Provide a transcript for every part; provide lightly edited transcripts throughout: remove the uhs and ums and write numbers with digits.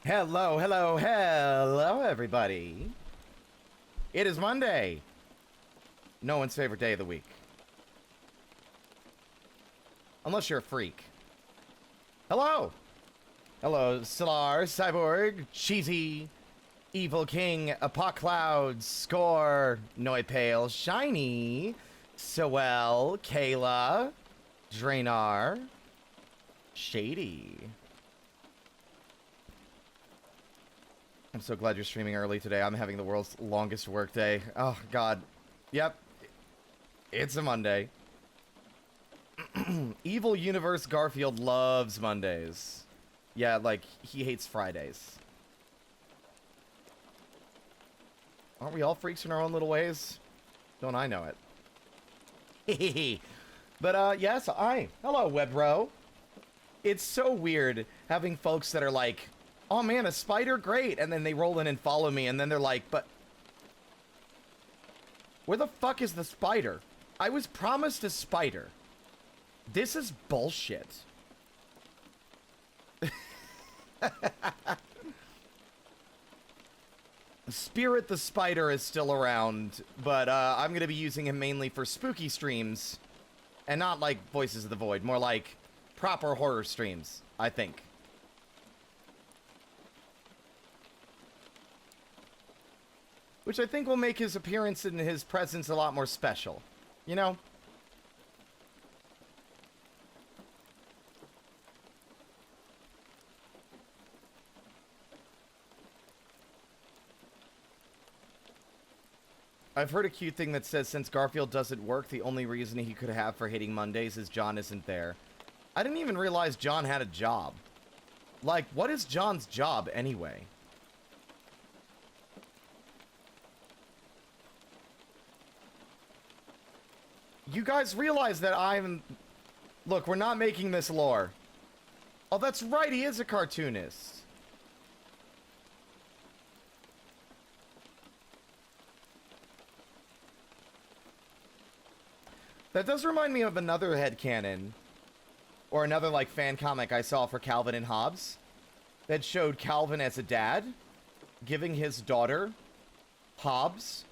Hello, hello, hello, everybody. It is Monday. No one's favorite day of the week. Unless you're a freak. Hello. Hello, Solar, Cyborg, Cheesy, Evil King, Apocloud, Score, Noipale, Shiny, Sewell, Kayla, Drainar, Shady. I'm so glad you're streaming early today. I'm having the world's longest workday. Oh, God. Yep. It's a Monday. Evil Universe Garfield loves Mondays. Yeah, like, he hates Fridays. Aren't we all freaks in our own little ways? Don't I know it? But, yes, hello, Webro. It's so weird having folks that are like, oh man, a spider, great, and then they roll in and follow me, and then they're like, but where the fuck is the spider? I was promised a spider. This is bullshit. Spirit the Spider is still around, but I'm going to be using him mainly for spooky streams, and not like Voices of the Void, more like proper horror streams, I think. Which I think will make his appearance and his presence a lot more special. You know? I've heard a cute thing that says since Garfield doesn't work, the only reason he could have for hating Mondays is John isn't there. I didn't even realize John had a job. Like, what is John's job anyway? You guys realize that I'm... Look, we're not making this lore. Oh, that's right, he is a cartoonist. That does remind me of another headcanon. Or another, like, fan comic I saw for Calvin and Hobbes. That showed Calvin as a dad, giving his daughter, Hobbes,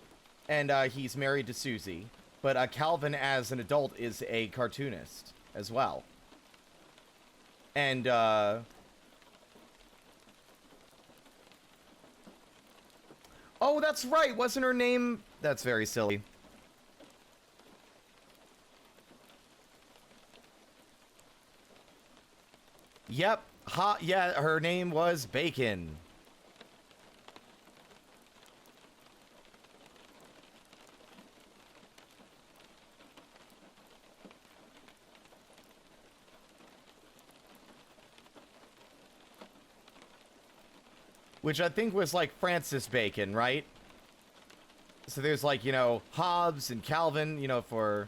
and he's married to Susie. But Calvin, as an adult, is a cartoonist as well. And, oh, that's right! Wasn't her name... That's very silly. Yep. Yeah, her name was Bacon. Which I think was like Francis Bacon, right? So there's like, you know, Hobbes and Calvin, you know, for...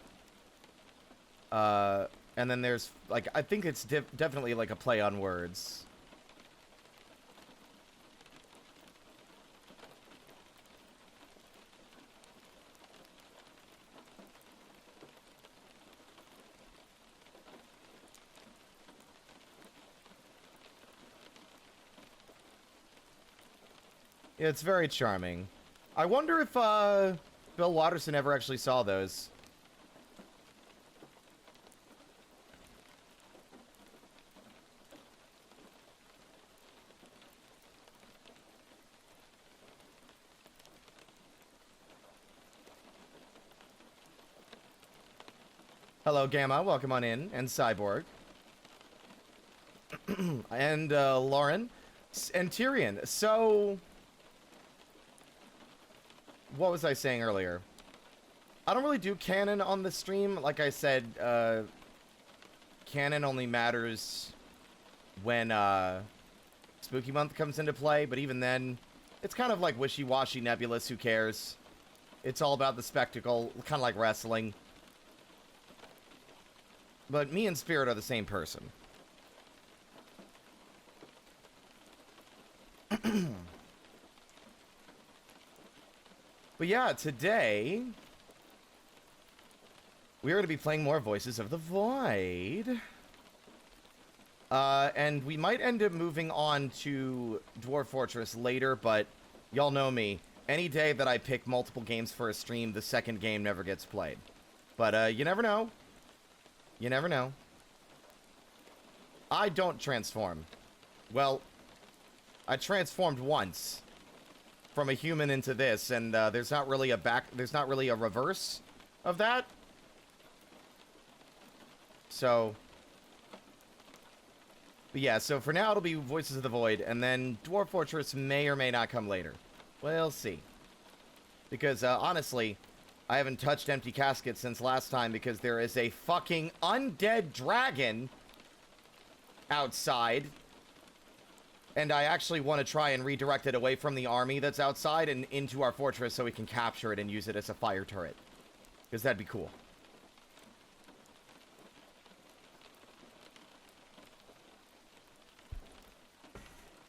and then there's, like, I think it's definitely like a play on words. It's very charming. I wonder if, Bill Watterson ever actually saw those. Hello, Gamma. Welcome on in. And Cyborg. And, Lauren. And Tyrion. So... What was I saying earlier? I don't really do canon on the stream. Like I said, canon only matters when, Spooky Month comes into play. But even then, it's kind of like wishy-washy, nebulous. Who cares? It's all about the spectacle. Kind of like wrestling. But me and Spirit are the same person. But yeah, today we are going to be playing more Voices of the Void. And we might end up moving on to Dwarf Fortress later, but y'all know me. Any day that I pick multiple games for a stream, the second game never gets played. But, you never know. You never know. I don't transform. Well, I transformed once from a human into this, and there's not really a reverse of that. So, but yeah, so for now it'll be Voices of the Void, and then Dwarf Fortress may or may not come later. We'll see. Because, honestly, I haven't touched Empty Casket since last time because there is a fucking undead dragon outside. And I actually want to try and redirect it away from the army that's outside and into our fortress so we can capture it and use it as a fire turret. Because that'd be cool.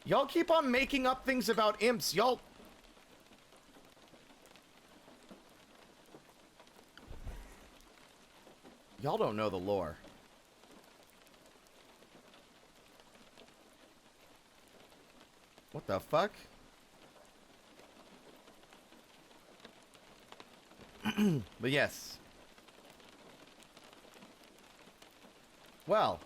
Y'all keep on making up things about imps. Y'all don't know the lore. What the fuck? But yes. Well.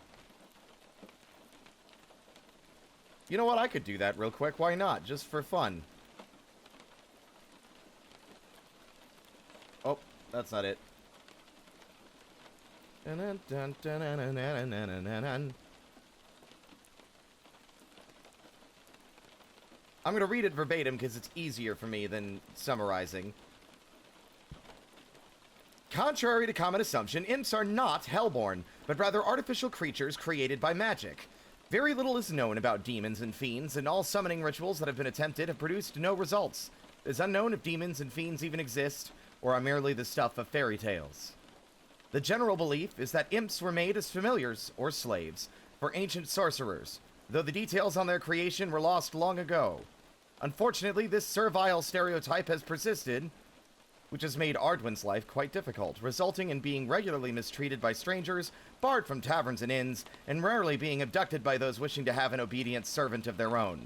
You know what? I could do that real quick. Why not? Just for fun. Oh, that's not it. I'm going to read it verbatim because it's easier for me than summarizing. Contrary to common assumption, imps are not hellborn, but rather artificial creatures created by magic. Very little is known about demons and fiends, and all summoning rituals that have been attempted have produced no results. It is unknown if demons and fiends even exist, or are merely the stuff of fairy tales. The general belief is that imps were made as familiars, or slaves, for ancient sorcerers, though the details on their creation were lost long ago. Unfortunately, this servile stereotype has persisted, which has made Ardwin's life quite difficult, resulting in being regularly mistreated by strangers, barred from taverns and inns, and rarely being abducted by those wishing to have an obedient servant of their own.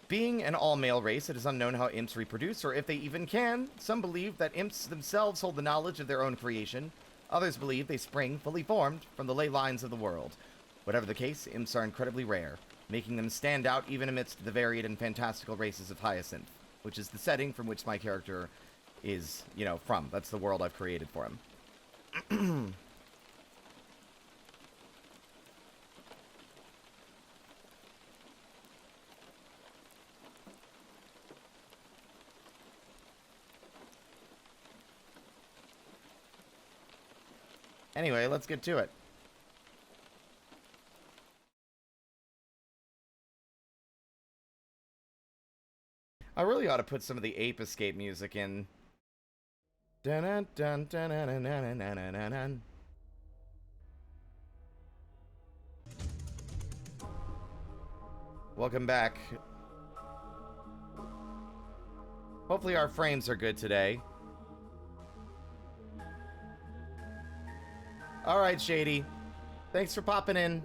Being an all-male race, it is unknown how imps reproduce, or if they even can. Some believe that imps themselves hold the knowledge of their own creation. Others believe they spring, fully formed, from the ley lines of the world. Whatever the case, imps are incredibly rare, making them stand out even amidst the varied and fantastical races of Hyacinth, which is the setting from which my character is, you know, from. That's the world I've created for him. Anyway, let's get to it. I really ought to put some of the Ape Escape music in. Dun dun dun dun dun dun dun dun dun. Welcome back. Hopefully our frames are good today. Alright, Shady. Thanks for popping in.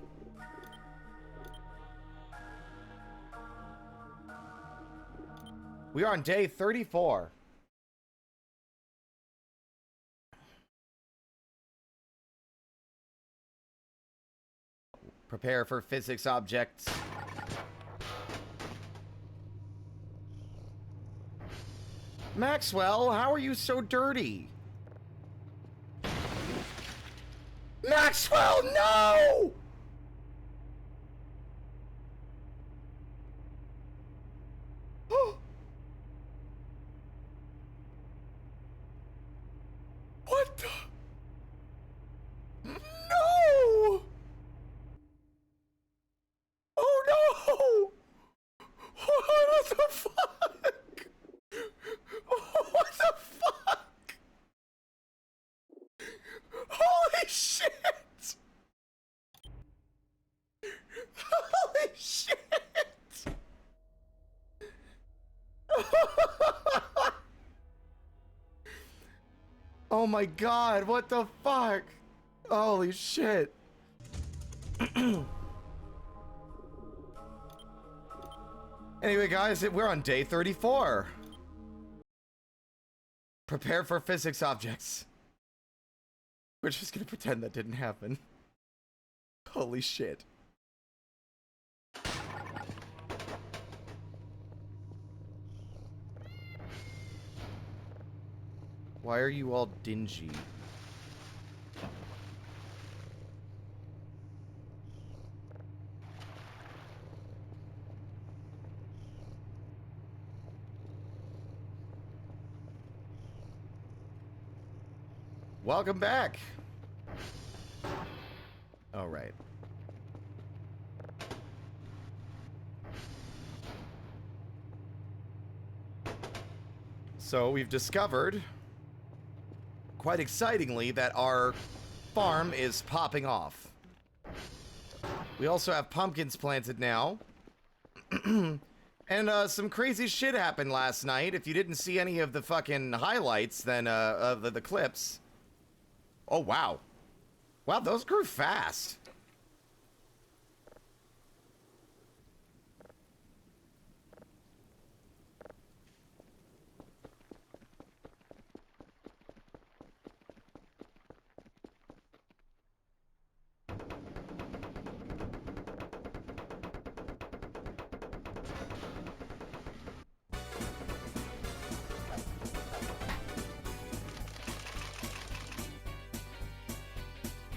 We are on day 34. Prepare for physics objects. Maxwell, how are you so dirty? Maxwell, no! What the? No! Oh no! What the fuck? What the fuck? Holy shit! Holy shit! Oh my god, what the fuck? Holy shit. Anyway, guys, we're on day 34. Prepare for physics objects. We're just gonna pretend that didn't happen. Holy shit. Why are you all dingy? Welcome back. All right. So we've discovered, quite excitingly, that our farm is popping off. We also have pumpkins planted now. And some crazy shit happened last night. If you didn't see any of the fucking highlights, then of the clips. Oh, wow. Wow, those grew fast.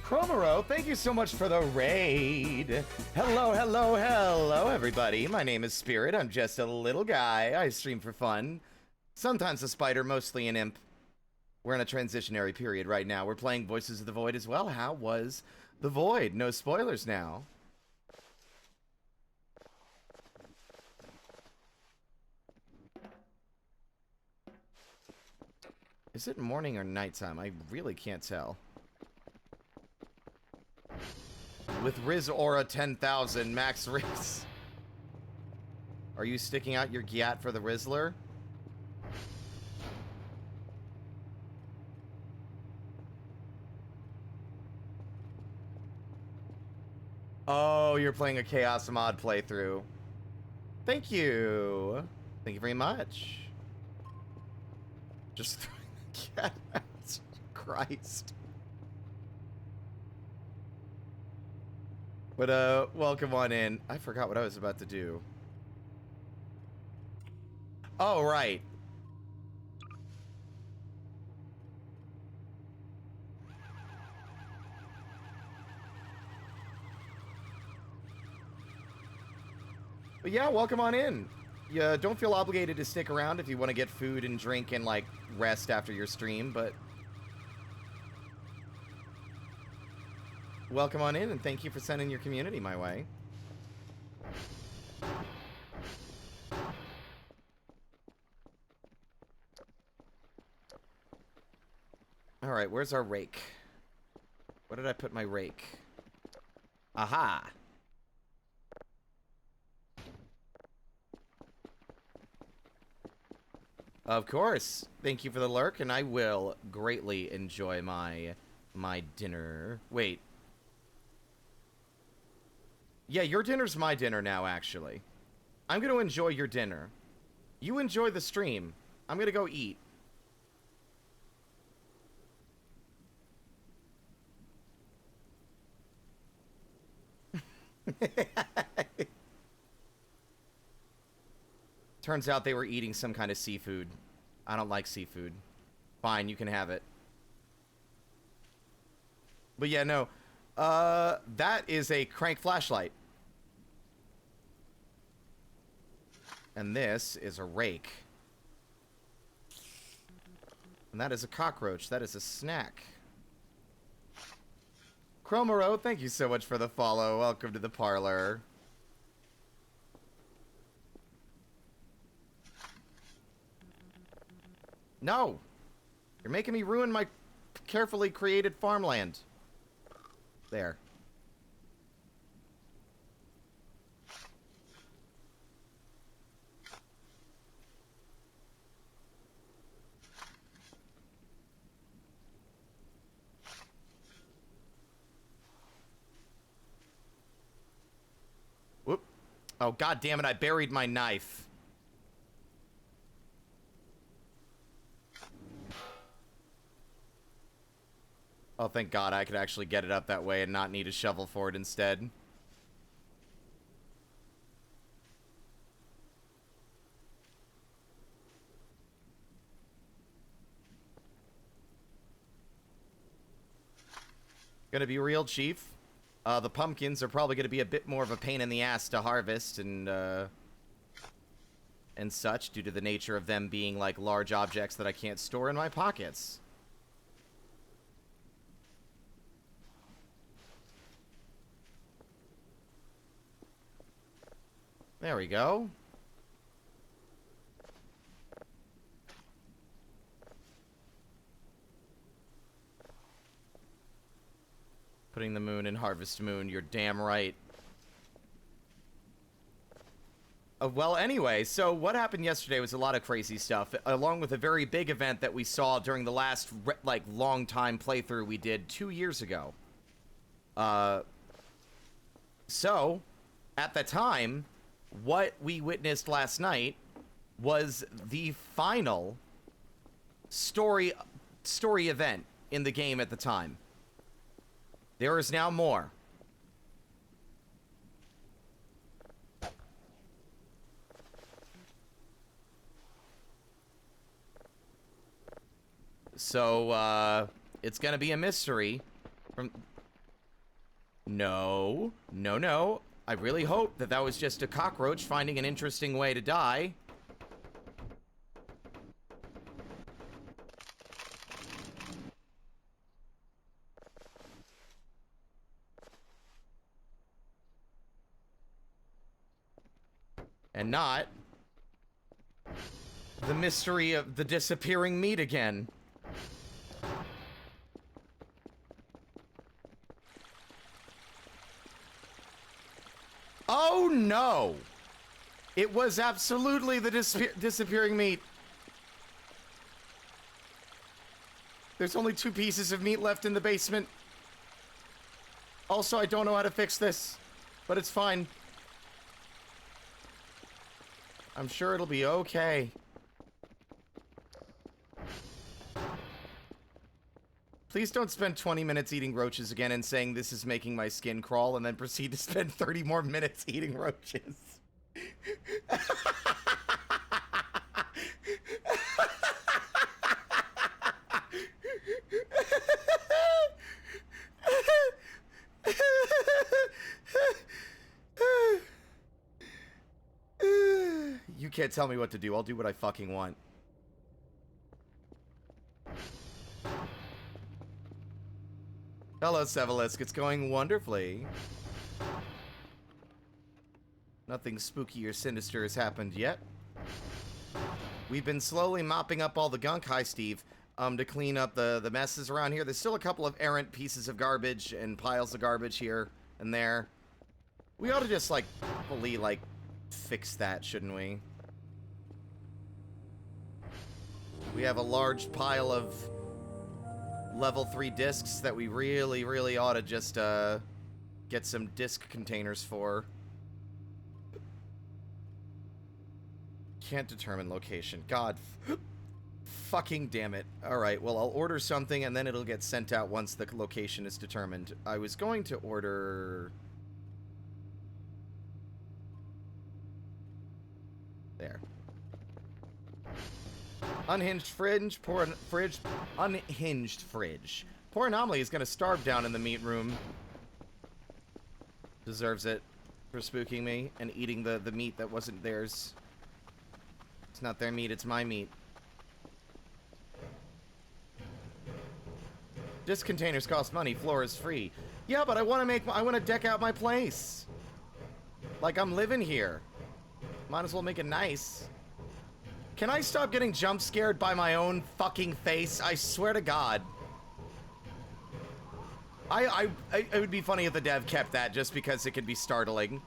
Chromero, thank you so much for the raid. Hello, hello, hello, everybody. My name is Spirit. I'm just a little guy. I stream for fun. Sometimes a spider, mostly an imp. We're in a transitionary period right now. We're playing Voices of the Void as well. How was the Void? No spoilers now. Is it morning or nighttime? I really can't tell. With Riz Aura 10,000, Max Riz. Are you sticking out your gyat for the Rizzler? Oh, you're playing a Chaos Mod playthrough. Thank you. Thank you very much. Just throwing the cat out. Christ. But, welcome on in. I forgot what I was about to do. Oh, right. But yeah, welcome on in. You don't feel obligated to stick around if you want to get food and drink and, like, rest after your stream, but... welcome on in, and thank you for sending your community my way. Alright, where's our rake? Where did I put my rake? Aha! Of course. Thank you for the lurk, and I will greatly enjoy my dinner. Wait. Yeah, your dinner's my dinner now, actually. I'm gonna enjoy your dinner. You enjoy the stream. I'm gonna go eat. Turns out they were eating some kind of seafood. I don't like seafood. Fine, you can have it. But yeah, no. That is a crank flashlight. And this is a rake. And that is a cockroach. That is a snack. Chromero, thank you so much for the follow. Welcome to the parlor. No! You're making me ruin my carefully created farmland. There. Whoop. Oh, god damn it, I buried my knife. Oh, thank god I could actually get it up that way and not need a shovel for it instead. Gonna be real, Chief. The pumpkins are probably gonna be a bit more of a pain in the ass to harvest and such, due to the nature of them being, like, large objects that I can't store in my pockets. There we go. Putting the moon in Harvest Moon, you're damn right. Well, anyway, so what happened yesterday was a lot of crazy stuff, along with a very big event that we saw during the last, like, long-time playthrough we did 2 years ago. So, at the time, what we witnessed last night was the final story event in the game at the time. There is now more. So, it's gonna be a mystery from... No. No, no. I really hope that that was just a cockroach finding an interesting way to die. And not the mystery of the disappearing meat again. Oh no! It was absolutely the disappearing meat. There's only 2 pieces of meat left in the basement. Also, I don't know how to fix this, but it's fine. I'm sure it'll be okay. Please don't spend 20 minutes eating roaches again and saying this is making my skin crawl and then proceed to spend 30 more minutes eating roaches. You can't tell me what to do. I'll do what I fucking want. Hello, Sevelisk. It's going wonderfully. Nothing spooky or sinister has happened yet. We've been slowly mopping up all the gunk, hi Steve, to clean up the messes around here. There's still a couple of errant pieces of garbage and piles of garbage here and there. We ought to just, like, fully, like, fix that, shouldn't we? We have a large pile of level 3 discs that we really, really ought to just, get some disc containers for. Can't determine location. God fucking damn it. Alright, well, I'll order something and then it'll get sent out once the location is determined. I was going to order... There. Unhinged fridge, unhinged fridge. Poor Anomaly is gonna starve down in the meat room. Deserves it for spooking me and eating the meat that wasn't theirs. It's not their meat, it's my meat. Disc containers cost money, floor is free. Yeah, but I want to deck out my place. Like I'm living here. Might as well make it nice. Can I stop getting jump scared by my own fucking face? I swear to God. It would be funny if the dev kept that just because it could be startling.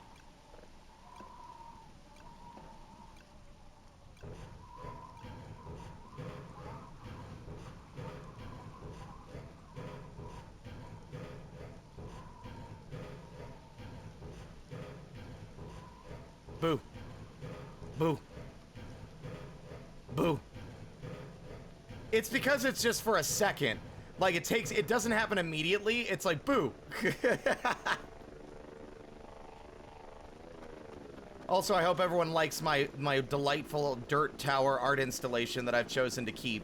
Boo. Boo. Boo. It's because it's just for a second. Like, it doesn't happen immediately. It's like, boo. Also, I hope everyone likes my delightful dirt tower art installation that I've chosen to keep.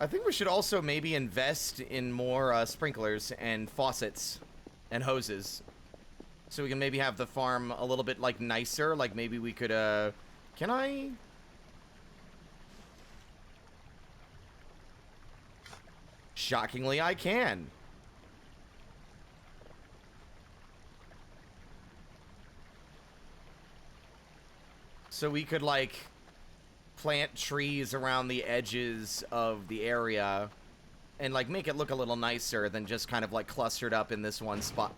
I think we should also maybe invest in more sprinklers and faucets and hoses, so we can maybe have the farm a little bit like nicer. Like maybe we could can I? Shockingly, I can. So we could like plant trees around the edges of the area and like make it look a little nicer than just kind of like clustered up in this one spot.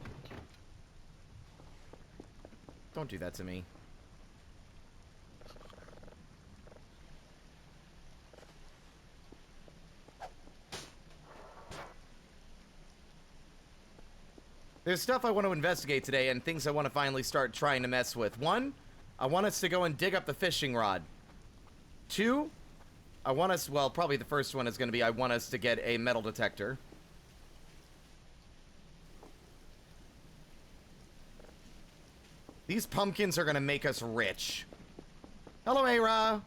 Don't do that to me. There's stuff I want to investigate today and things I want to finally start trying to mess with. One, I want us to go and dig up the fishing rod. Two, I want us, well, probably the first one is going to be I want us to get a metal detector. These pumpkins are going to make us rich. Hello, Ara.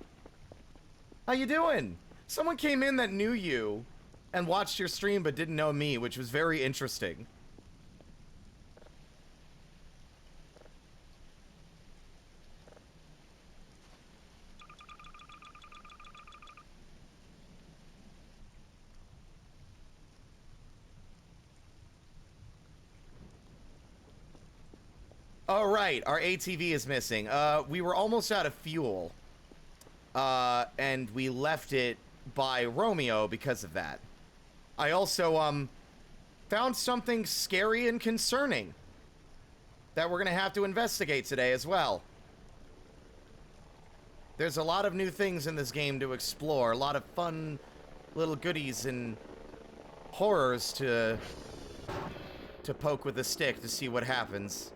How you doing? Someone came in that knew you and watched your stream but didn't know me, which was very interesting. All right, our ATV is missing. We were almost out of fuel. And we left it by Romeo because of that. I also, found something scary and concerning that we're gonna have to investigate today as well. There's a lot of new things in this game to explore, a lot of fun little goodies and horrors to poke with a stick to see what happens.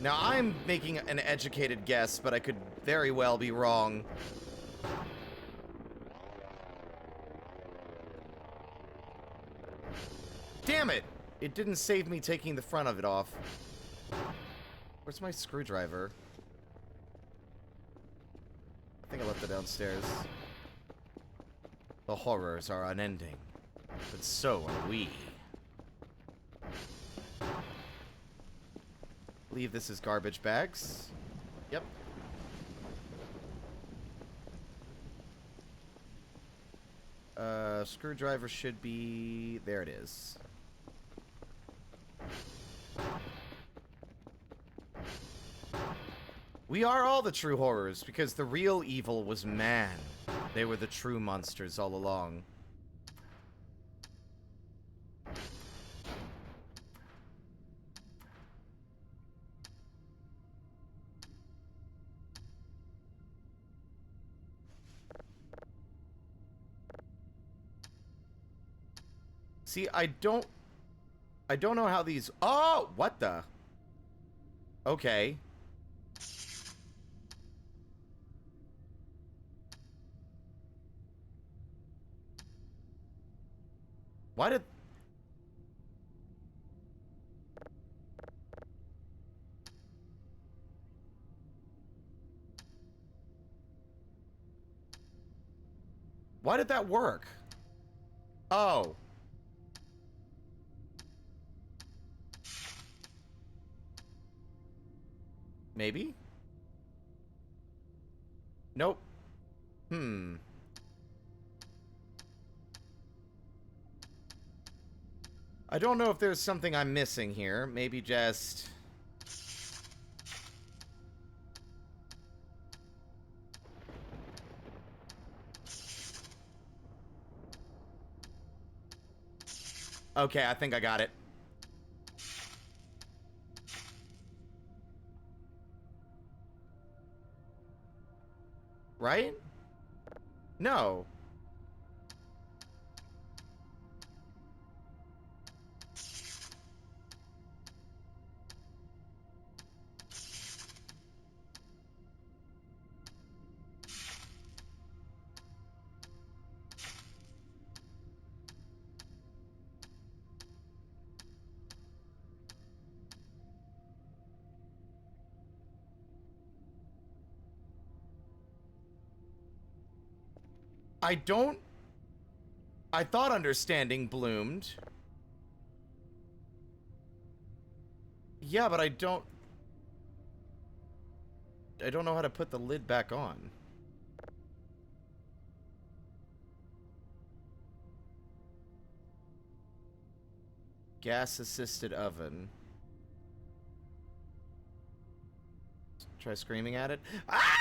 Now, I'm making an educated guess, but I could very well be wrong. Damn it! It didn't save me taking the front of it off. Where's my screwdriver? I think I left it downstairs. The horrors are unending, but so are we. I believe this is garbage bags. Yep. Screwdriver should be... There it is. We are all the true horrors, because the real evil was man. They were the true monsters all along. See, I don't know how these... Oh! What the? Okay. Why did... Why did that work? Oh. Maybe? Nope. Hmm. I don't know if there's something I'm missing here. Maybe just... Okay, I think I got it. Right? No. I don't... I thought understanding bloomed. Yeah, but I don't know how to put the lid back on. Gas-assisted oven. Try screaming at it. Ah!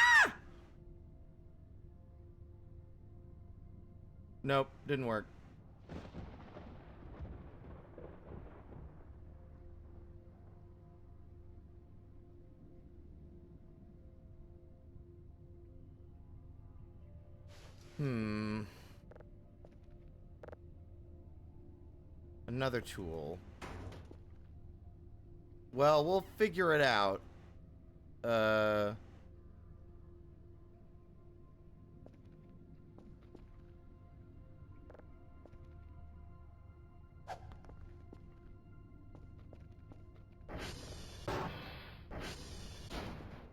Nope, didn't work. Another tool. Well, we'll figure it out. Let's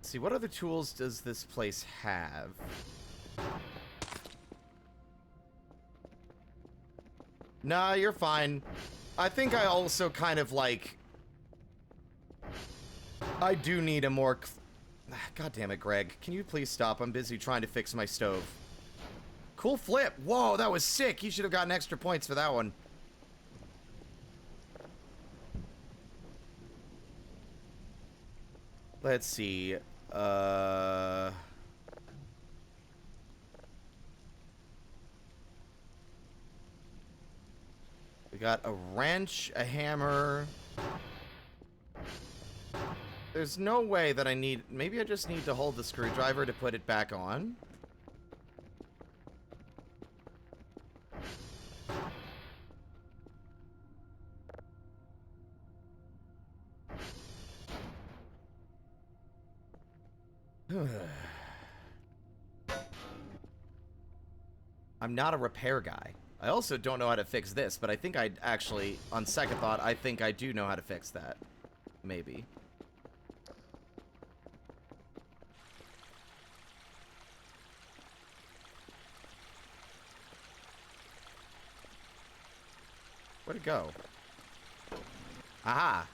see, what other tools does this place have? Nah, you're fine. I think I also kind of like... I do need a more... God damn it, Greg. Can you please stop? I'm busy trying to fix my stove. Cool flip. Whoa, that was sick. You should have gotten extra points for that one. Let's see. We got a wrench, a hammer. There's no way that I need... Maybe I just need to hold the screwdriver to put it back on. I'm not a repair guy. I also don't know how to fix this, but I think I actually, on second thought, I think I do know how to fix that. Maybe. Where'd it go? Aha!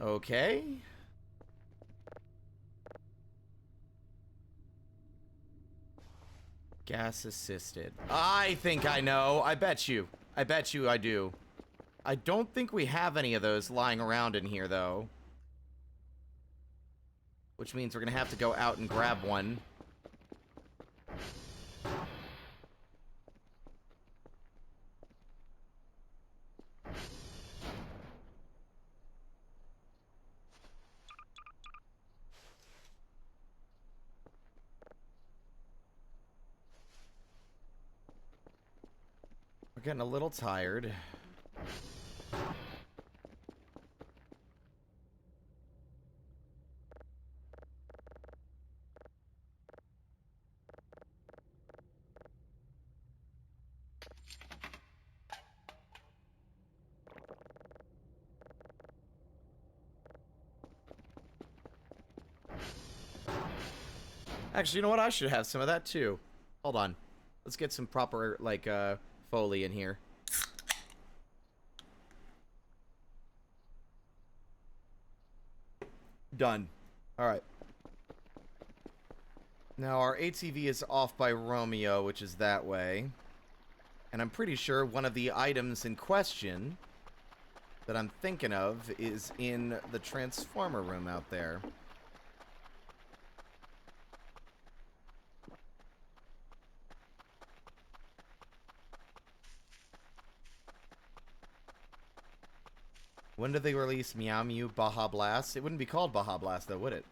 Okay. Gas assisted. I think I know. I bet you. I bet you I do. I don't think we have any of those lying around in here, though. Which means we're gonna have to go out and grab one. We're getting a little tired. Actually, you know what? I should have some of that, too. Hold on. Let's get some proper, like, Foley in here. Done. Alright. Now, our ATV is off by Romeo, which is that way. And I'm pretty sure one of the items in question that I'm thinking of is in the transformer room out there. When did they release Meow Mew Baja Blast? It wouldn't be called Baja Blast, though, would it?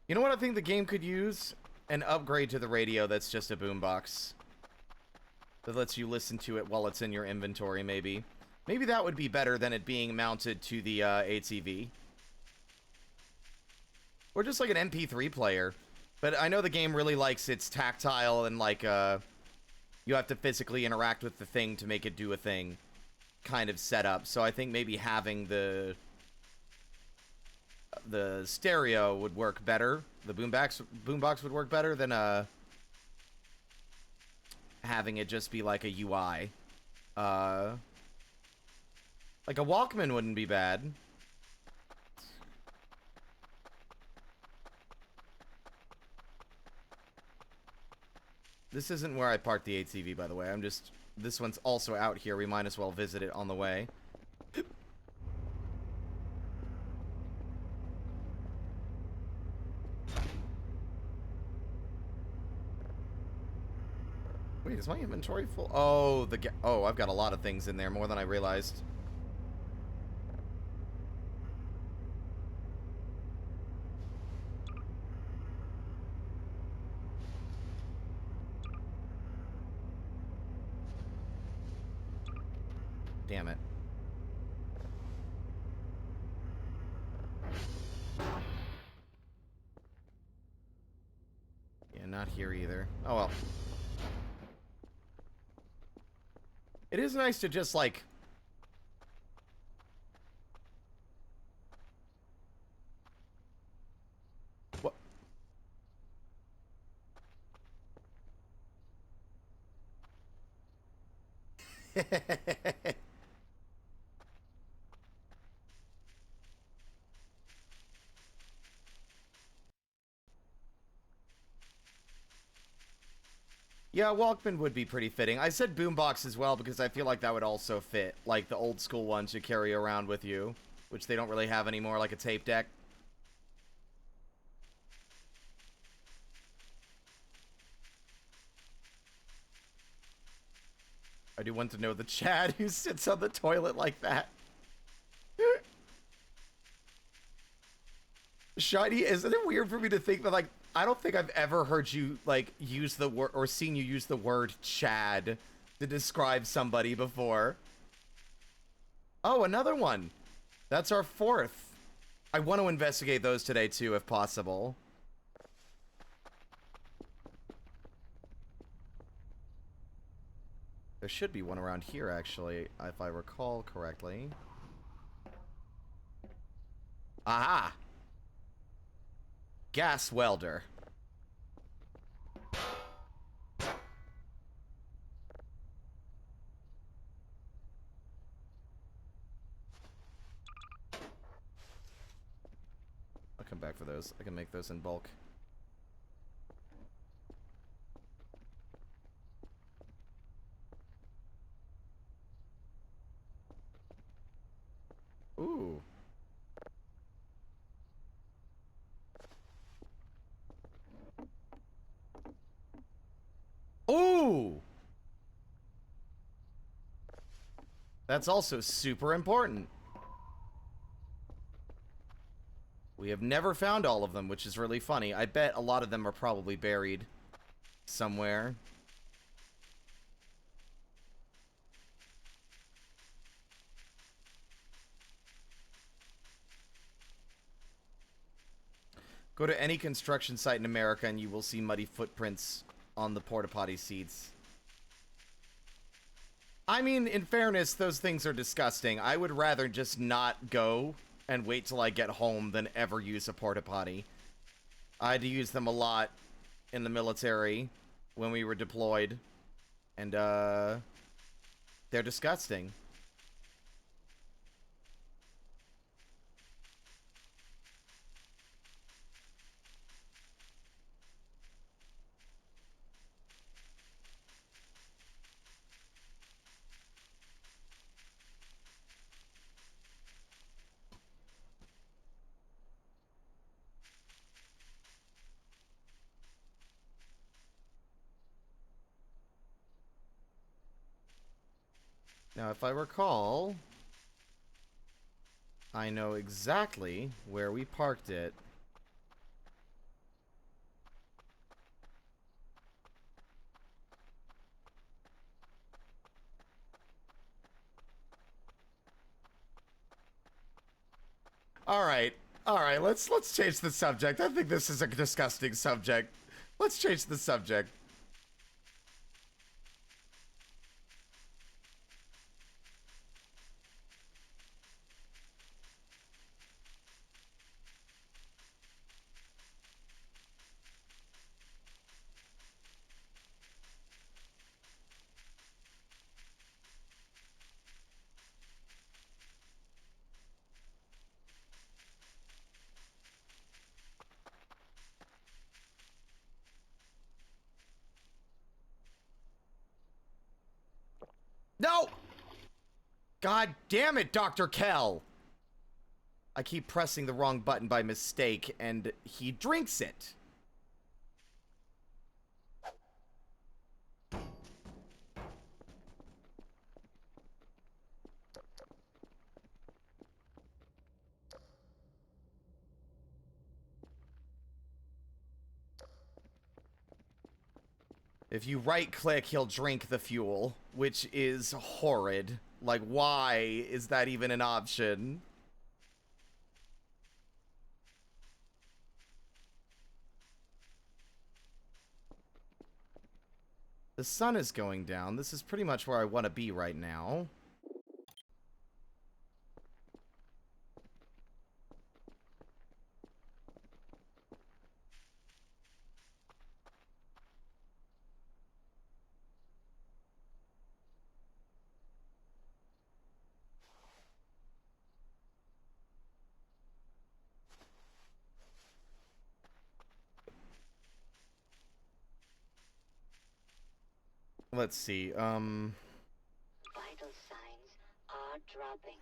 You know what I think the game could use? An upgrade to the radio that's just a boombox. That lets you listen to it while it's in your inventory, maybe. Maybe that would be better than it being mounted to the ATV. Or just like an MP3 player. But I know the game really likes its tactile and like, you have to physically interact with the thing to make it do a thing kind of setup. So I think maybe having the stereo would work better. The boombox would work better than having it just be like a UI. Like a Walkman wouldn't be bad. This isn't where I parked the ATV, by the way. This one's also out here. We might as well visit it on the way. Wait, is my inventory full? Oh, I've got a lot of things in there, more than I realized. Damn it. Yeah, not here either. Oh well. It is nice to just, like... What? Yeah, Walkman would be pretty fitting. I said boombox as well because I feel like that would also fit. Like the old school ones you carry around with you, which they don't really have anymore, like a tape deck. I do want to know the Chad who sits on the toilet like that. Shiny, isn't it weird for me to think that, like, I don't think I've ever heard you, like, use the word, or seen you use the word Chad to describe somebody before. Oh, another one. That's our fourth. I want to investigate those today, too, if possible. There should be one around here, actually, if I recall correctly. Aha! Gas welder. I'll come back for those. I can make those in bulk. Ooh. Ooh! That's also super important. We have never found all of them, which is really funny. I bet a lot of them are probably buried somewhere. Go to any construction site in America and you will see muddy footprints on the porta potty seats. I mean, in fairness, those things are disgusting. I would rather just not go and wait till I get home than ever use a porta potty. I had to use them a lot in the military when we were deployed. And, they're disgusting. Now, if I recall, I know exactly where we parked it. All right, let's change the subject. I think this is a disgusting subject. Let's change the subject. No! God damn it, Dr. Kell! I keep pressing the wrong button by mistake, and he drinks it. If you right-click, he'll drink the fuel, which is horrid. Like, why is that even an option? The sun is going down. This is pretty much where I want to be right now. Let's see, Vital signs are dropping.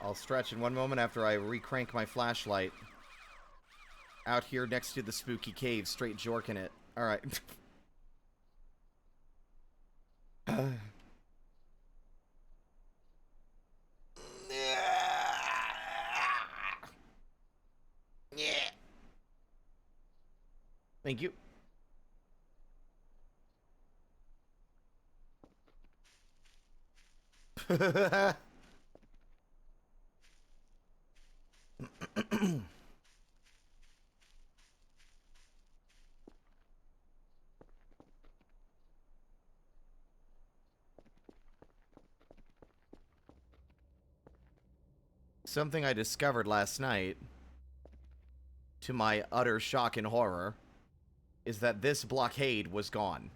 I'll stretch in one moment after I recrank my flashlight. Out here next to the spooky cave, straight jorking it. Alright. Thank you. Something I discovered last night, to my utter shock and horror, is that this blockade was gone.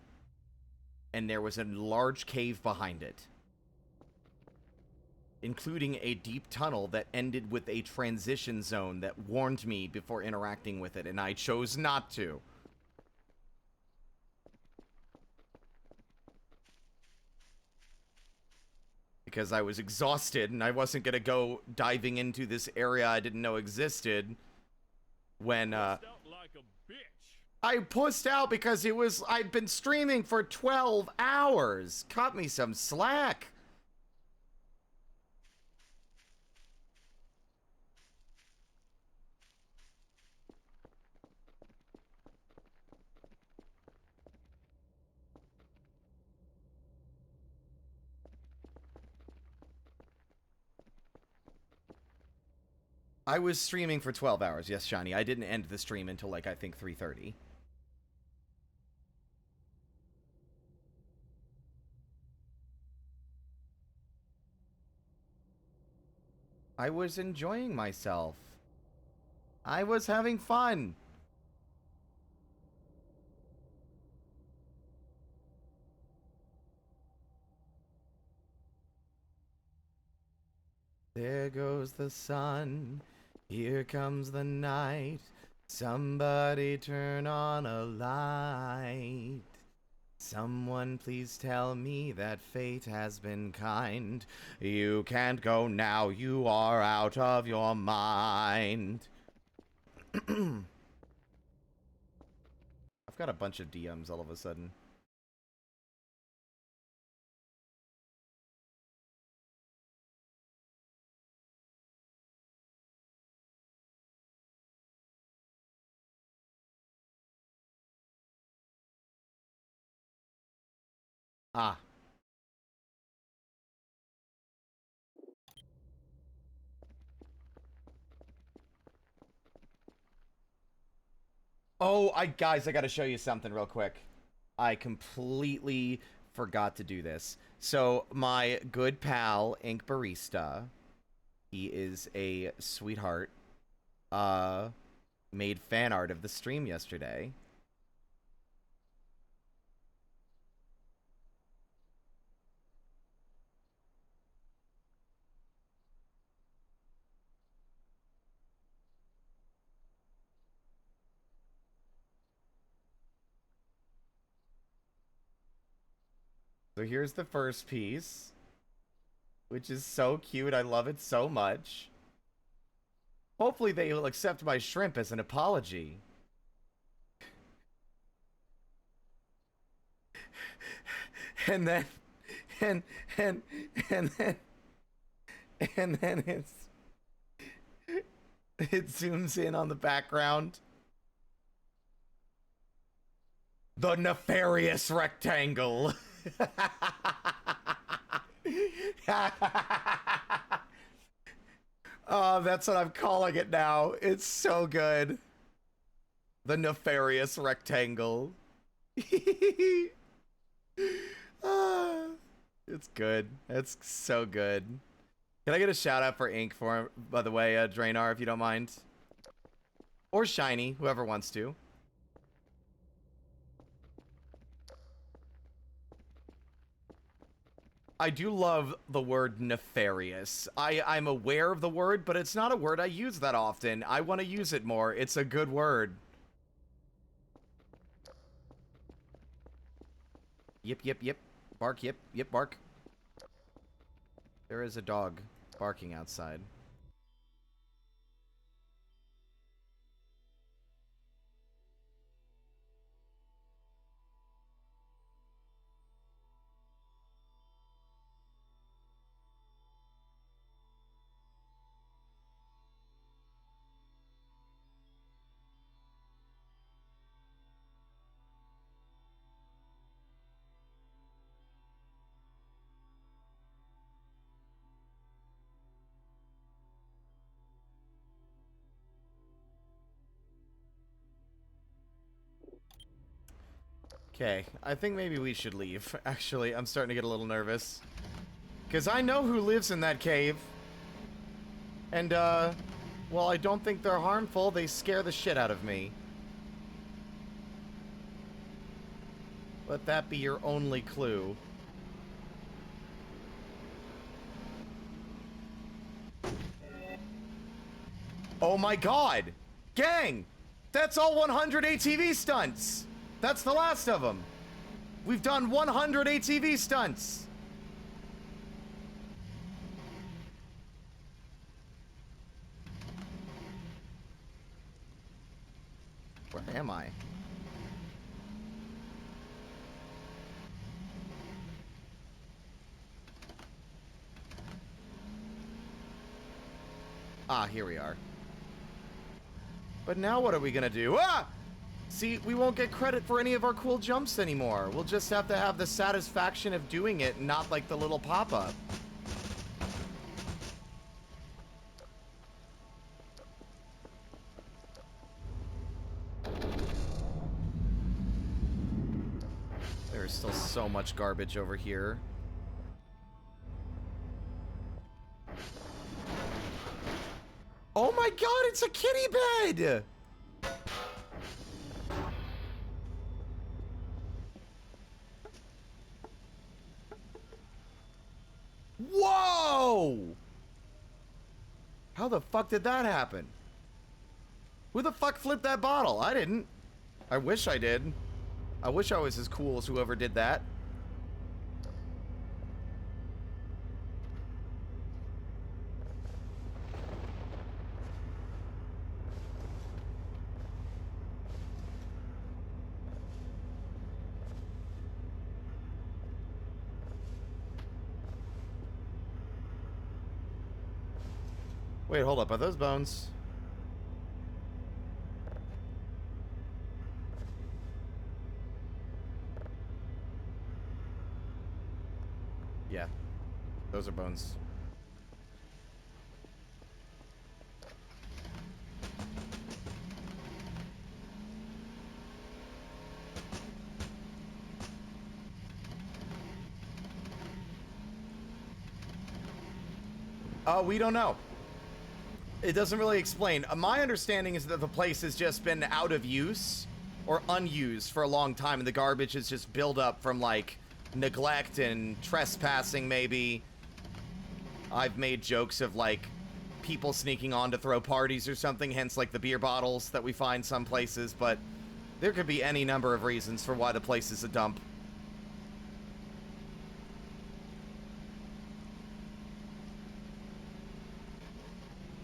And there was a large cave behind it, including a deep tunnel that ended with a transition zone that warned me before interacting with it, and I chose not to. Because I was exhausted, and I wasn't gonna go diving into this area I didn't know existed when, I pussed out because I'd been streaming for 12 hours. Cut me some slack. I was streaming for 12 hours, yes, Shiny. I didn't end the stream until, like, I think 3:30. I was enjoying myself. I was having fun. There goes the sun. Here comes the night. Somebody turn on a light. Someone please tell me that fate has been kind. You can't go now, you are out of your mind. I've got a bunch of DMs all of a sudden. Ah. Oh, guys, I gotta show you something real quick. I completely forgot to do this. So, my good pal, Ink Barista, he is a sweetheart, made fan art of the stream yesterday. So here's the first piece, which is so cute. I love it so much. Hopefully they will accept my shrimp as an apology. And then, and, and, and then, and then it zooms in on the background. The nefarious rectangle. Oh, that's what I'm calling it now. It's so good. The nefarious rectangle. It's good. It's so good. Can I get a shout out for Ink for, by the way, Drainar, if you don't mind? Or Shiny, whoever wants to. I do love the word nefarious. I'm aware of the word, but it's not a word I use that often. I want to use it more. It's a good word. Yip, yip, yip. Bark, yip, yip, bark. There is a dog barking outside. Okay, I think maybe we should leave. Actually, I'm starting to get a little nervous. Because I know who lives in that cave. And, well, I don't think they're harmful. They scare the shit out of me. Let that be your only clue. Oh my god! Gang! That's all 100 ATV stunts! That's the last of them! We've done 100 ATV stunts! Where am I? Ah, here we are. But now what are we gonna do? Ah! See, we won't get credit for any of our cool jumps anymore. We'll just have to have the satisfaction of doing it, not like the little pop-up. There's still so much garbage over here. Oh my god, it's a kitty bed! Whoa! How the fuck did that happen? Who the fuck flipped that bottle? I didn't. I wish I did. I wish I was as cool as whoever did that. Wait, hold up. Are those bones? Yeah. Those are bones. We don't know. It doesn't really explain. My understanding is that the place has just been out of use or unused for a long time, and the garbage is just built up from, like, neglect and trespassing, maybe. I've made jokes of, like, people sneaking on to throw parties or something, hence, like, the beer bottles that we find some places, but there could be any number of reasons for why the place is a dump.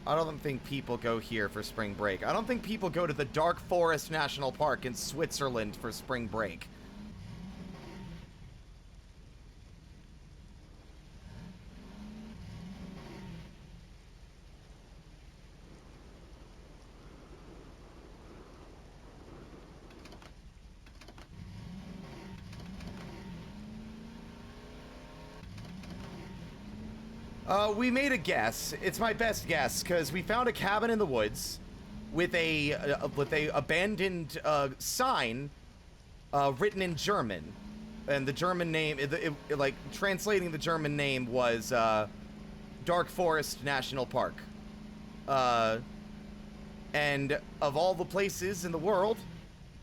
I don't think people go here for spring break. I don't think people go to the Dark Forest National Park in Switzerland for spring break. We made a guess. It's my best guess, because we found a cabin in the woods with a abandoned sign written in German, and the German name, like translating the German name was Dark Forest National Park. And of all the places in the world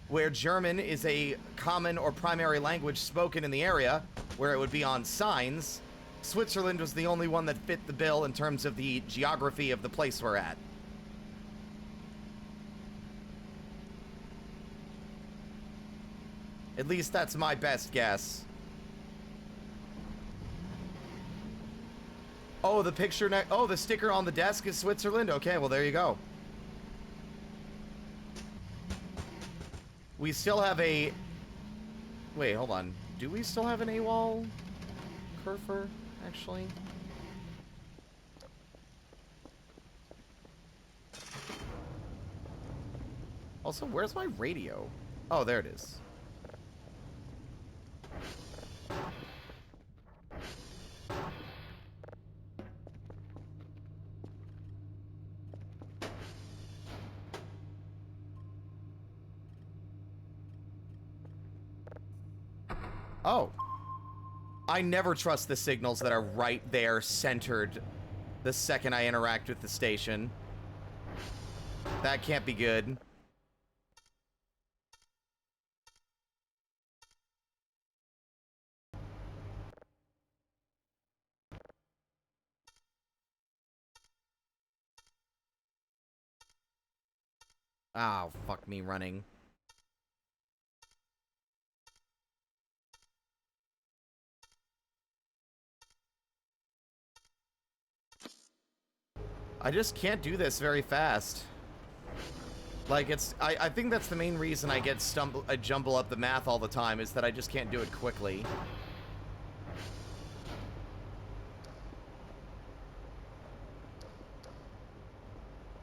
where German is a common or primary language spoken in the area, where it would be on signs, Switzerland was the only one that fit the bill in terms of the geography of the place we're at. At least that's my best guess. Oh, the picture oh, the sticker on the desk is Switzerland? Okay, well, there you go. We still have a... Wait, hold on. Do we still have an AWOL Kerfer, actually? Also, where's my radio? Oh, there it is. Oh. I never trust the signals that are right there, centered, the second I interact with the station. That can't be good. Oh, fuck me running. I just can't do this very fast. Like, I think that's the main reason I jumble up the math all the time, is that I just can't do it quickly.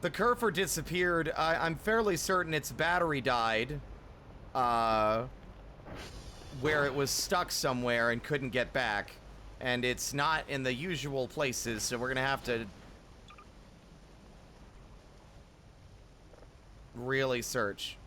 The Kerfer disappeared. I'm fairly certain its battery died. Where it was stuck somewhere and couldn't get back. And it's not in the usual places, so we're gonna have to really search.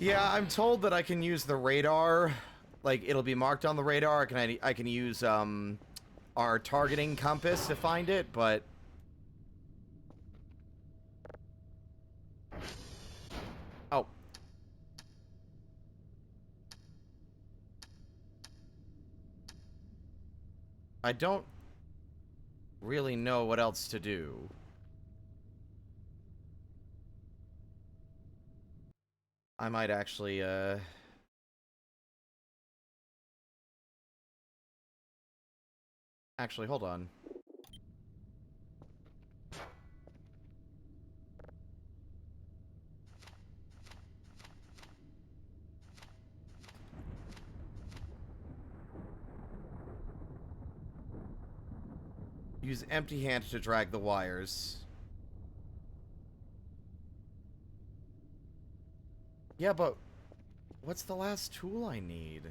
Yeah, I'm told that I can use the radar. Like, it'll be marked on the radar. I can use, our targeting compass to find it, but... Oh. I don't really know what else to do. I might actually, Actually, hold on. Use empty hand to drag the wires. Yeah, but... what's the last tool I need?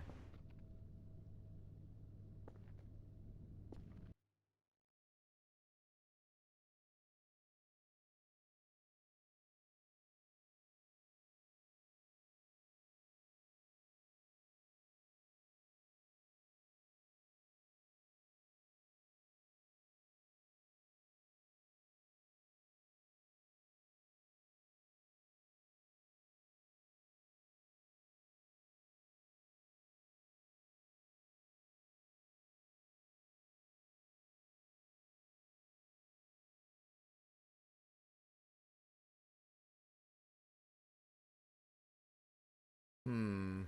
Hmm...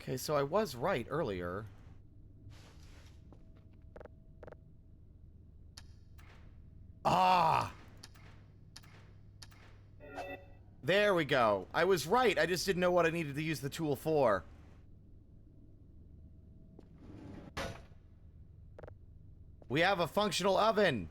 Okay, so I was right earlier. Ah! There we go. I was right, I just didn't know what I needed to use the tool for. We have a functional oven!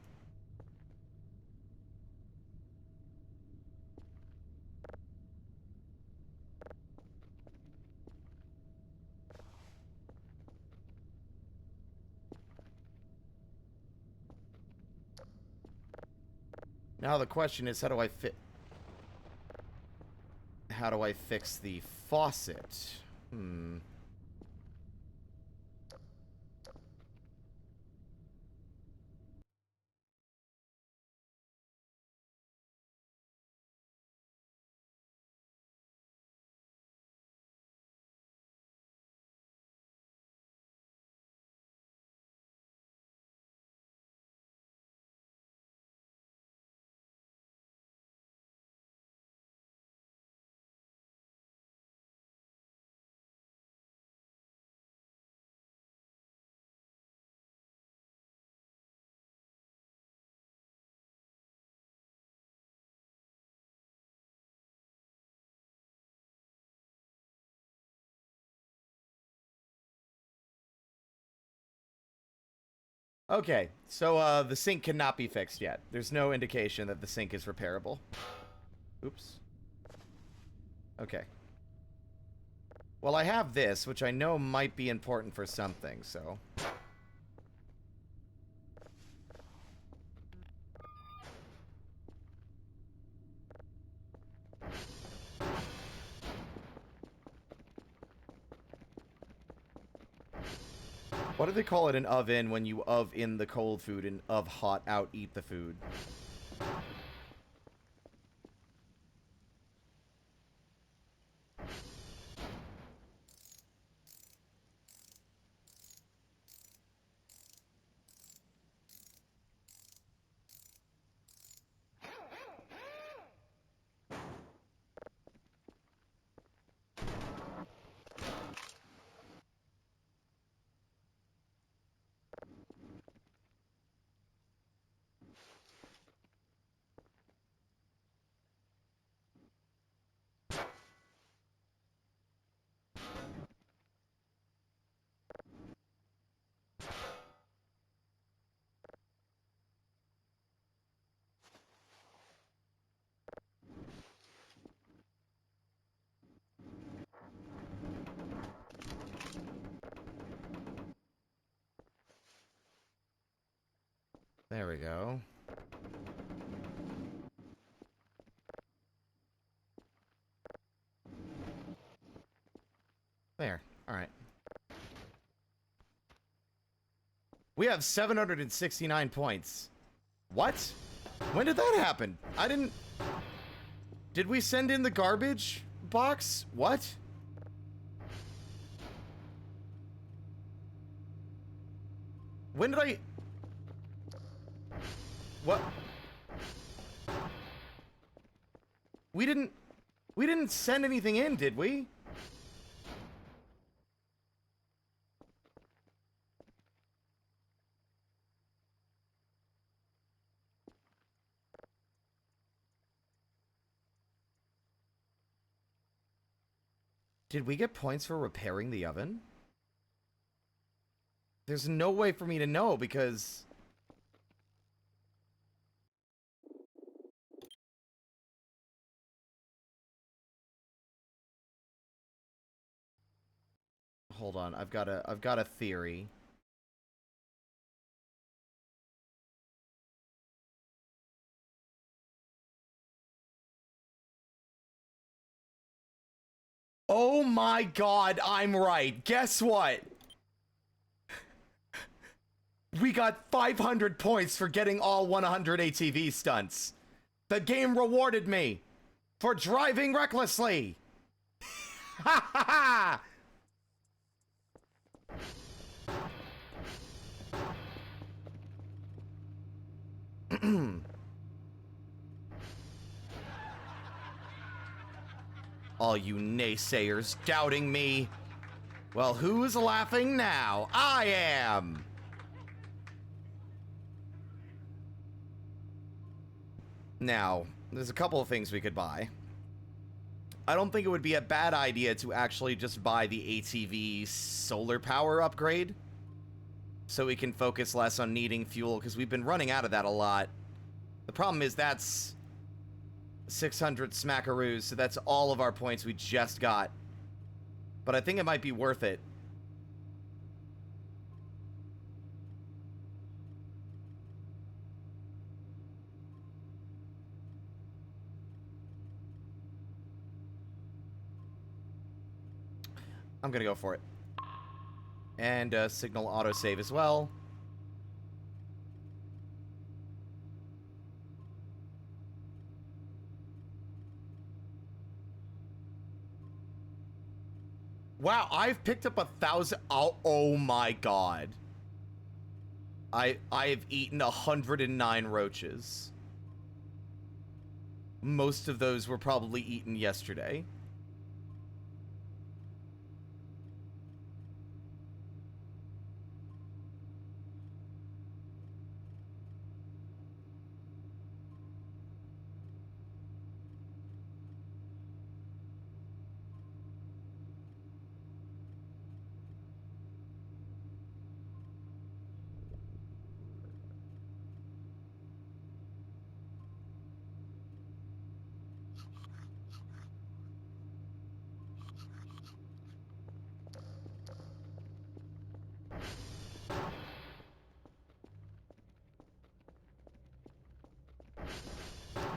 Now the question is, how do I fix the faucet? Hmm... Okay, so, the sink cannot be fixed yet. There's no indication that the sink is repairable. Oops. Okay. Well, I have this, which I know might be important for something, so... What do they call it in oven when you in the cold food and of hot out eat the food? There we go. There. Alright. We have 769 points. What? When did that happen? I didn't... Did we send in the garbage box? What? When did I... What? We didn't send anything in, did we? Did we get points for repairing the oven? There's no way for me to know because... Hold on, I've got a theory. Oh my god, I'm right. Guess what? We got 500 points for getting all 100 ATV stunts. The game rewarded me for driving recklessly. Ha ha ha! All you naysayers doubting me. Well, who's laughing now? I am! Now, there's a couple of things we could buy. I don't think it would be a bad idea to actually just buy the ATV solar power upgrade. So we can focus less on needing fuel, because we've been running out of that a lot. The problem is that's 600 smackaroos, so that's all of our points we just got. But I think it might be worth it. I'm gonna go for it. And signal autosave as well. Wow, I've picked up 1,000. Oh my god. I have eaten 109 roaches. Most of those were probably eaten yesterday.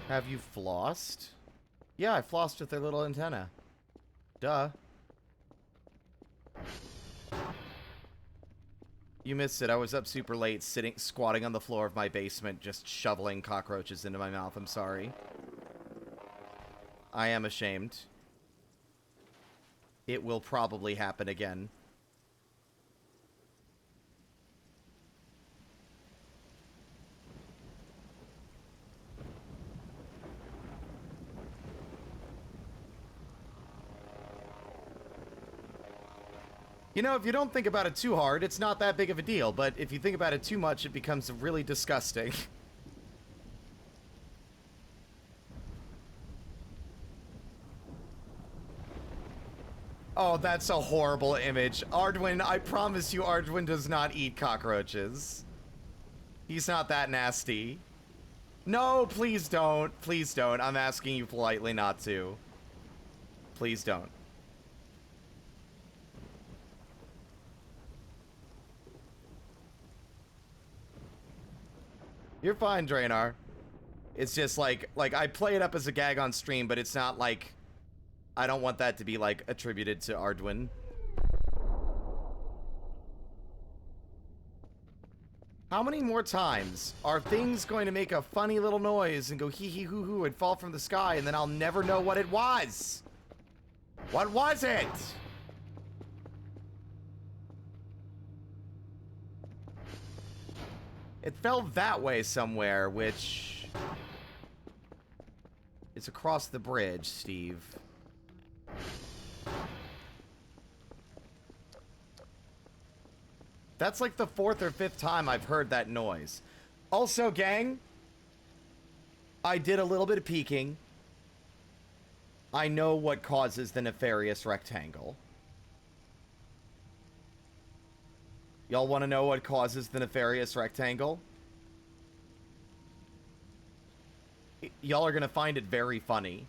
Have you flossed? Yeah, I flossed with their little antenna. Duh. You missed it. I was up super late, squatting on the floor of my basement, just shoveling cockroaches into my mouth. I'm sorry. I am ashamed. It will probably happen again. You know, if you don't think about it too hard, it's not that big of a deal, but if you think about it too much, it becomes really disgusting. Oh, that's a horrible image. Ardwin, I promise you Ardwin does not eat cockroaches. He's not that nasty. No, please don't. Please don't. I'm asking you politely not to. Please don't. You're fine, Drainar. It's just like I play it up as a gag on stream, but it's not like I don't want that to be like attributed to Arduin. How many more times are things going to make a funny little noise and go hee hee hoo hoo and fall from the sky and then I'll never know what it was? What was it? It fell that way somewhere, which is across the bridge, Steve. That's like the 4th or 5th time I've heard that noise. Also, gang, I did a little bit of peeking. I know what causes the nefarious rectangle. Y'all want to know what causes the nefarious rectangle? Y'all are going to find it very funny.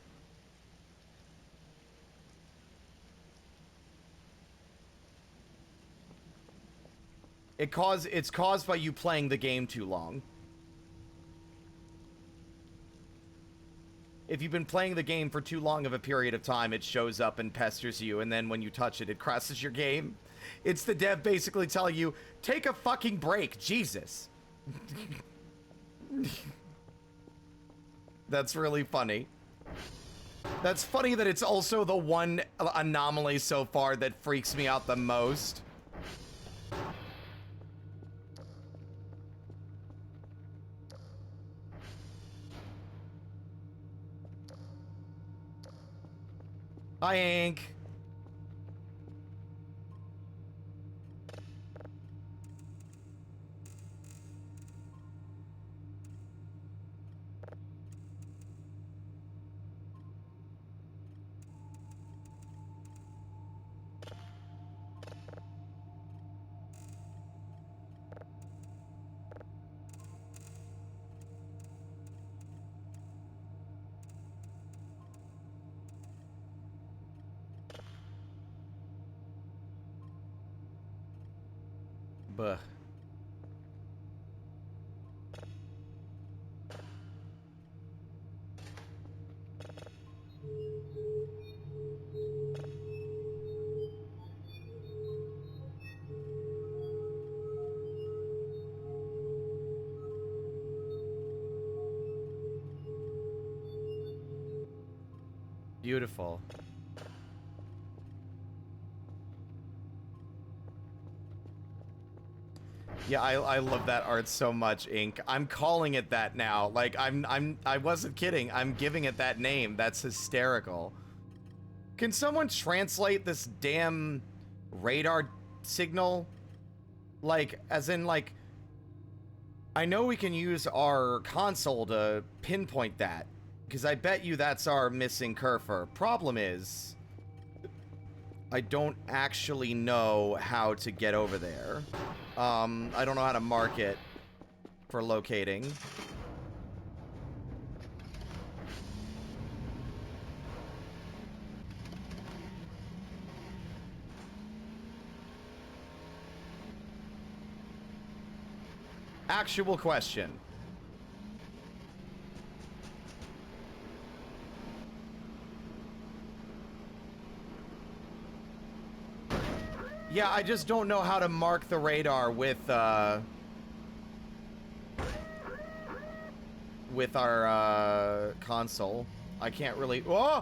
It's caused by you playing the game too long. If you've been playing the game for too long of a period of time, it shows up and pesters you, and then when you touch it, it crashes your game. It's the dev basically telling you, take a fucking break, Jesus. That's really funny. That's funny that it's also the one anomaly so far that freaks me out the most. Hi, Ink. Buh. Beautiful. Yeah, I love that art so much, Ink. I'm calling it that now. Like I wasn't kidding. I'm giving it that name. That's hysterical. Can someone translate this damn radar signal? Like, as in, like, I know we can use our console to pinpoint that, because I bet you that's our missing cursor. Problem is, I don't actually know how to get over there. I don't know how to mark it for locating. Actual question. Yeah, I just don't know how to mark the radar with our console. I can't really... Oh!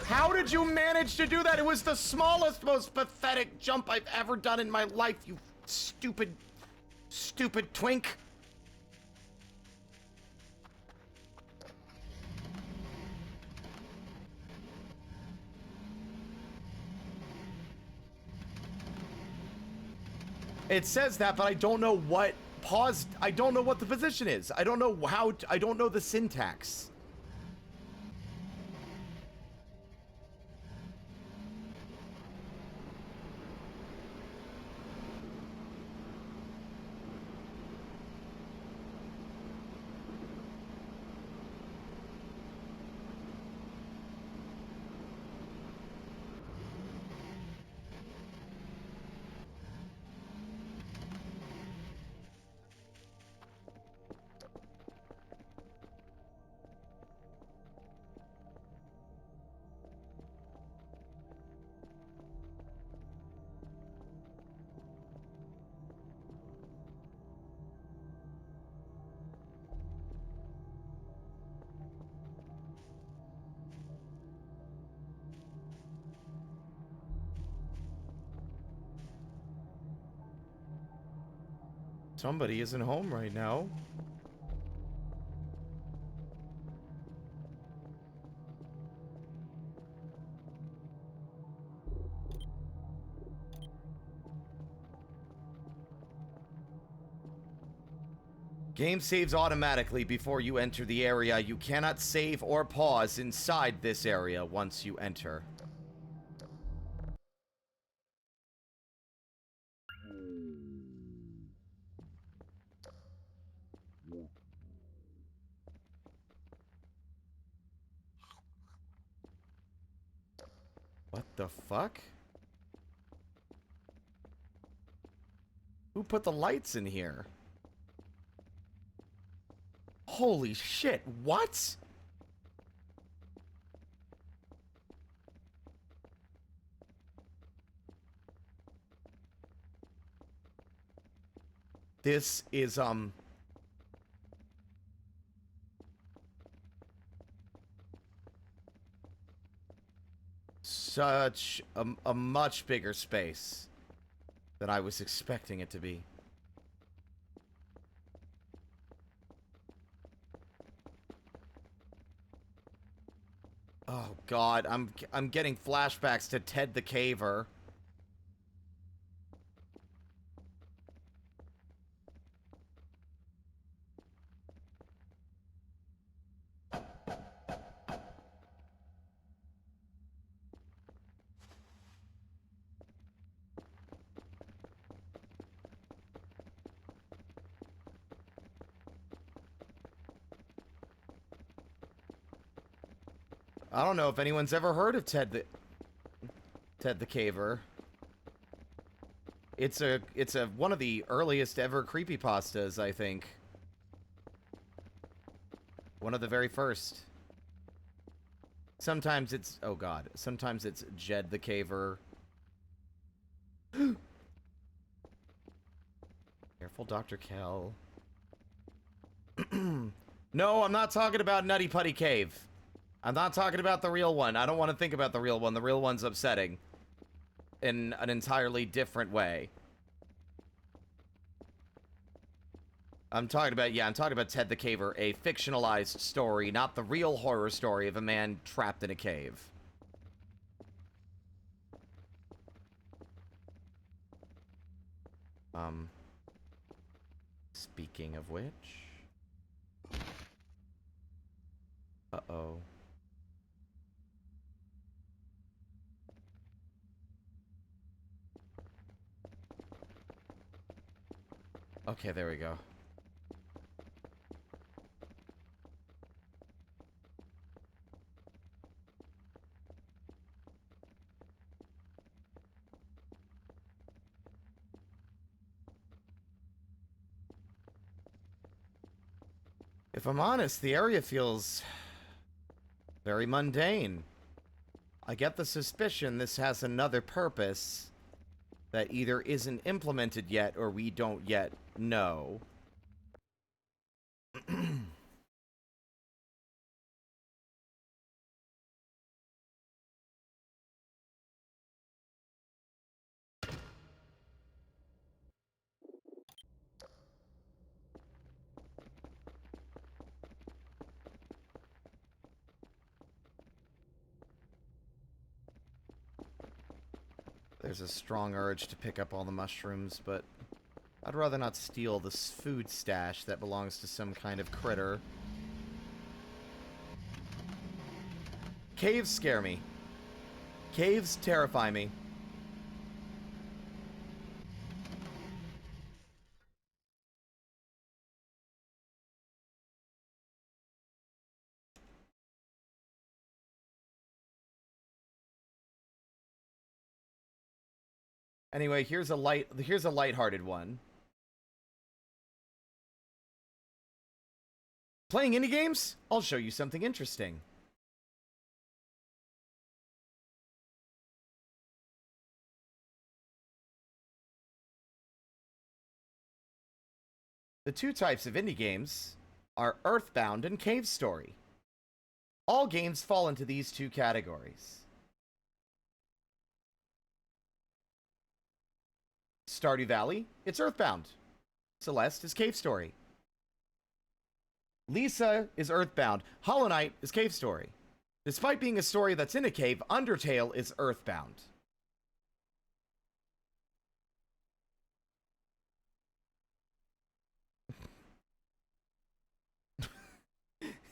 How did you manage to do that? It was the smallest, most pathetic jump I've ever done in my life, you stupid, stupid twink. It says that, but I don't know what paused. I don't know what the position is. I don't know how. I don't know the syntax. Somebody isn't home right now. Game saves automatically before you enter the area. You cannot save or pause inside this area once you enter. What the fuck? Who put the lights in here? Holy shit, what? This is, such a much bigger space than I was expecting it to be. Oh god, I'm getting flashbacks to Ted the Caver. I don't know if anyone's ever heard of Ted the Caver. It's a one of the earliest ever creepypastas, I think. One of the very first. Sometimes it's, oh god, sometimes it's Jed the Caver. Careful, Dr. Kell. No, I'm not talking about Nutty Putty Cave. I'm not talking about the real one. I don't want to think about the real one. The real one's upsetting. In an entirely different way. I'm talking about Ted the Caver, a fictionalized story, not the real horror story of a man trapped in a cave. Speaking of which... Uh-oh. Okay, there we go. If I'm honest, the area feels very mundane. I get the suspicion this has another purpose that either isn't implemented yet or we don't yet know. There's a strong urge to pick up all the mushrooms, but I'd rather not steal this food stash that belongs to some kind of critter. Caves scare me. Caves terrify me. Anyway, here's a lighthearted one. Playing indie games? I'll show you something interesting. The two types of indie games are Earthbound and Cave Story. All games fall into these two categories. Stardew Valley, it's Earthbound. Celeste is Cave Story. Lisa is Earthbound. Hollow Knight is Cave Story. Despite being a story that's in a cave, Undertale is Earthbound.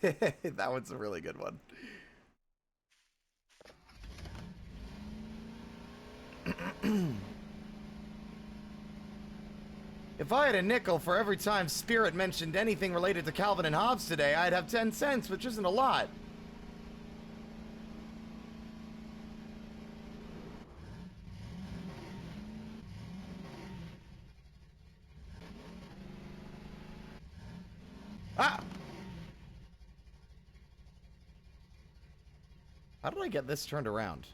That one's a really good one. If I had a nickel for every time Spirit mentioned anything related to Calvin and Hobbes today, I'd have 10 cents, which isn't a lot. Ah! How did I get this turned around?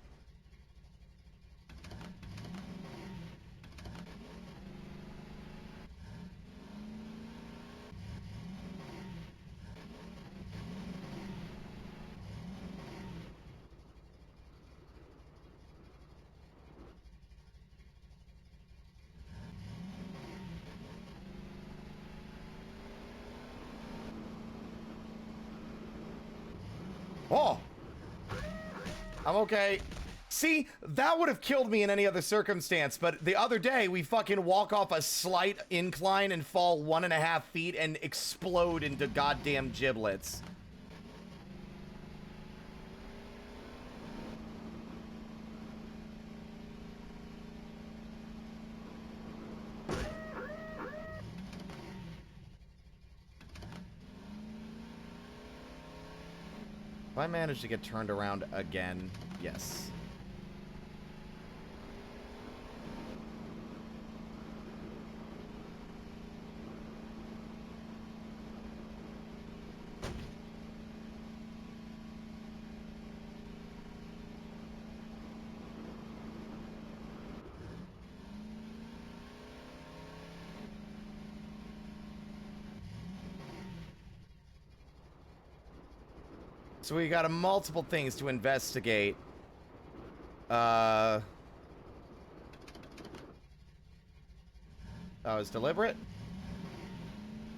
Oh! I'm okay. See, that would have killed me in any other circumstance, but the other day, we fucking walk off a slight incline and fall 1.5 feet and explode into goddamn giblets. If I manage to get turned around again, yes. So we got multiple things to investigate. That was deliberate.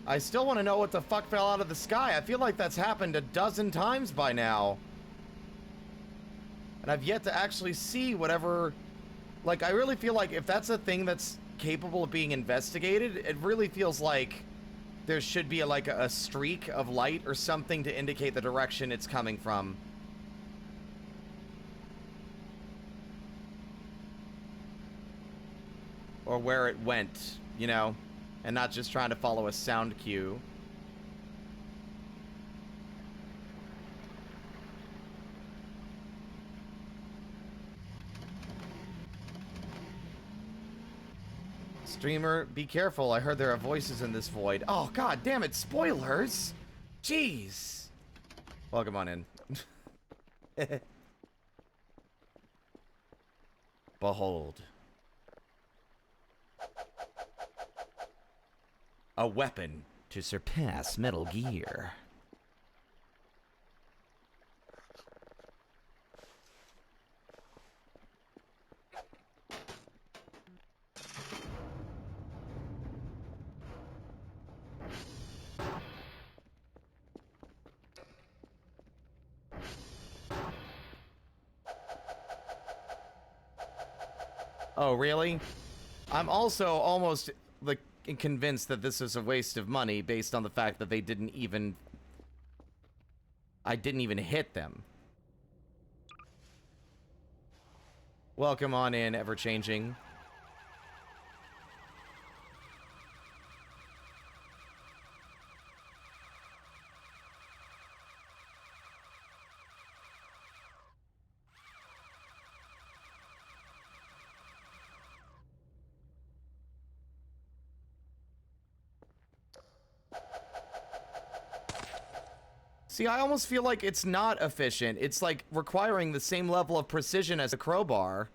I still want to know what the fuck fell out of the sky. I feel like that's happened a dozen times by now. And I've yet to actually see whatever... Like, I really feel like if that's a thing that's capable of being investigated, it really feels like there should be like a streak of light or something to indicate the direction it's coming from. Or where it went, you know? And not just trying to follow a sound cue. Streamer, be careful. I heard there are voices in this void. Oh, god damn it. Spoilers. Jeez. Welcome on in. Behold. A weapon to surpass Metal Gear. Oh, really? I'm also almost like convinced that this is a waste of money based on the fact that they didn't even... I didn't even hit them. Welcome on in, ever-changing. See, I almost feel like it's not efficient. It's like requiring the same level of precision as a crowbar.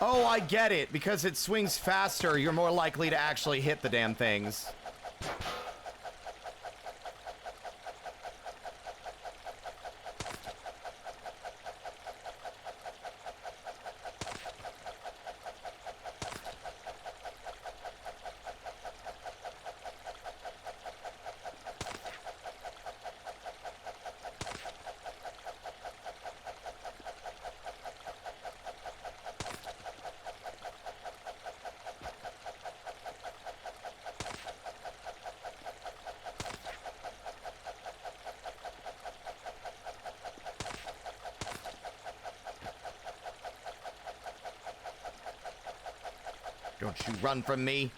Oh, I get it. Because it swings faster, you're more likely to actually hit the damn things. Don't you run from me.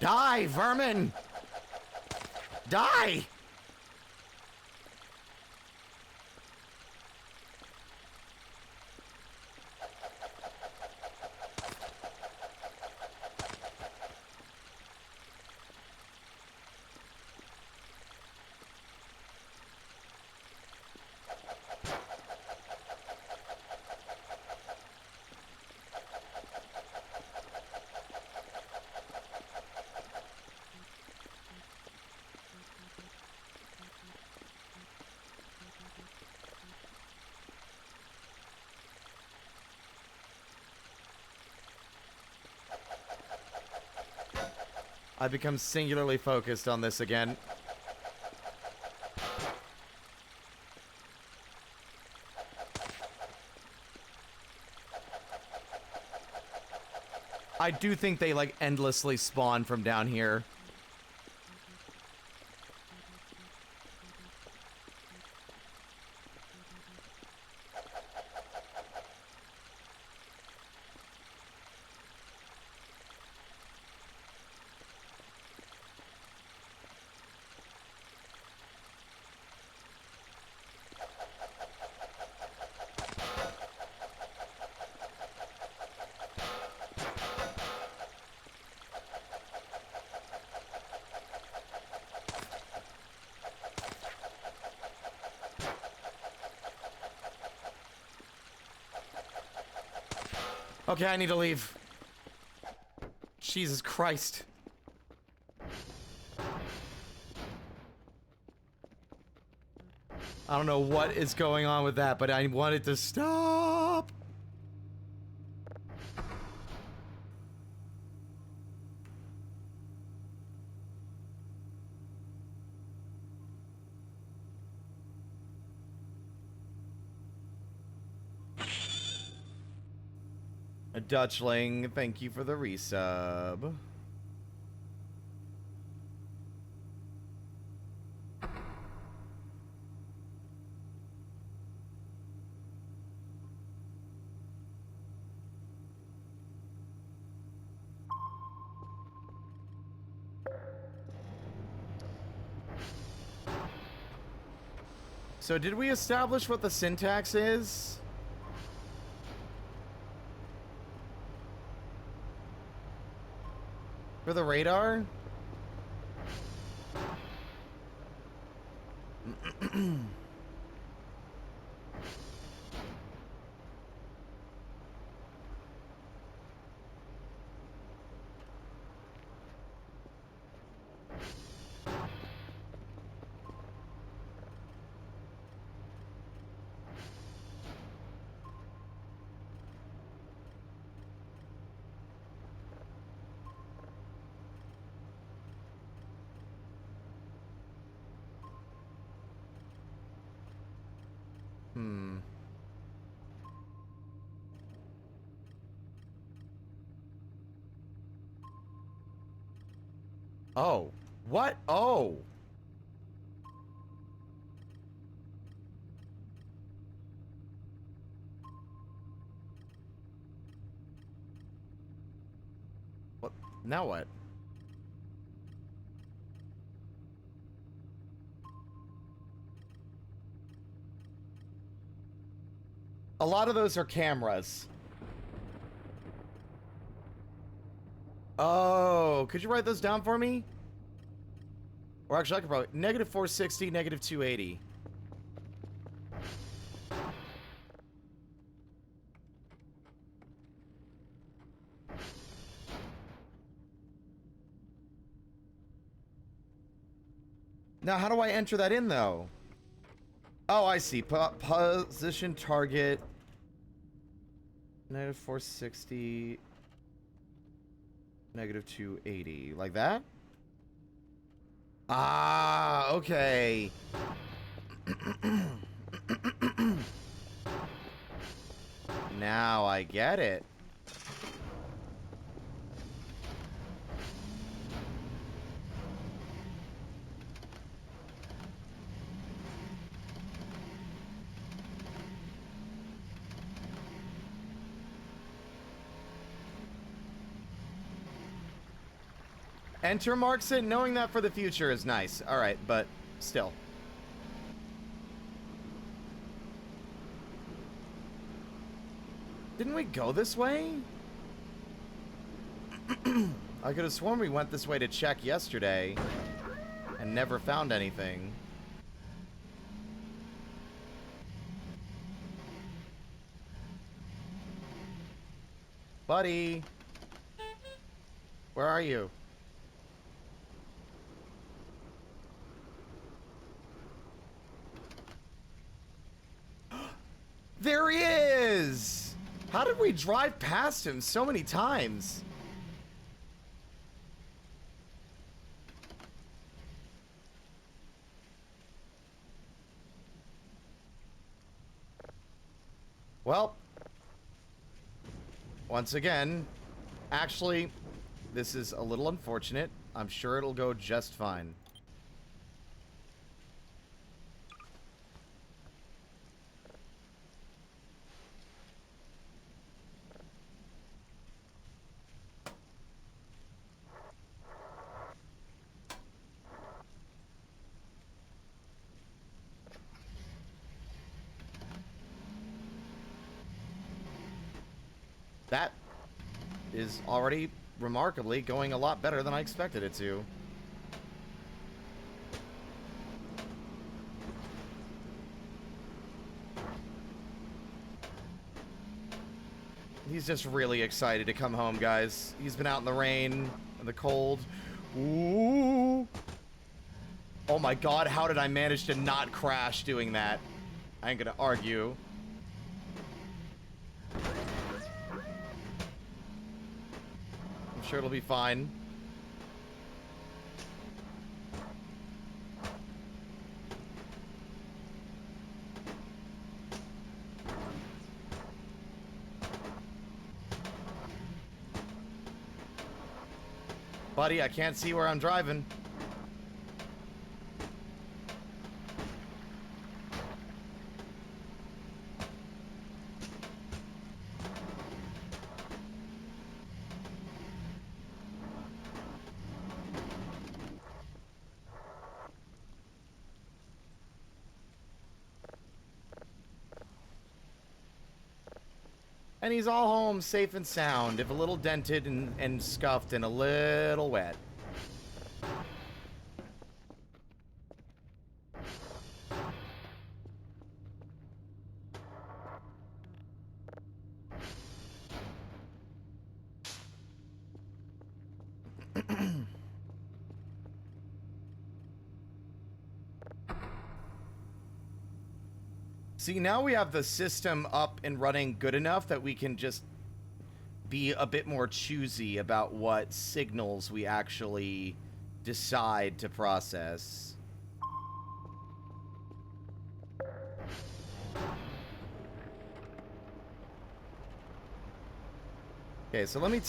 Die, vermin! Die! I become singularly focused on this again. I do think they, like, endlessly spawn from down here. Okay, I need to leave. Jesus Christ. I don't know what is going on with that, but I want it to stop. A Dutchling, thank you for the resub. So did we establish what the syntax is? For the radar? Oh. What? Oh. What? Now what? A lot of those are cameras. Oh, could you write those down for me? Or actually, I could probably... Negative 460, negative 280. Now, how do I enter that in, though? Oh, I see. Position target. Negative 460. Negative 280. Like that? Ah, okay. Now I get it. Enter marks it. Knowing that for the future is nice. All right, but still. Didn't we go this way? I could have sworn we went this way to check yesterday and never found anything. Buddy, where are you? There he is! How did we drive past him so many times? Well, once again, actually, this is a little unfortunate. I'm sure it'll go just fine. That is already remarkably going a lot better than I expected it to. He's just really excited to come home, guys. He's been out in the rain and the cold. Ooh. Oh my god, how did I manage to not crash doing that? I ain't gonna argue. I'm sure it'll be fine. Buddy, I can't see where I'm driving. And he's all home safe and sound, if a little dented and scuffed and a little wet. See, now we have the system up and running good enough that we can just be a bit more choosy about what signals we actually decide to process. Okay, so let me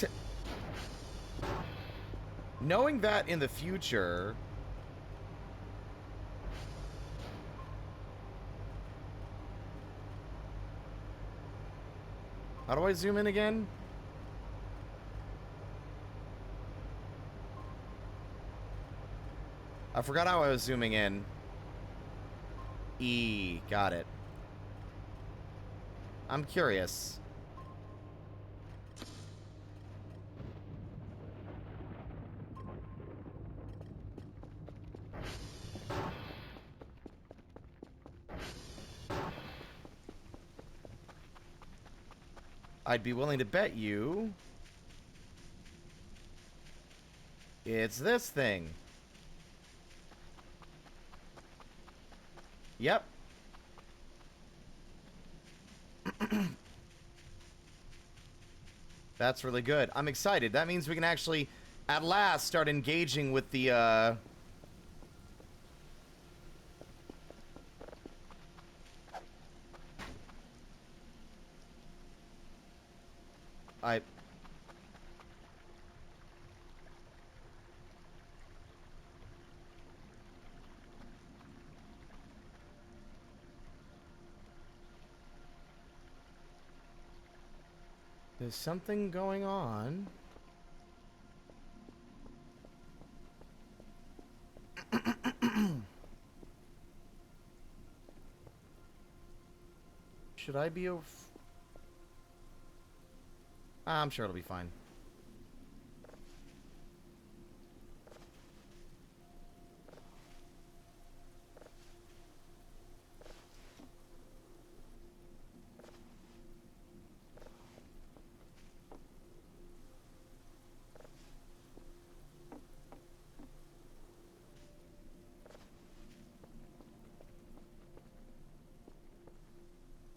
knowing that in the future... How do I zoom in again? I forgot how I was zooming in. E, got it. I'm curious. I'd be willing to bet you it's this thing. Yep. That's really good. I'm excited. That means we can actually, at last, start engaging with the, I... There's something going on. Should I be I'm sure it'll be fine.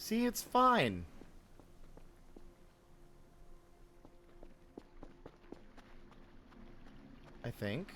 See, it's fine. I think.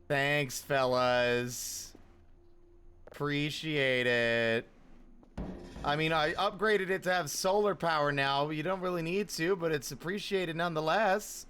Thanks, fellas. Appreciate it. I mean, I upgraded it to have solar power now. You don't really need to, but it's appreciated nonetheless.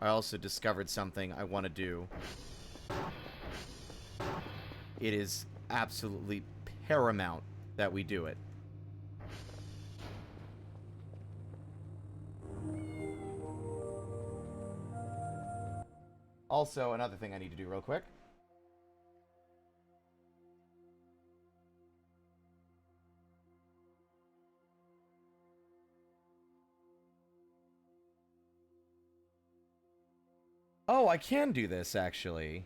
I also discovered something I want to do. It is absolutely paramount that we do it. Also, another thing I need to do real quick. Oh, I can do this, actually.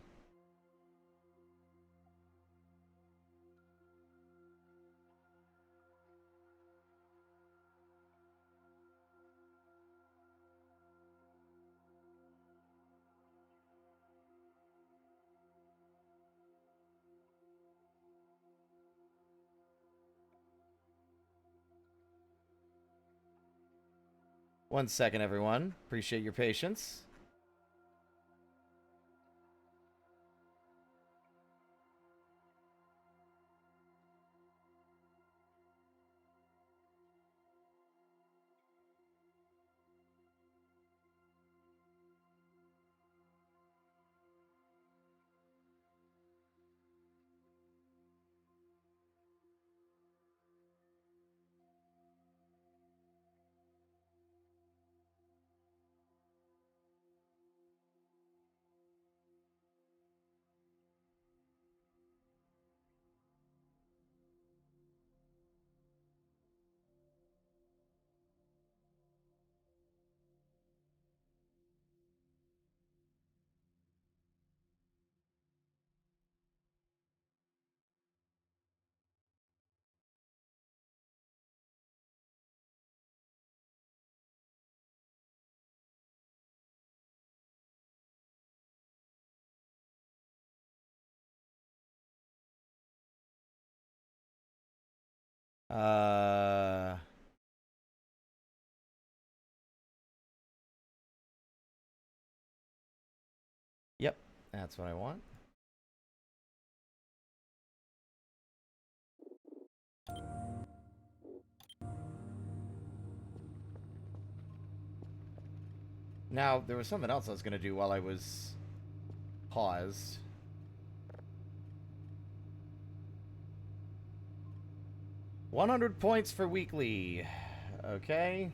One second, everyone. Appreciate your patience. Uh... Yep, that's what I want. Now, there was something else I was going to do while I was paused. $100 for weekly. Okay.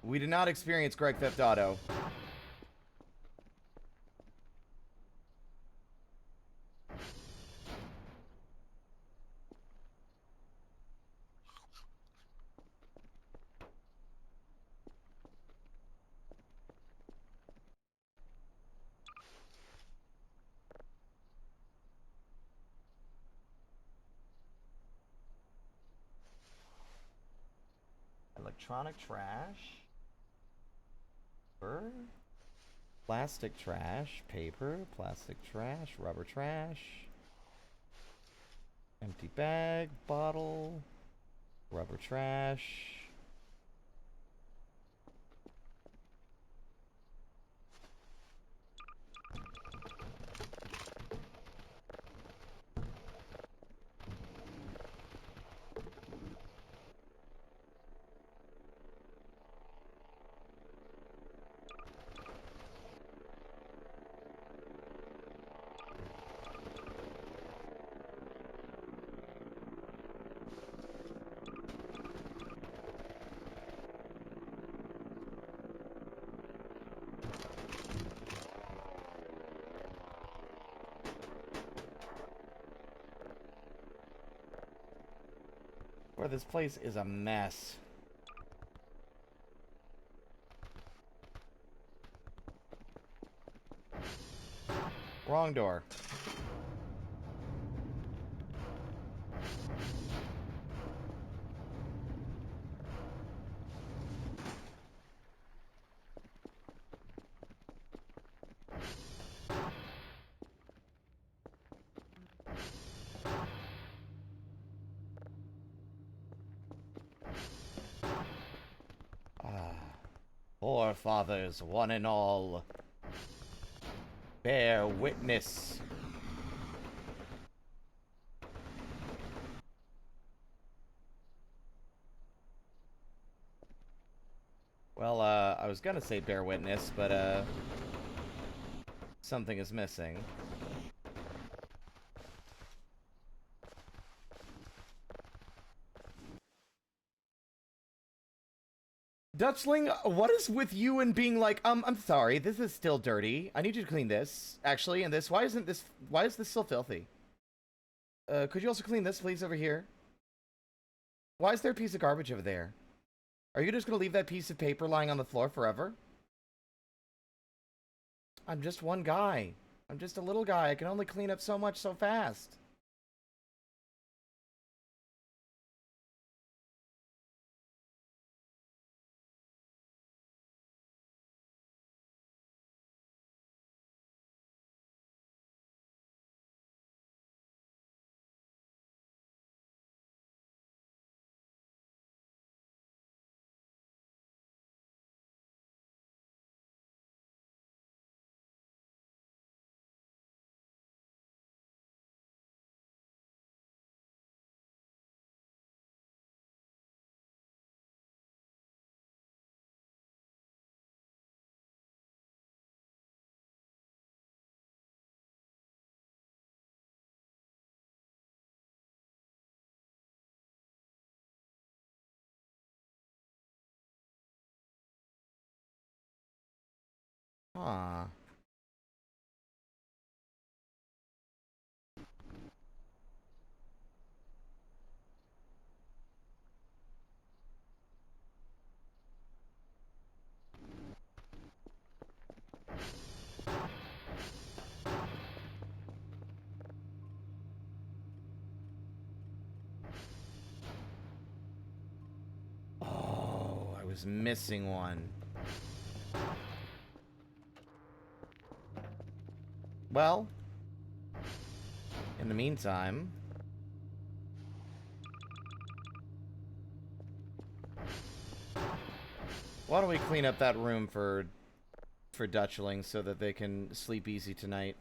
We did not experience Grand Theft Auto. Electronic trash. Paper. Plastic trash. Paper. Plastic trash. Rubber trash. Empty bag. Bottle. Rubber trash. Where this place is a mess. Wrong door. Forefathers, one and all, bear witness. Well, I was gonna say bear witness, but, something is missing. Dutchling, what is with you and being like, I'm sorry, this is still dirty. I need you to clean this, actually, and this. Why is this still filthy? Could you also clean this, please, over here? Why is there a piece of garbage over there? Are you just gonna leave that piece of paper lying on the floor forever? I'm just one guy. I'm just a little guy. I can only clean up so much so fast. Huh. Oh, I was missing one. Well, in the meantime... why don't we clean up that room for Dutchlings so that they can sleep easy tonight?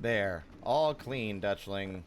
There. All clean, Dutchling.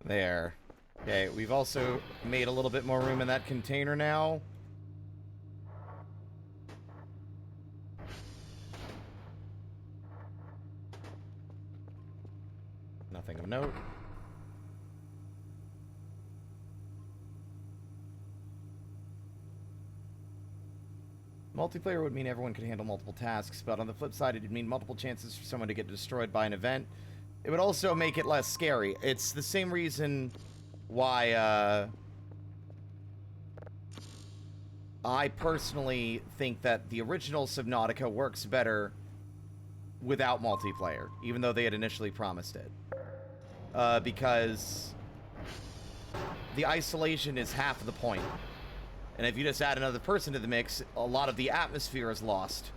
There. Okay, we've also made a little bit more room in that container now. Nothing of note. Multiplayer would mean everyone could handle multiple tasks, but on the flip side, it'd mean multiple chances for someone to get destroyed by an event. It would also make it less scary. It's the same reason why, I personally think that the original Subnautica works better without multiplayer, even though they had initially promised it. Because the isolation is half of the point. And if you just add another person to the mix, a lot of the atmosphere is lost.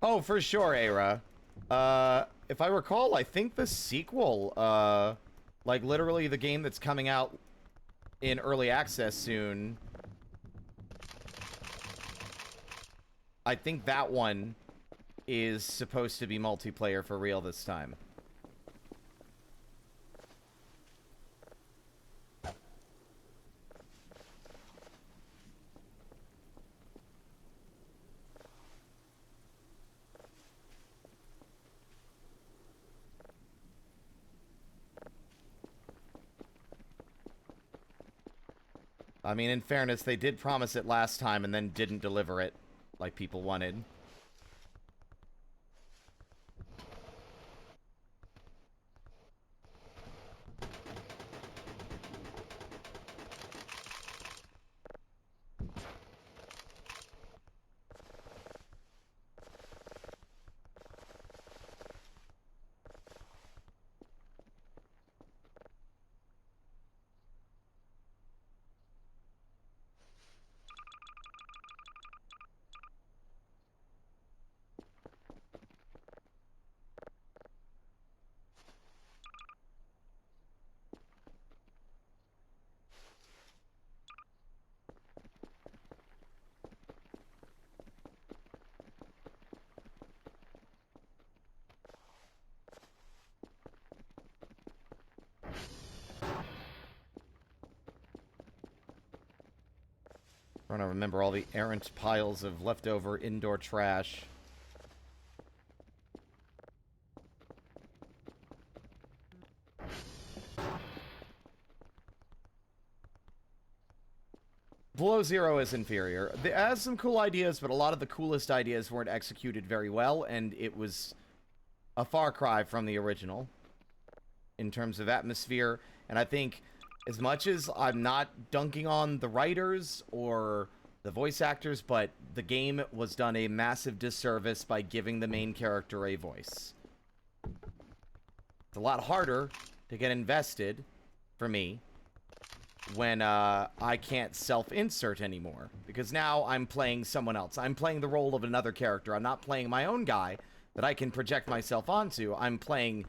Oh, for sure, Era. If I recall, I think the sequel, like literally the game that's coming out in early access soon, I think that one is supposed to be multiplayer for real this time. I mean, in fairness, they did promise it last time and then didn't deliver it like people wanted. Trying to remember all the errant piles of leftover indoor trash. Below Zero is inferior. It has some cool ideas, but a lot of the coolest ideas weren't executed very well, and it was a far cry from the original in terms of atmosphere. And I think as much as I'm not dunking on the writers or the voice actors, but the game was done a massive disservice by giving the main character a voice. It's a lot harder to get invested, for me, when I can't self-insert anymore. Because now I'm playing someone else. I'm playing the role of another character. I'm not playing my own guy that I can project myself onto. I'm playing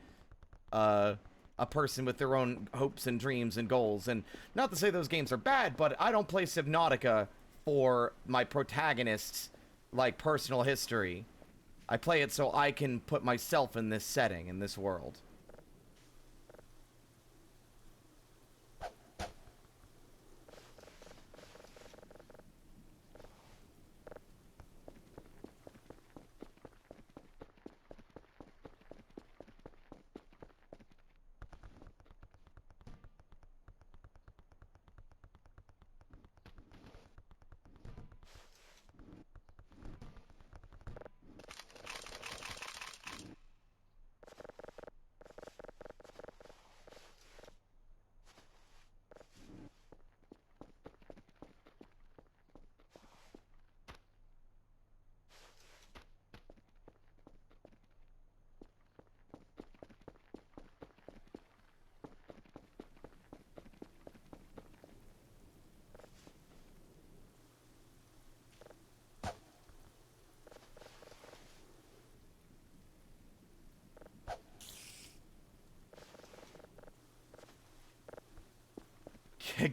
a person with their own hopes and dreams and goals. And not to say those games are bad, but I don't play Subnautica for my protagonist's, like, personal history. I play it so I can put myself in this setting, in this world.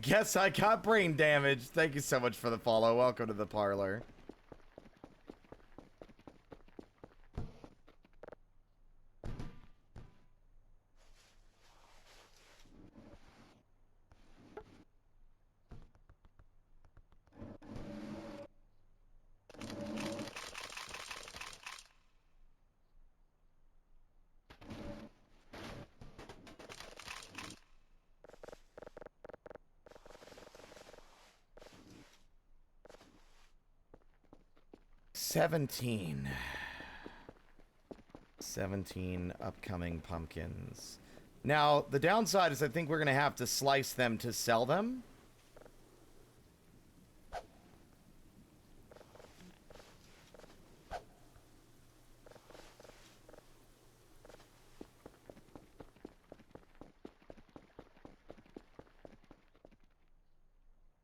Guess I got brain damage. Thank you so much for the follow. Welcome to the parlor. $17 upcoming pumpkins. Now, the downside is I think we're going to have to slice them to sell them.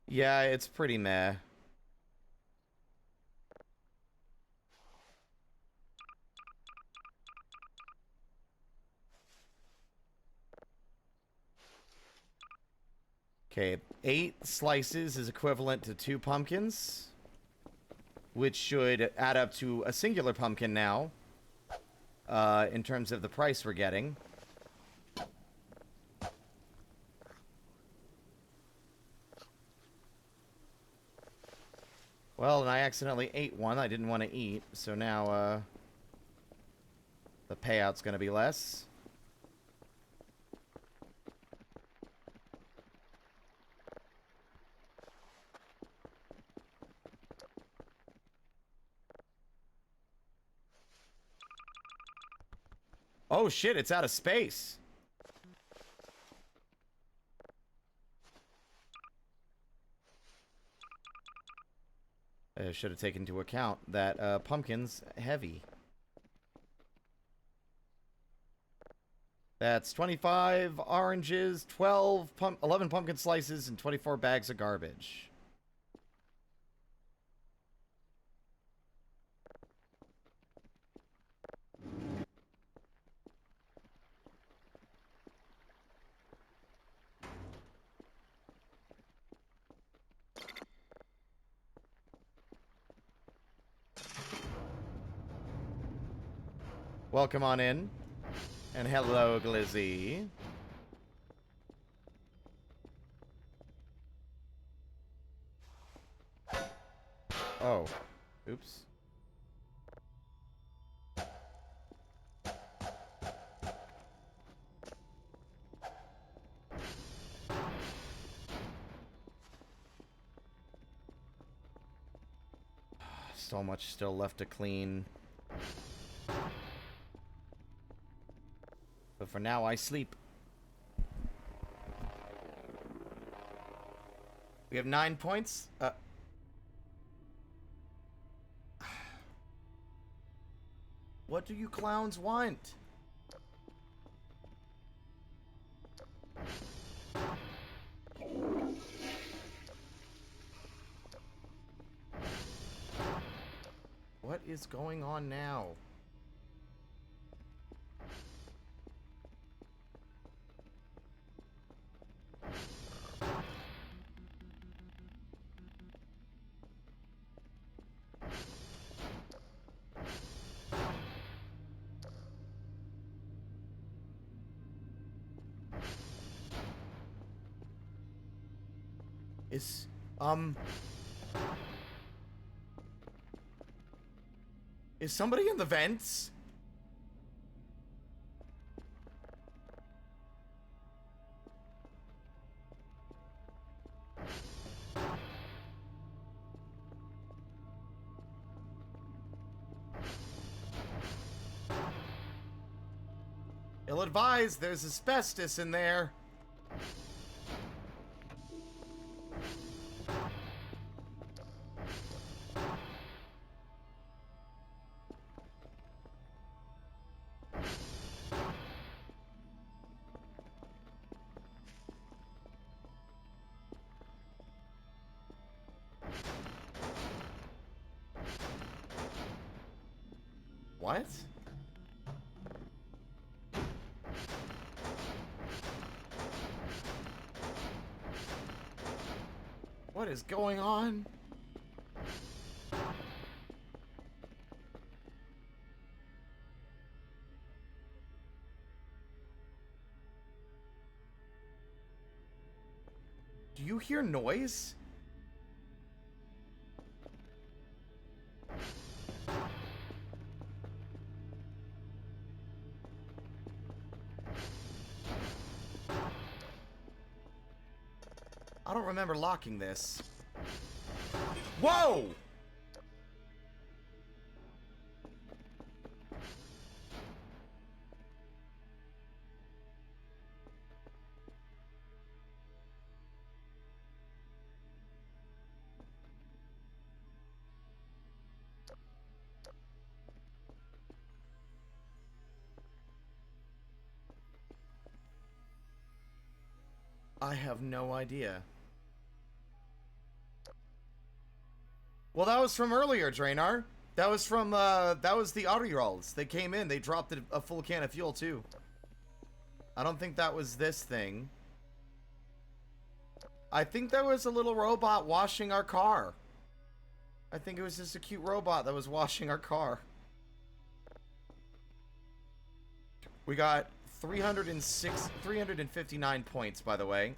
Yeah, it's pretty meh. Okay, 8 slices is equivalent to 2 pumpkins, which should add up to a singular pumpkin now, in terms of the price we're getting. Well, and I accidentally ate one I didn't want to eat, so now, the payout's gonna be less. Oh shit, it's out of space. I should have taken into account that pumpkin's heavy. That's 25 oranges, 11 pumpkin slices, and 24 bags of garbage. Welcome on in. And hello, Glizzy. Oh. Oops. So much still left to clean. But for now, I sleep. We have 9 points. What do you clowns want? What is going on now? Is somebody in the vents? Ill-advised, there's asbestos in there. What? What is going on? Do you hear noise? I don't remember locking this. Whoa! I have no idea. Well, that was from earlier, Drainar. That was from, that was the auto-rolls. They came in, they dropped a full can of fuel, too. I don't think that was this thing. I think there was a little robot washing our car. I think it was just a cute robot that was washing our car. We got 359 points, by the way,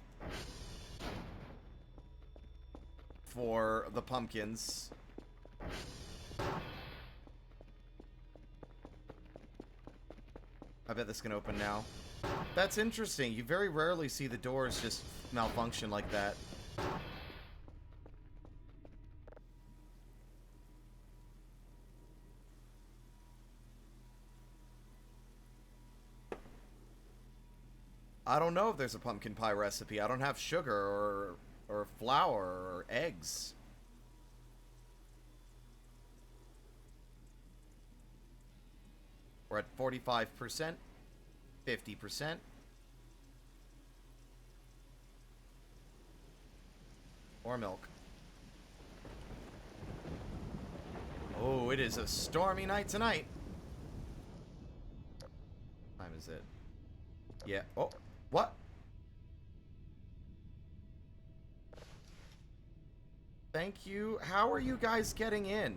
for the pumpkins. I bet this can open now. That's interesting. You very rarely see the doors just malfunction like that. I don't know if there's a pumpkin pie recipe. I don't have sugar or flour or eggs. We're at 45%, 50%. Or milk. Oh, it is a stormy night tonight. What time is it? Yeah. Oh, what? Thank you. How are you guys getting in?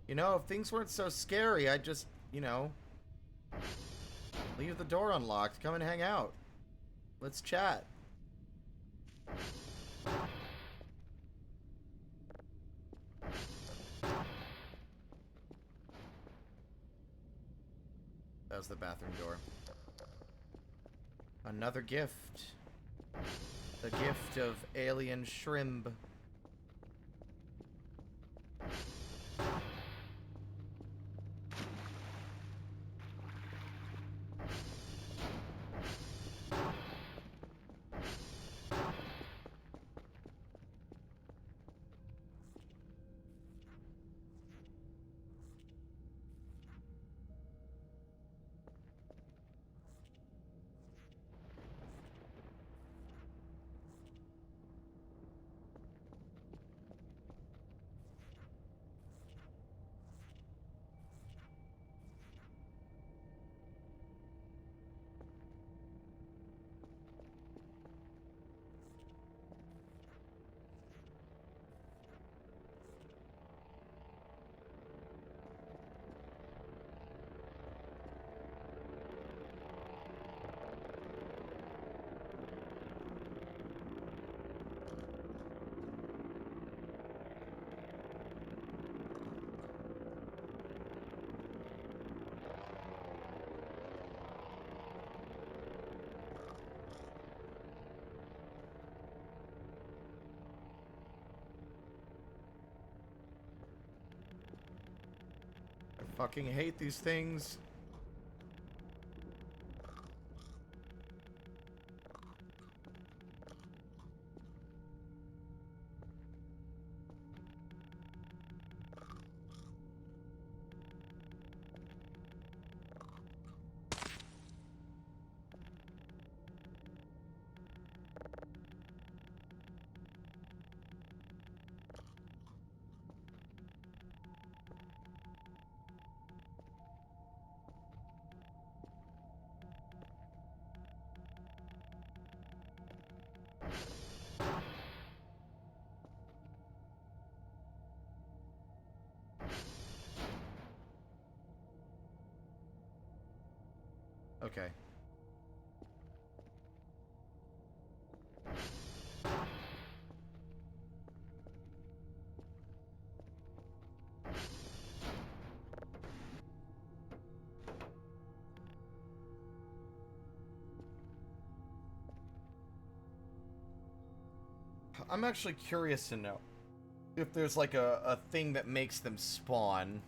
You know, if things weren't so scary, I'd just, you know, leave the door unlocked. Come and hang out. Let's chat. That was the bathroom door. Another gift. The gift of alien shrimp. I fucking hate these things. Okay. I'm actually curious to know if there's like a thing that makes them spawn.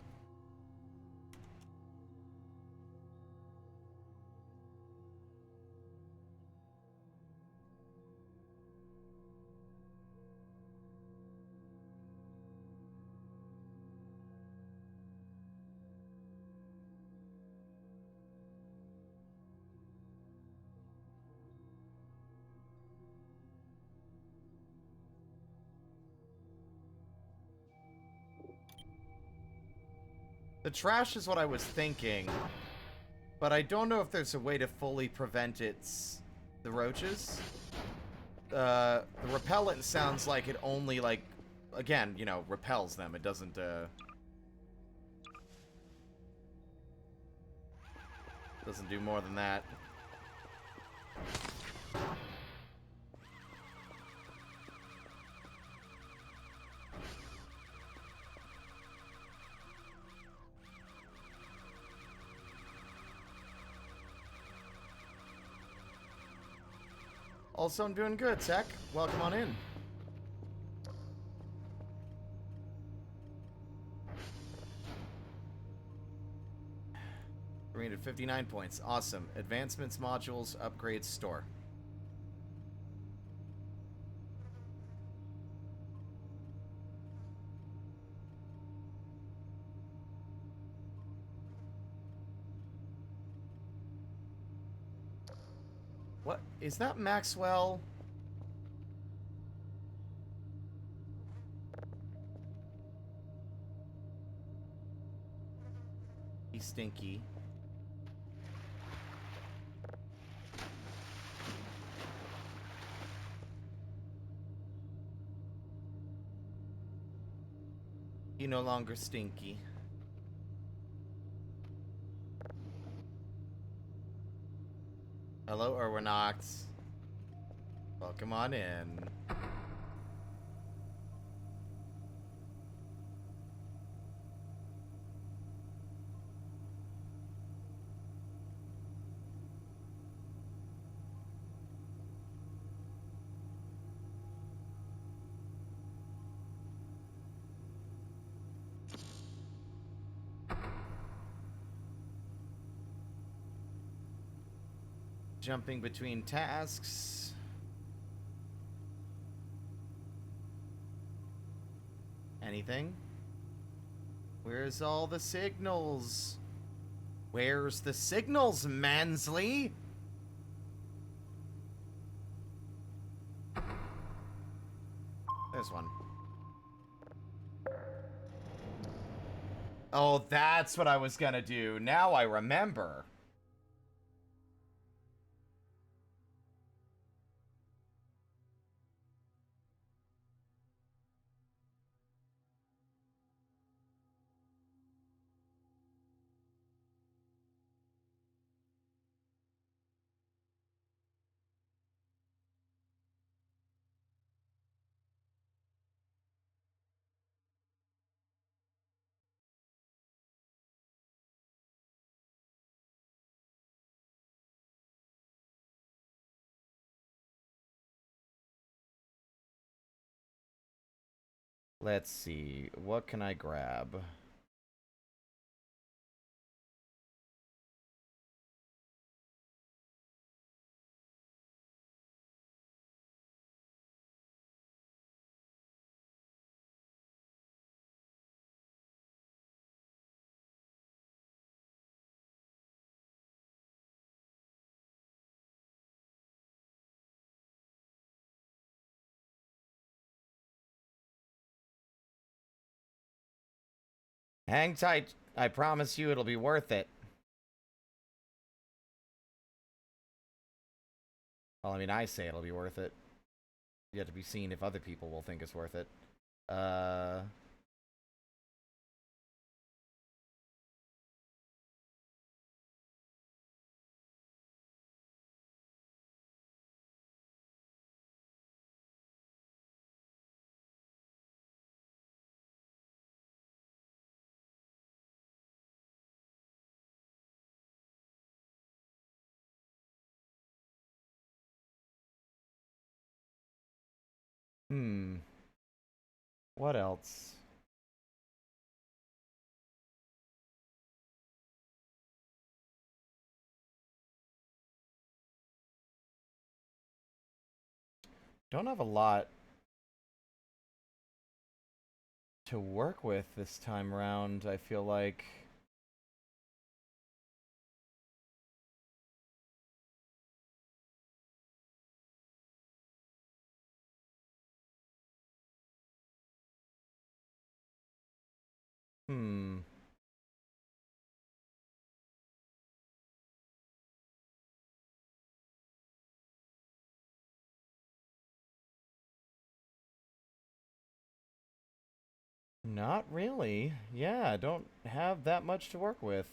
The trash is what I was thinking. But I don't know if there's a way to fully prevent the roaches. The repellent sounds like it only, like, again, you know, repels them. It doesn't, doesn't do more than that. Also, I'm doing good, Tech. Welcome on in. Rated 59 points. Awesome. Advancements, modules, upgrades, store. What? Is that Maxwell? He's stinky. He no longer stinky. Hello, Erwinox. Welcome on in. Jumping between tasks. Anything? Where's all the signals? Where's the signals, Mansley? There's one. Oh, that's what I was gonna do. Now I remember. Let's see. What can I grab? Hang tight. I promise you it'll be worth it. Well, I mean, I say it'll be worth it. Yet to be seen if other people will think it's worth it. What else? Don't have a lot to work with this time around, I feel like. Hmm. Not really. Yeah, I don't have that much to work with.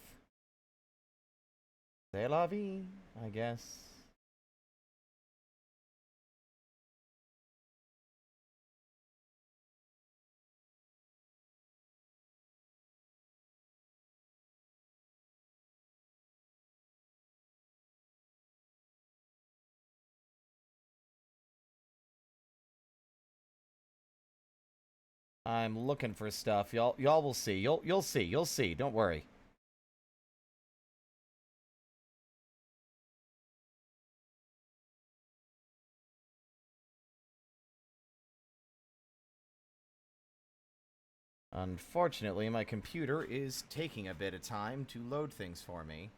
C'est la vie, I guess. I'm looking for stuff. Y'all will see. You'll see. You'll see. Don't worry. Unfortunately, my computer is taking a bit of time to load things for me.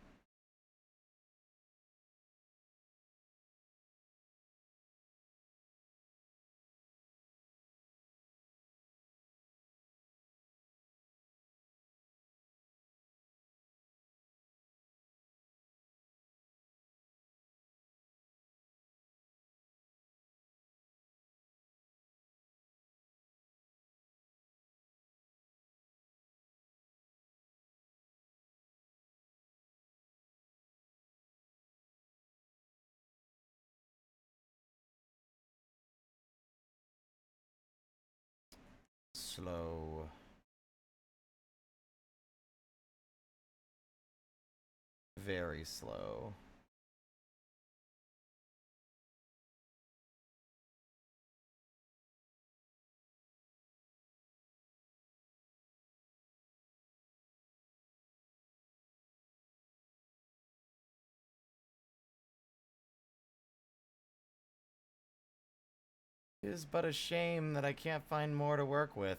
Slow. Very slow. It is but a shame that I can't find more to work with.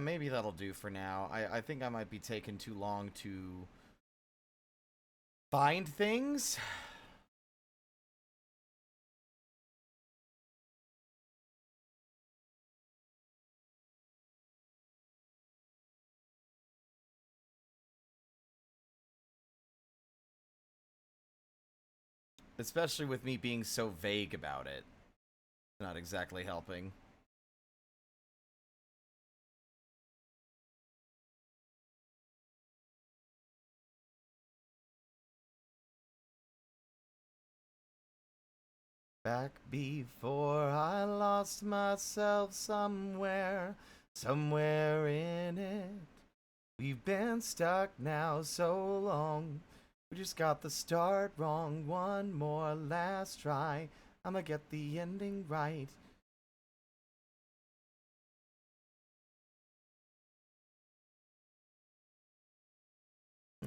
Maybe that'll do for now. I think I might be taking too long to find things. Especially with me being so vague about it. Not exactly helping. Back before I lost myself somewhere, somewhere in it. We've been stuck now so long. We just got the start wrong. One more last try. I'ma get the ending right.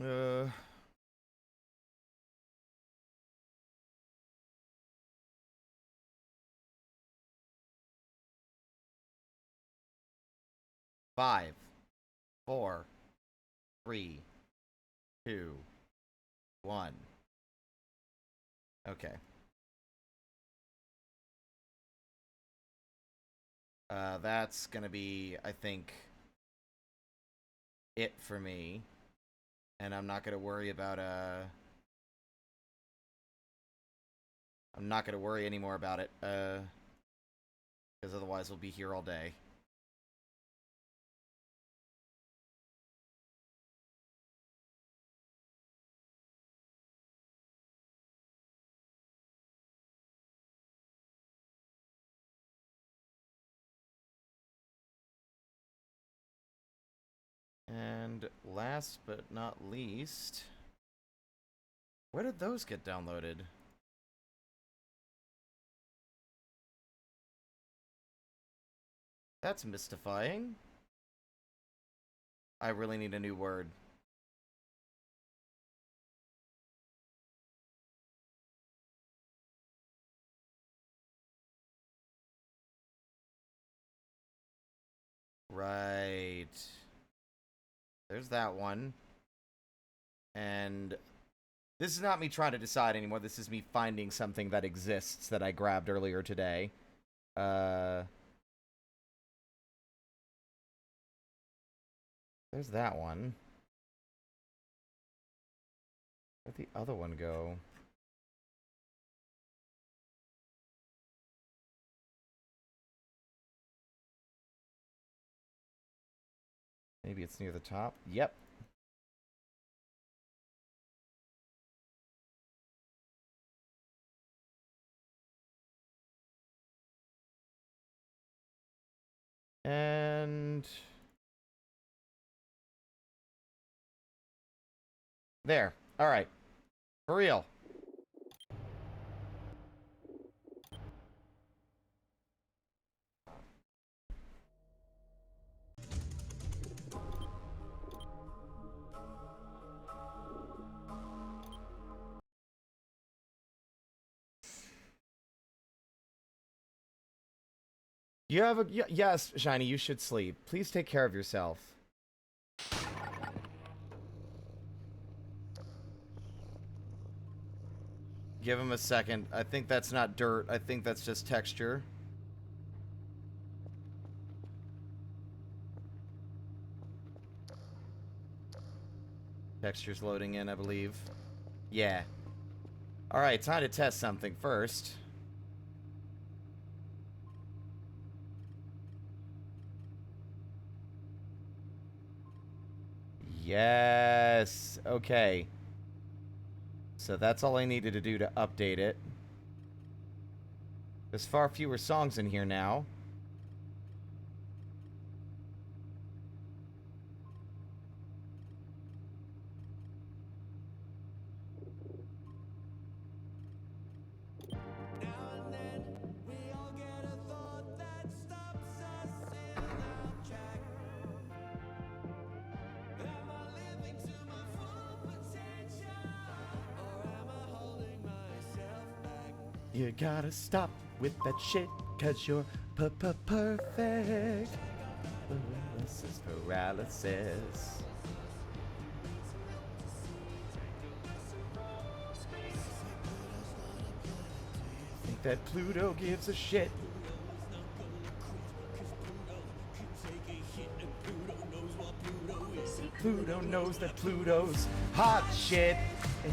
Uh. 5, 4, 3, 2, 1. Okay. That's gonna be, I think, it for me. And I'm not gonna worry about, I'm not gonna worry anymore about it, because otherwise we'll be here all day. And last but not least, where did those get downloaded? That's mystifying. I really need a new word. Right. There's that one. And This is not me trying to decide anymore. This is me finding something that exists that I grabbed earlier today. There's that one. Where'd the other one go? Maybe it's near the top. Yep. And there. All right. For real. You have a... Yes, Shiny, you should sleep. Please take care of yourself. Give him a second. I think that's not dirt. I think that's just texture. Texture's loading in, I believe. Yeah. Alright, time to test something first. Yes. Okay. So that's all I needed to do to update it. There's far fewer songs in here now. You gotta stop with that shit, cause you're perfect. Paralysis, paralysis. Think that Pluto gives a shit. Pluto knows that Pluto's hot shit, and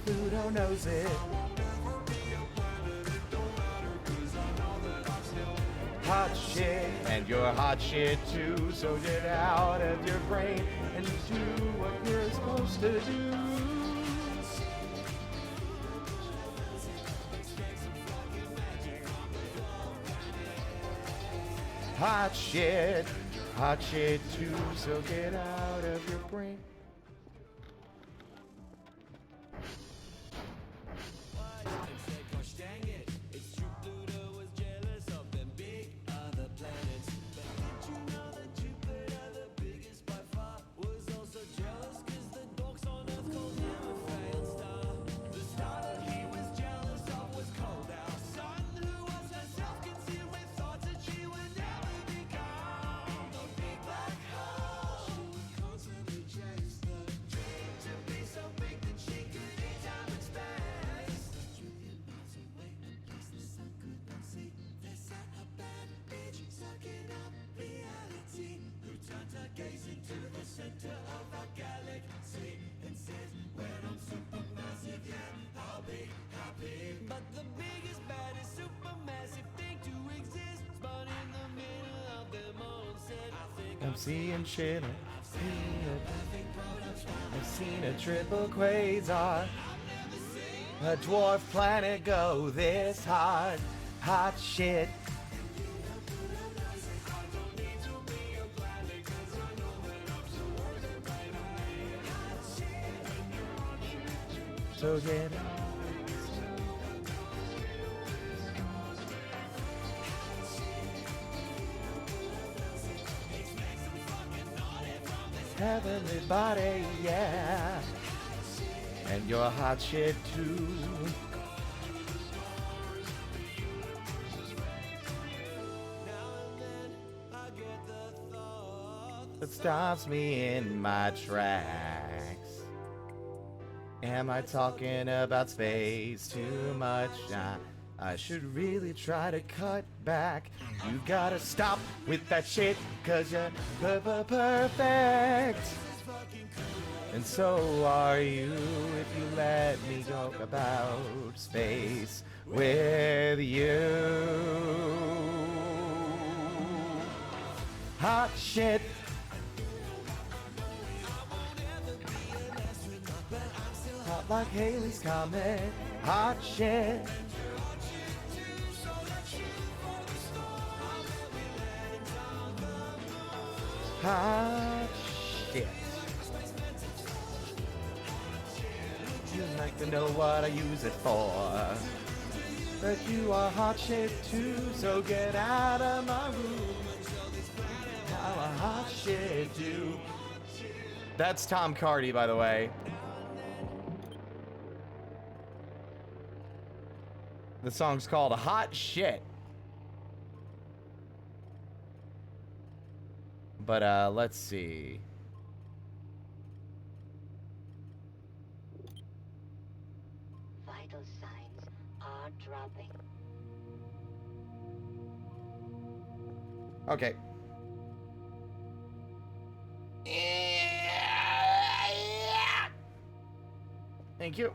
Pluto knows it. Hot shit, and you're hot shit too, so get out of your brain and do what you're supposed to do. Hot shit too, so get out of your brain. I'm seeing shit. I've seen a triple quasar. A dwarf planet go this hard. Hot shit. So get heavenly body, yeah. And you're hot shit too. That stops me in my tracks. Am I talking about space too much? I should really try to cut back. You gotta stop with that shit, cause you're perfect. And so are you if you let me talk about space with you. Hot shit. Hot like Haley's Comet. Hot shit. Hot shit. You'd like to know what I use it for. But you are hot shit too, so get out of my room. Now I hot shit too. That's Tom Cardy, by the way. The song's called Hot Shit. But, let's see. Vital signs are dropping. Okay. Thank you.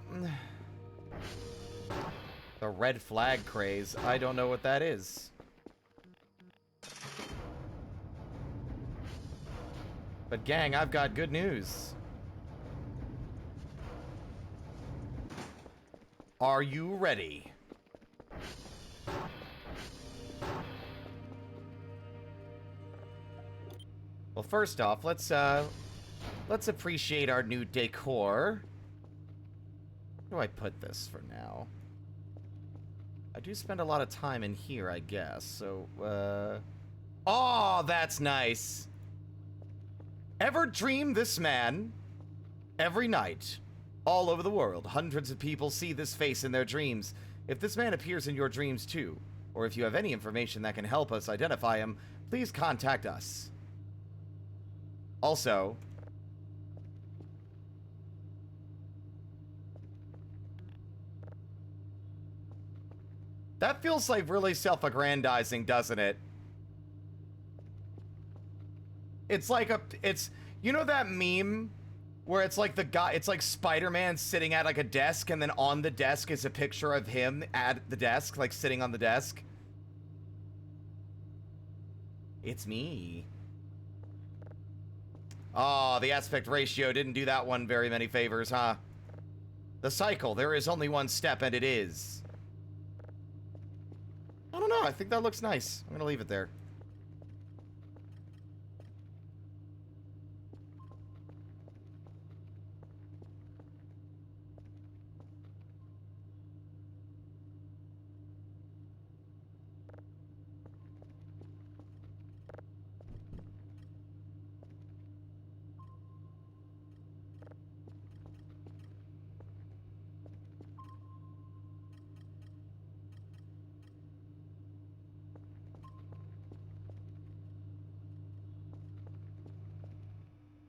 The red flag craze. I don't know what that is. But gang, I've got good news. Are you ready? Well, first off, let's appreciate our new decor. Where do I put this for now? I do spend a lot of time in here, I guess. So, oh, that's nice. Ever dream this man? Every night, all over the world, hundreds of people see this face in their dreams. If this man appears in your dreams too, or if you have any information that can help us identify him, please contact us. Also, that feels like really self-aggrandizing, doesn't it? It's like you know that meme where it's like the guy, it's like Spider-Man sitting at like a desk, and then on the desk is a picture of him at the desk, like sitting on the desk. It's me. Oh, the aspect ratio didn't do that one very many favors, huh? The cycle, there is only one step, and it is. I don't know, I think that looks nice. I'm gonna leave it there.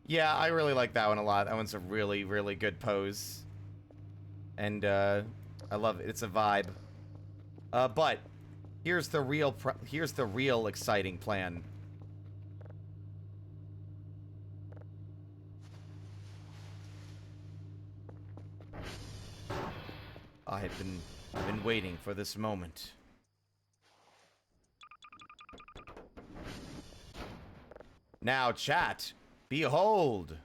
Yeah, I really like that one a lot. That one's a really, really good pose. And, I love it. It's a vibe. But here's the real exciting plan. I've been waiting for this moment. Now, chat, behold.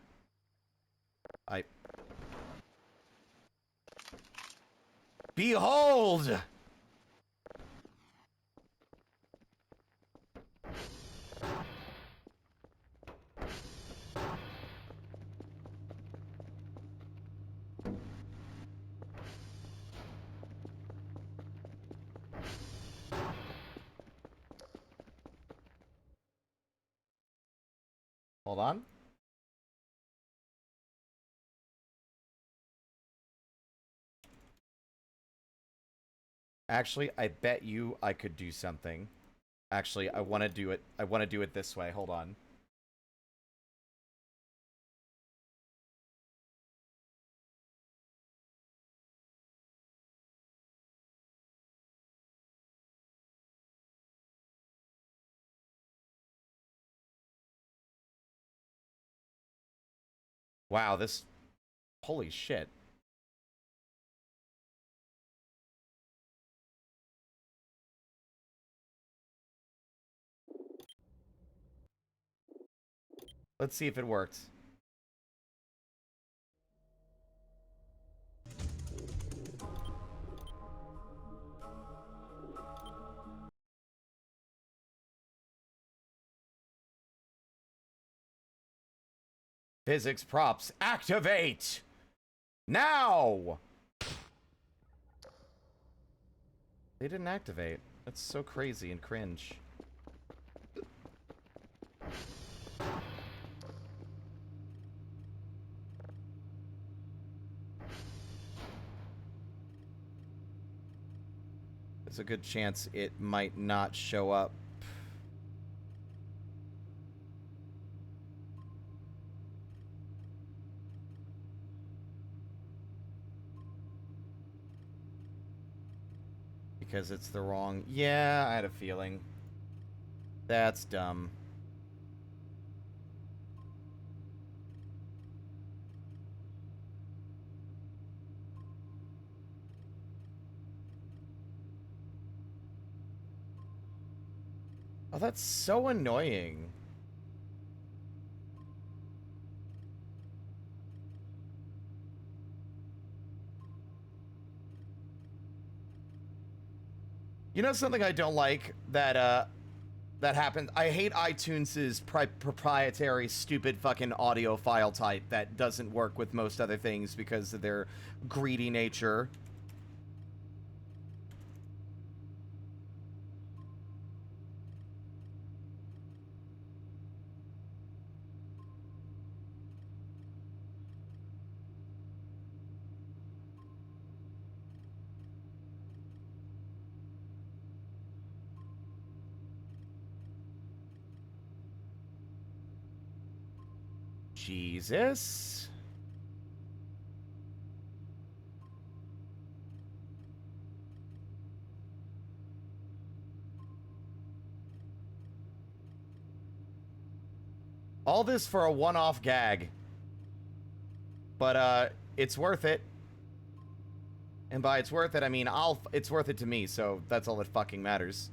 Behold! Hold on. Actually, I bet you I could do something. Actually, I want to do it. I want to do it this way. Hold on. Wow, this... Holy shit. Let's see if it worked. Physics props, activate! Now! They didn't activate. That's so crazy and cringe. There's a good chance it might not show up. Because it's the wrong... Yeah, I had a feeling. That's dumb. Oh, that's so annoying. You know something I don't like that that happened? I hate iTunes' proprietary stupid fucking audio file type that doesn't work with most other things because of their greedy nature. Jesus. All this for a one-off gag. But, it's worth it. And by it's worth it, I mean, it's worth it to me, so that's all that fucking matters.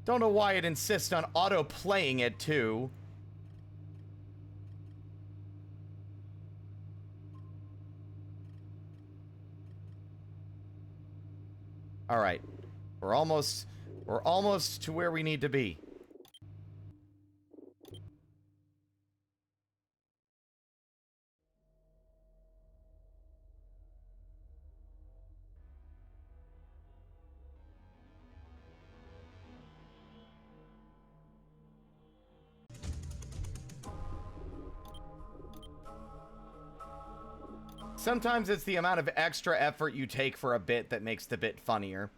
Don't know why it insists on auto-playing it, too. Alright. We're almost to where we need to be. Sometimes it's the amount of extra effort you take for a bit that makes the bit funnier.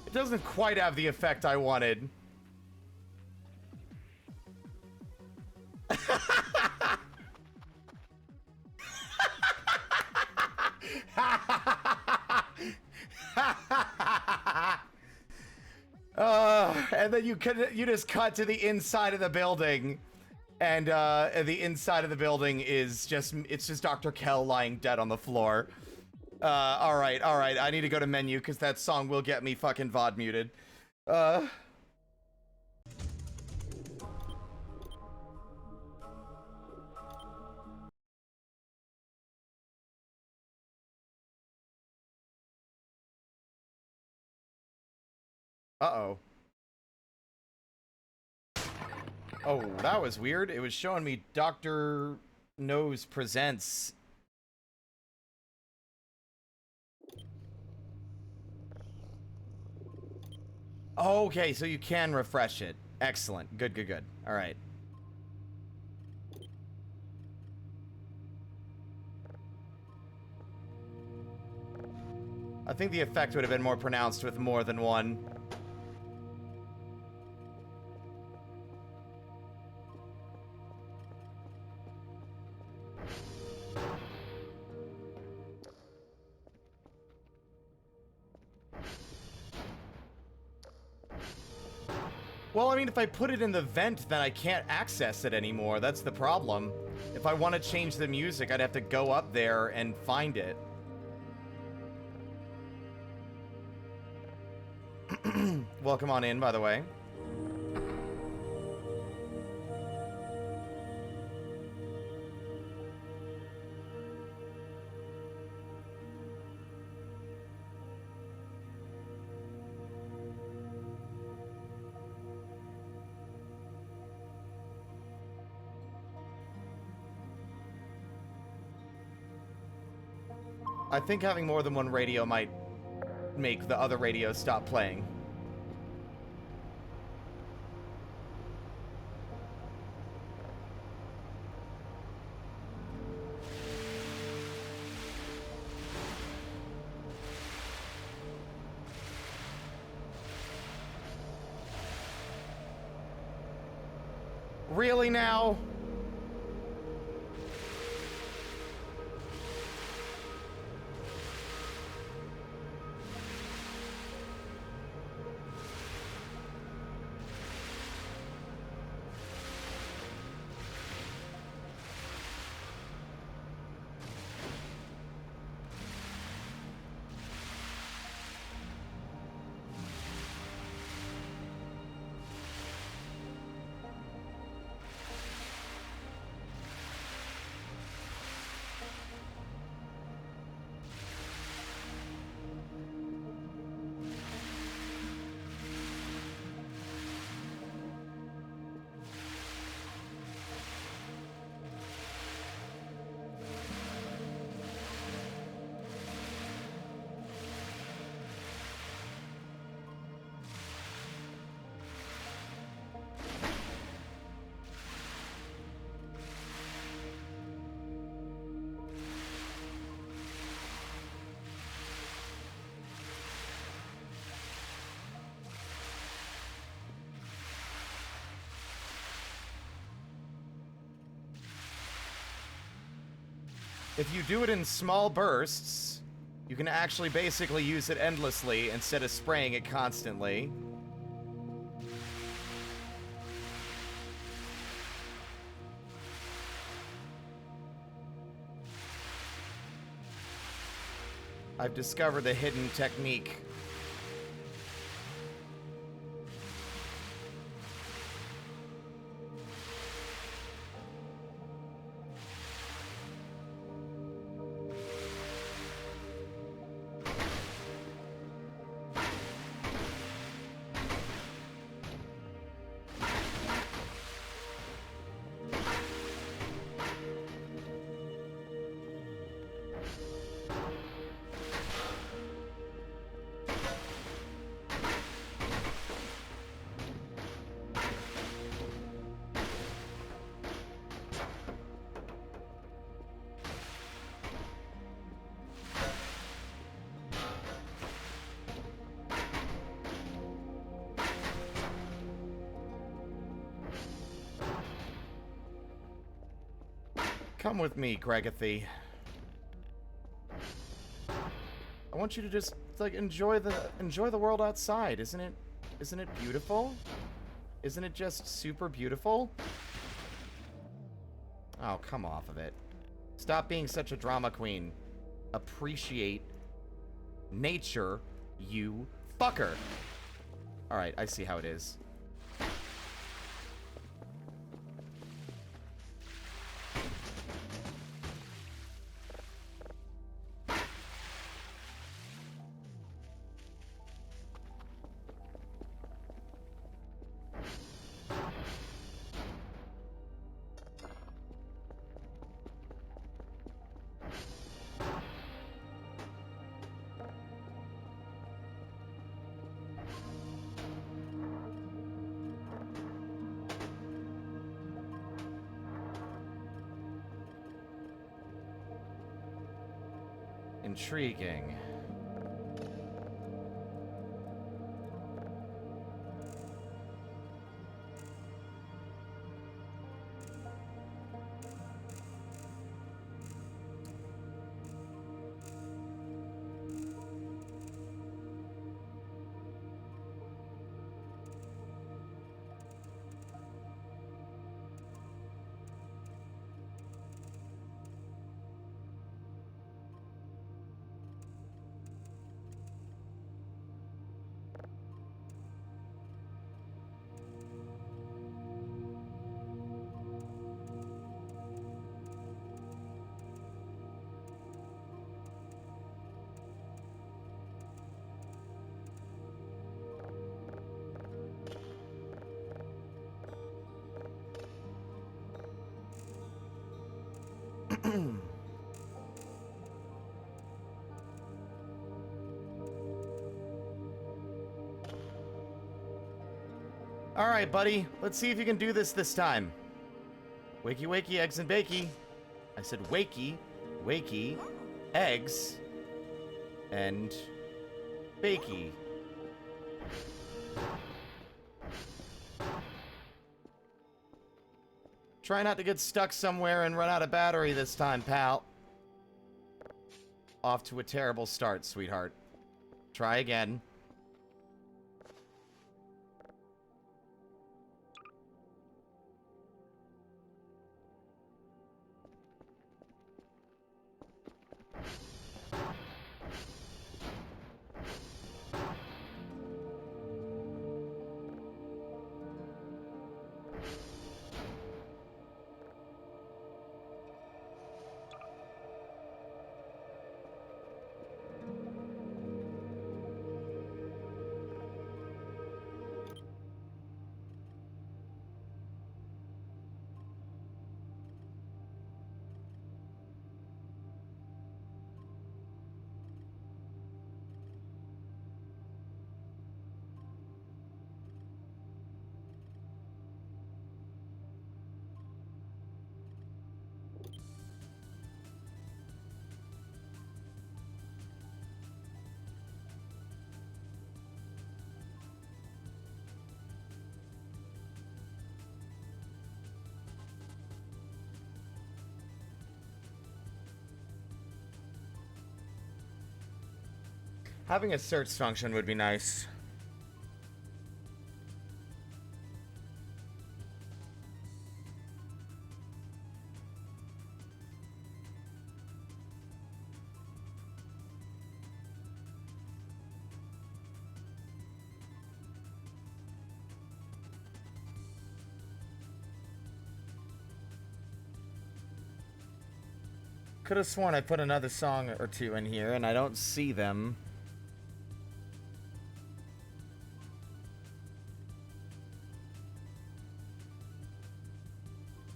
It doesn't quite have the effect I wanted. And then you just cut to the inside of the building, and the inside of the building is just Dr. Kell lying dead on the floor. All right. I need to go to menu because that song will get me fucking VOD muted. Uh-oh. Oh, that was weird. It was showing me Dr. Nose Presents. Okay, so you can refresh it. Excellent. Good, good, good. All right. I think the effect would have been more pronounced with more than one. Well, I mean, if I put it in the vent, then I can't access it anymore. That's the problem. If I want to change the music, I'd have to go up there and find it. Welcome on in, by the way. I think having more than one radio might make the other radio stop playing. Really now? If you do it in small bursts, you can actually basically use it endlessly instead of spraying it constantly. I've discovered a hidden technique. Come with me, Gregathy. I want you to just like enjoy the world outside. Isn't it beautiful? Isn't it just super beautiful? Oh, come off of it. Stop being such a drama queen. Appreciate nature, you fucker. All right, I see how it is. Intriguing. All right, buddy. Let's see if you can do this time. Wakey, wakey, eggs and bakey. I said wakey, wakey, eggs, and bakey. Try not to get stuck somewhere and run out of battery this time, pal. Off to a terrible start, sweetheart. Try again. Having a search function would be nice. Could have sworn I put another song or two in here and I don't see them.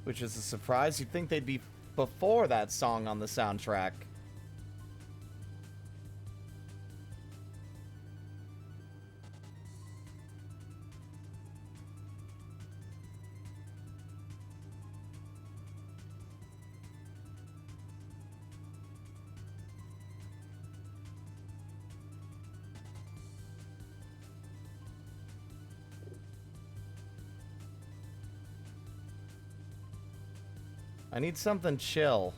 Which is a surprise. You'd think they'd be before that song on the soundtrack. I need something chill.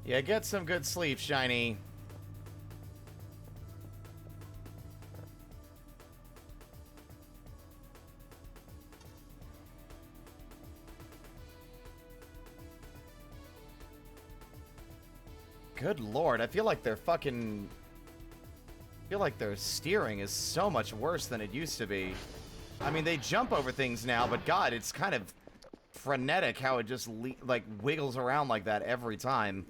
Yeah, get some good sleep, Shiny. Good lord, I feel like their steering is so much worse than it used to be. I mean, they jump over things now, but god, it's kind of frenetic how it just like wiggles around like that every time.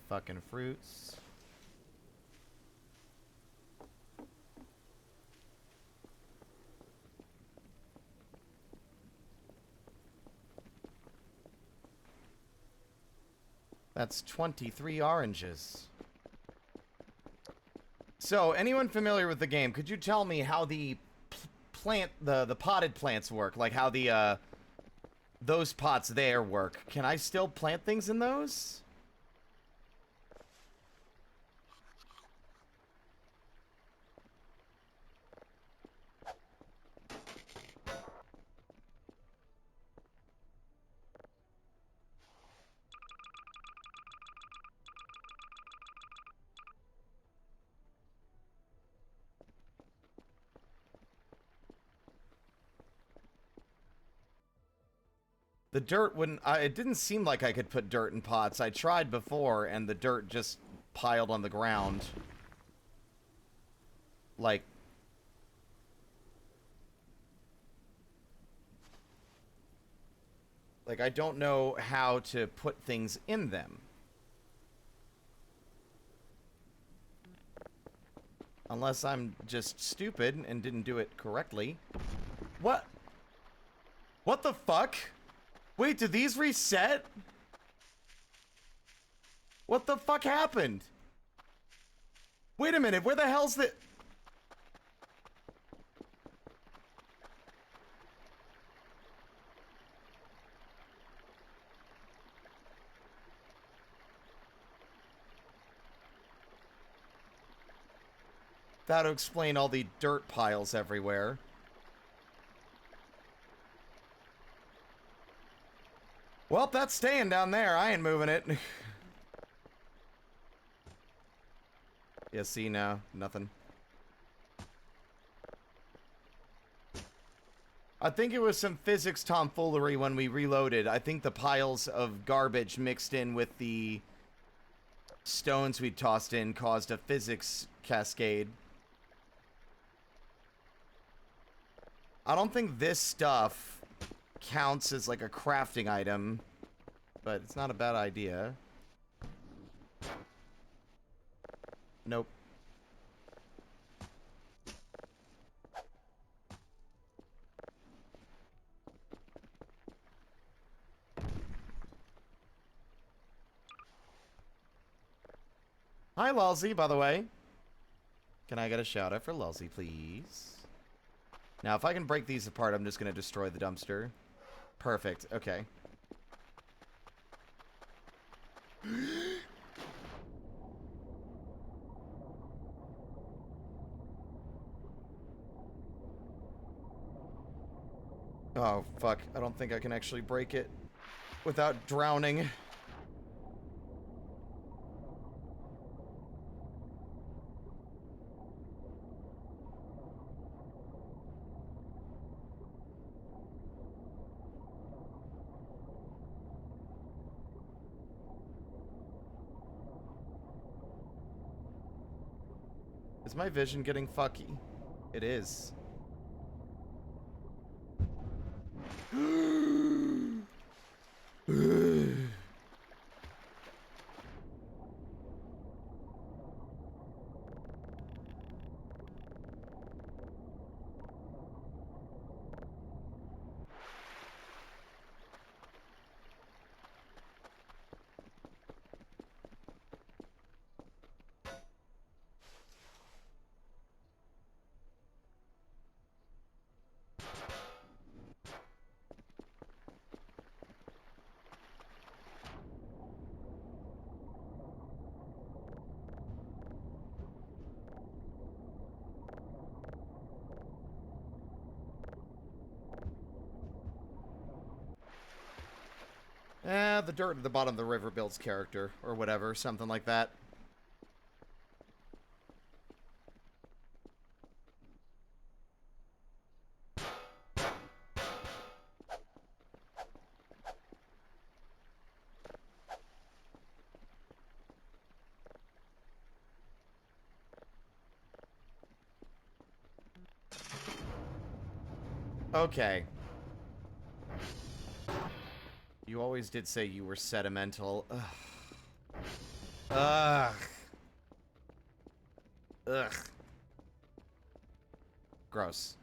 fucking fruits. That's 23 oranges. So, anyone familiar with the game, could you tell me how the the potted plants work? Like how the, those pots there work. Can I still plant things in those? The dirt wouldn't... it didn't seem like I could put dirt in pots. I tried before, and the dirt just piled on the ground. Like... Like, I don't know how to put things in them. Unless I'm just stupid and didn't do it correctly. What? What the fuck? Wait, did these reset? What the fuck happened? Wait a minute, where the hell's the... That'll explain all the dirt piles everywhere. Well, that's staying down there. I ain't moving it. Yeah, see now, nothing. I think it was some physics tomfoolery when we reloaded. I think the piles of garbage mixed in with the stones we tossed in caused a physics cascade. I don't think this stuff counts as like a crafting item, but it's not a bad idea. Nope. Hi, Lulzy, by the way. Can I get a shout out for Lulzy, please? Now, if I can break these apart, I'm just going to destroy the dumpster. Perfect. Okay. Oh, fuck. I don't think I can actually break it without drowning. Is my vision getting fucky? It is. The dirt at the bottom of the river builds character, or whatever, something like that. Okay. You always did say you were sedimental. Ugh. Ugh. Ugh. Gross.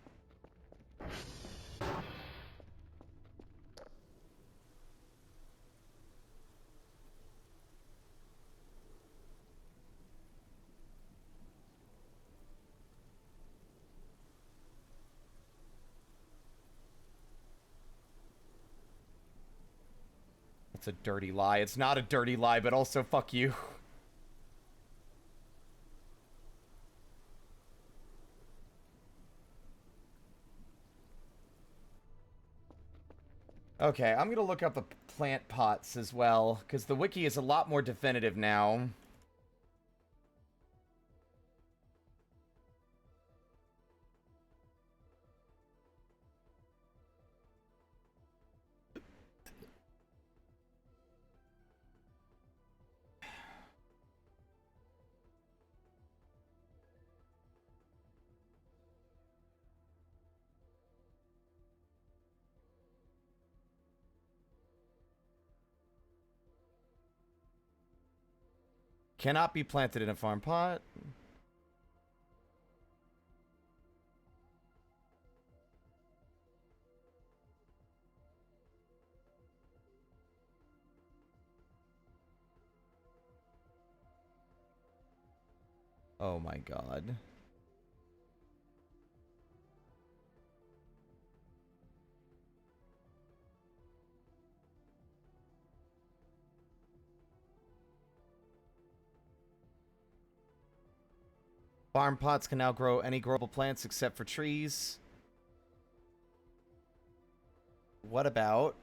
It's a dirty lie. It's not a dirty lie, but also fuck you. Okay, I'm gonna look up the plant pots as well, because the wiki is a lot more definitive now. Cannot be planted in a farm pot. Oh my god. Farm pots can now grow any growable plants except for trees. What about...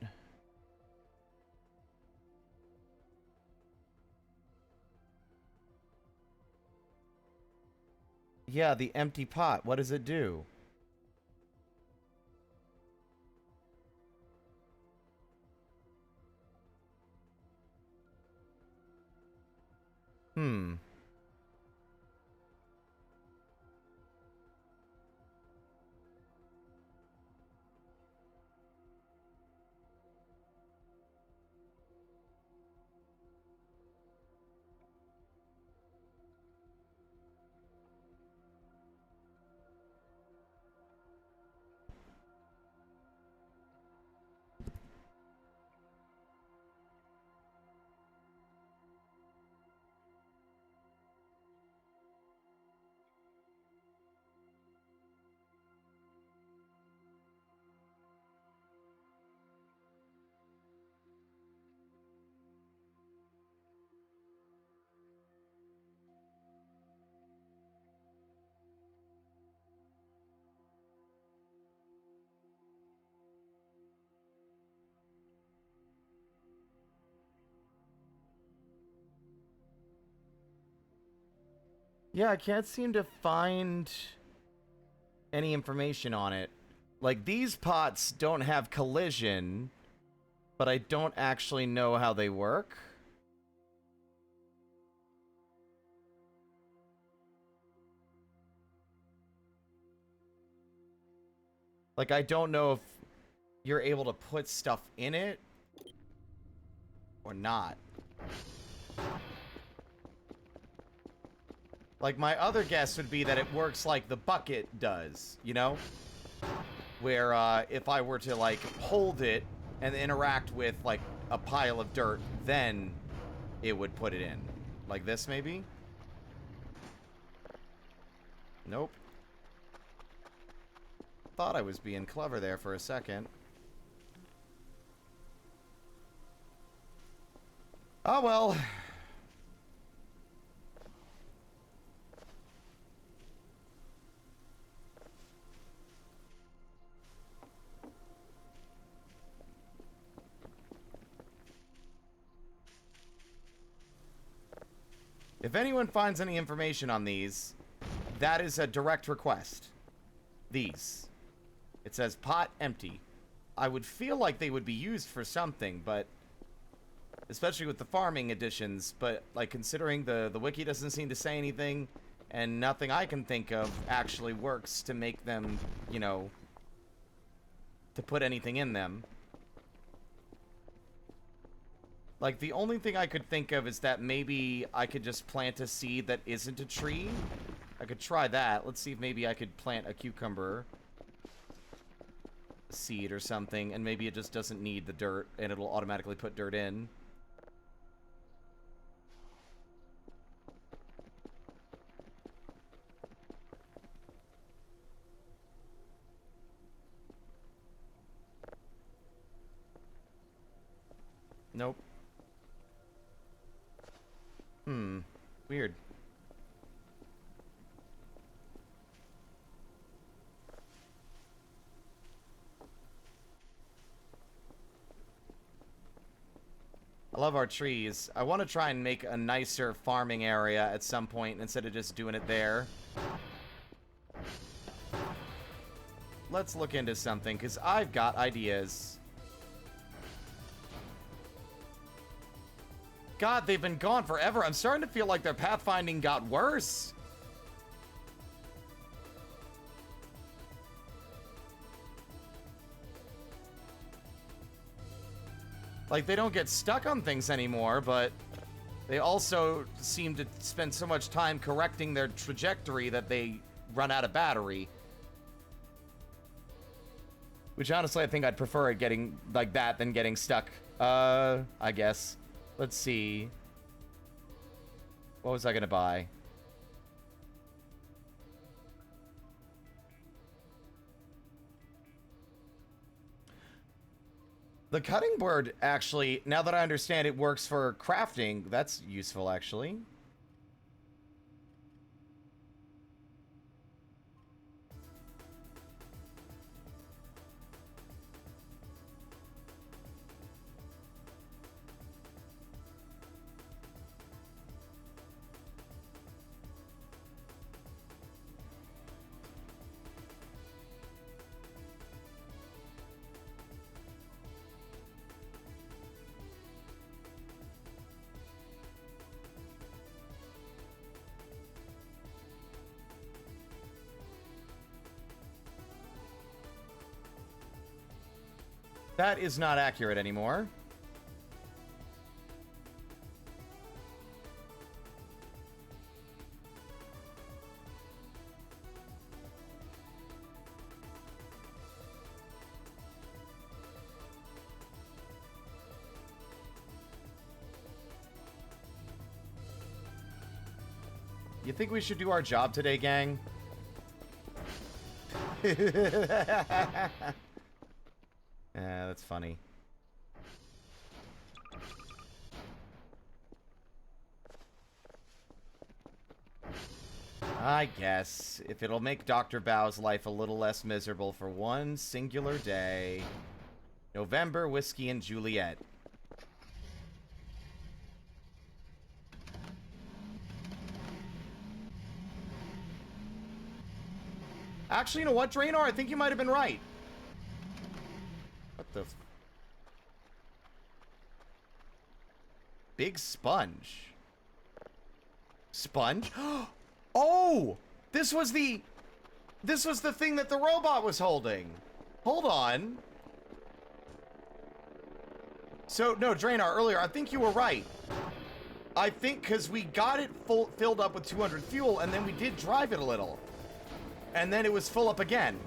Yeah, the empty pot. What does it do? Hmm. Yeah, I can't seem to find any information on it. Like, these pots don't have collision, but I don't actually know how they work. Like, I don't know if you're able to put stuff in it or not. Like, my other guess would be that it works like the bucket does, you know? Where, if I were to, like, hold it and interact with, like, a pile of dirt, then it would put it in. Like this, maybe? Nope. Thought I was being clever there for a second. Oh, well. If anyone finds any information on these, that is a direct request. These. It says pot empty. I would feel like they would be used for something, but... especially with the farming additions, but, like, considering the wiki doesn't seem to say anything, and nothing I can think of actually works to make them, you know... to put anything in them. Like, the only thing I could think of is that maybe I could just plant a seed that isn't a tree. I could try that. Let's see if maybe I could plant a cucumber seed or something, and maybe it just doesn't need the dirt, and it'll automatically put dirt in. Nope. Weird. I love our trees. I want to try and make a nicer farming area at some point instead of just doing it there. Let's look into something, because I've got ideas. God, they've been gone forever. I'm starting to feel like their pathfinding got worse. Like, they don't get stuck on things anymore, but they also seem to spend so much time correcting their trajectory that they run out of battery. Which, honestly, I think I'd prefer it getting like that than getting stuck. I guess. Let's see. What was I gonna buy? The cutting board, actually, now that I understand it works for crafting, that's useful, actually. That is not accurate anymore. You think we should do our job today, gang? Yeah, that's funny. I guess, if it'll make Dr. Bao's life a little less miserable for one singular day. November, Whiskey and Juliet. Actually, you know what, Draenor? I think you might have been right. What the... Big sponge. Sponge? Oh! This was the thing that the robot was holding. Hold on. So, no, Draenor, earlier, I think you were right. I think because we got it filled up with 200 fuel, and then we did drive it a little. And then it was full up again.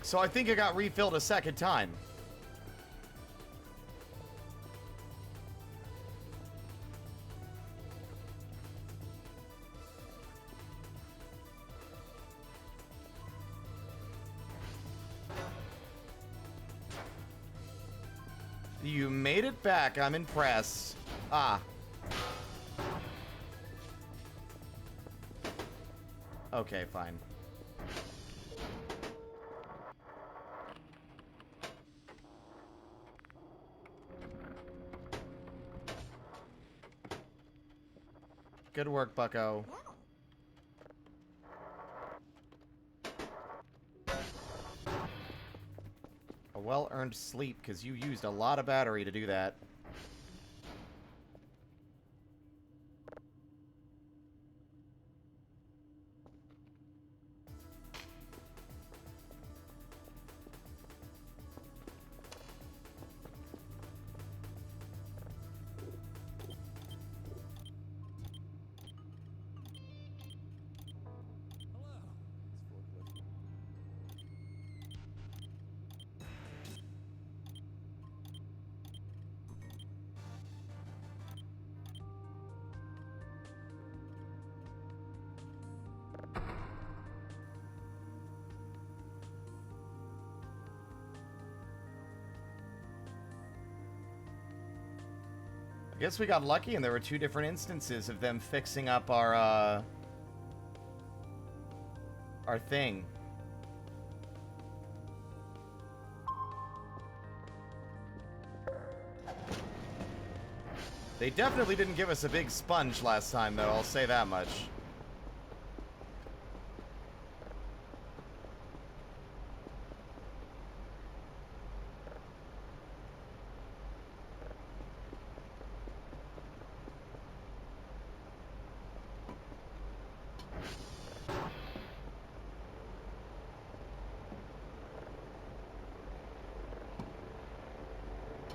So I think it got refilled a second time. You made it back. I'm impressed. Ah. Okay, fine. Good work, bucko. A well-earned sleep, because you used a lot of battery to do that. I guess we got lucky and there were 2 different instances of them fixing up our thing. They definitely didn't give us a big sponge last time, though, I'll say that much.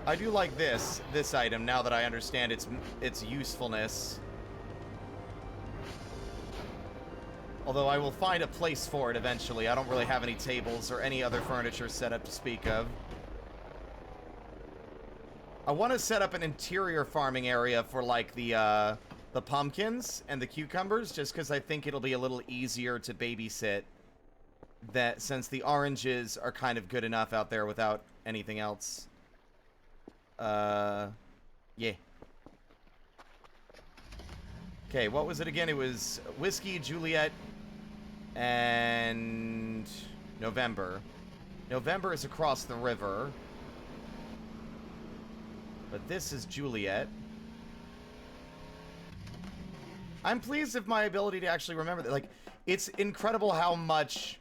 I do like this item now that I understand its usefulness. Although I will find a place for it eventually. I don't really have any tables or any other furniture set up to speak of. I want to set up an interior farming area for like the pumpkins and the cucumbers, just because I think it'll be a little easier to babysit. That since the oranges are kind of good enough out there without anything else. Yeah. Okay, what was it again? It was Whiskey, Juliet, and November. November is across the river. But this is Juliet. I'm pleased with my ability to actually remember that. Like, it's incredible how much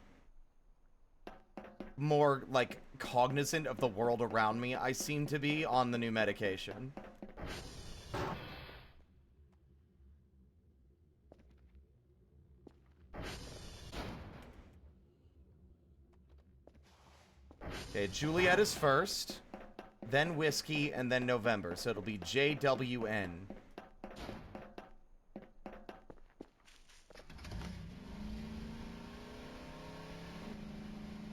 more, like, cognizant of the world around me I seem to be on the new medication. Okay, Juliet is first, then Whiskey, and then November. So it'll be JWN.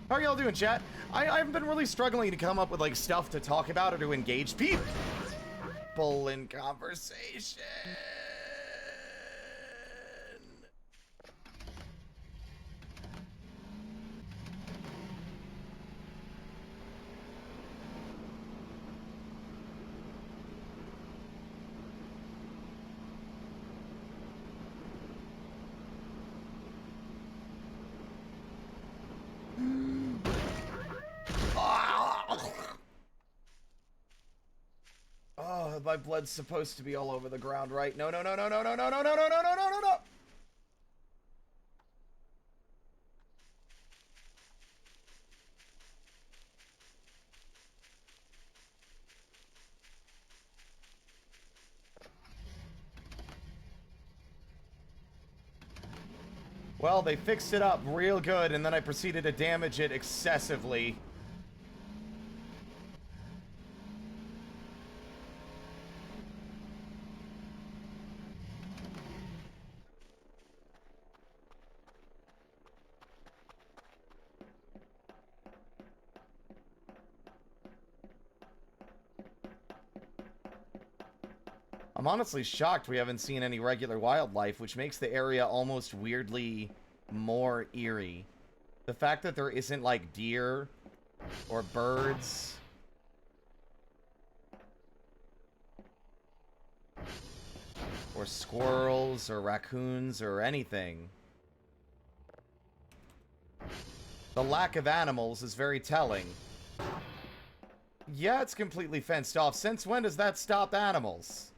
How are y'all doing, chat? I've been really struggling to come up with, like, stuff to talk about or to engage people in conversation. Oh, my blood's supposed to be all over the ground, right? No, no, no, no, no, no, no, no, no, no, no, no, no, no, no. Well, they fixed it up real good, and then I proceeded to damage it excessively. I'm honestly shocked we haven't seen any regular wildlife, which makes the area almost weirdly more eerie. The fact that there isn't, like, deer or birds or squirrels or raccoons or anything. The lack of animals is very telling. Yeah, it's completely fenced off. Since when does that stop animals?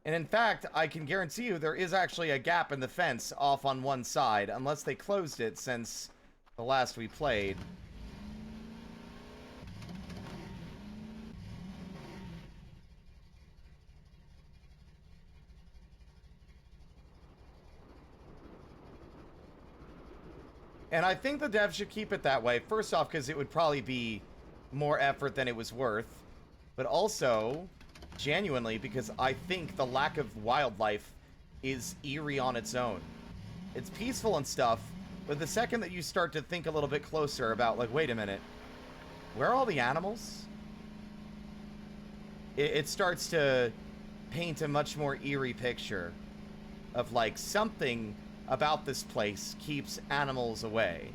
And in fact, I can guarantee you there is actually a gap in the fence off on one side, unless they closed it since the last we played. And I think the devs should keep it that way. First off, because it would probably be more effort than it was worth. But also, genuinely, because I think the lack of wildlife is eerie on its own. It's peaceful and stuff, but the second that you start to think a little bit closer about, like, wait a minute, where are all the animals? It starts to paint a much more eerie picture of, like, something about this place keeps animals away.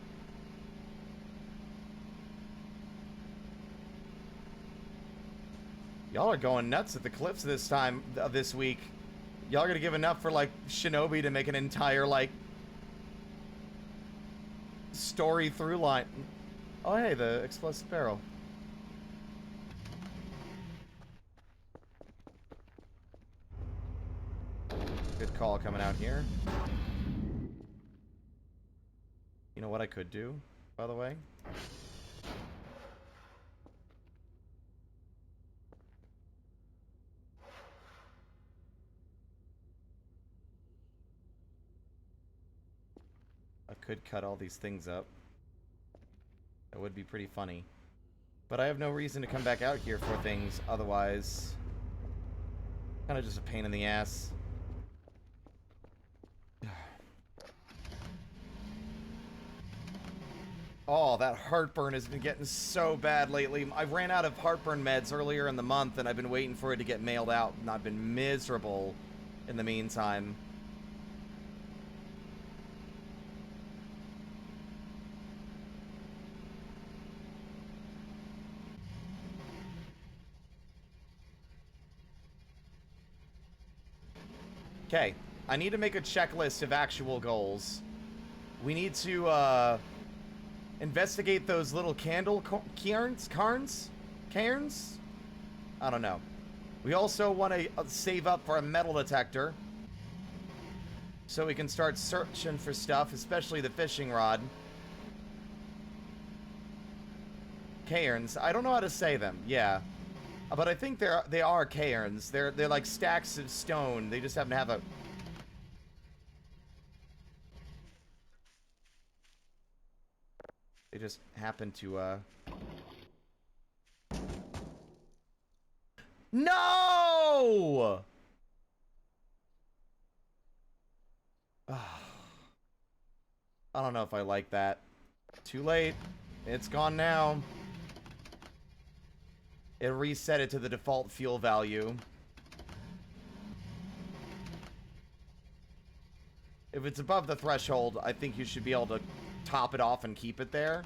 Y'all are going nuts at the cliffs this time, this week. Y'all are gonna give enough for, like, Shinobi to make an entire, like, story through line. Oh, hey, the explosive barrel. Good call coming out here. You know what I could do, by the way? I could cut all these things up. That would be pretty funny. But I have no reason to come back out here for things otherwise. Kind of just a pain in the ass. Oh, that heartburn has been getting so bad lately. I ran out of heartburn meds earlier in the month, and I've been waiting for it to get mailed out, and I've been miserable in the meantime. Okay, I need to make a checklist of actual goals. We need to, investigate those little candle cairns? Cairns? I don't know. We also want to save up for a metal detector, so we can start searching for stuff, especially the fishing rod. Cairns. I don't know how to say them. Yeah. But I think they are cairns. They're like stacks of stone. They just happen to have a... They just happen to, No! I don't know if I like that. Too late. It's gone now. It reset it to the default fuel value. If it's above the threshold, I think you should be able to top it off and keep it there.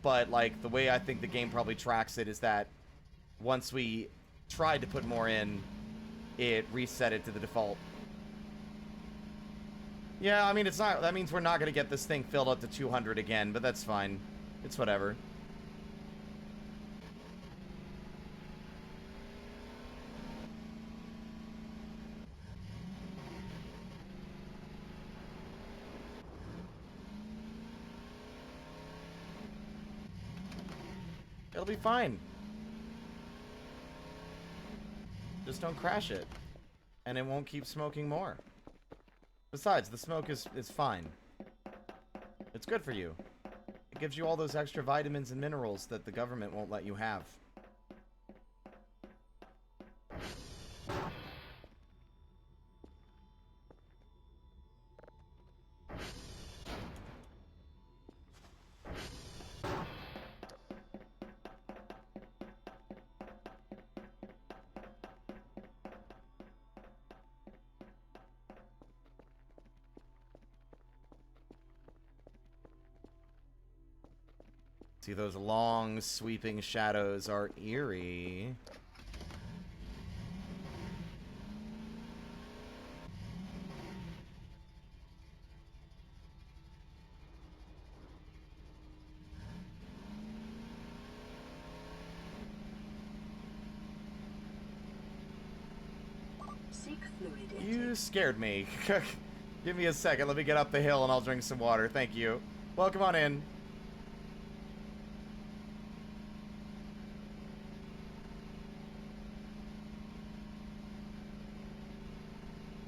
But like the way I think the game probably tracks it is that once we tried to put more in, it reset it to the default. Yeah, I mean, it's not, that means we're not going to get this thing filled up to 200 again, but that's fine. It's whatever. It'll be fine. Just don't crash it. And it won't keep smoking more. Besides, the smoke is fine. It's good for you. It gives you all those extra vitamins and minerals that the government won't let you have. See, those long, sweeping shadows are eerie. You scared me. Give me a second. Let me get up the hill and I'll drink some water. Thank you. Welcome on in.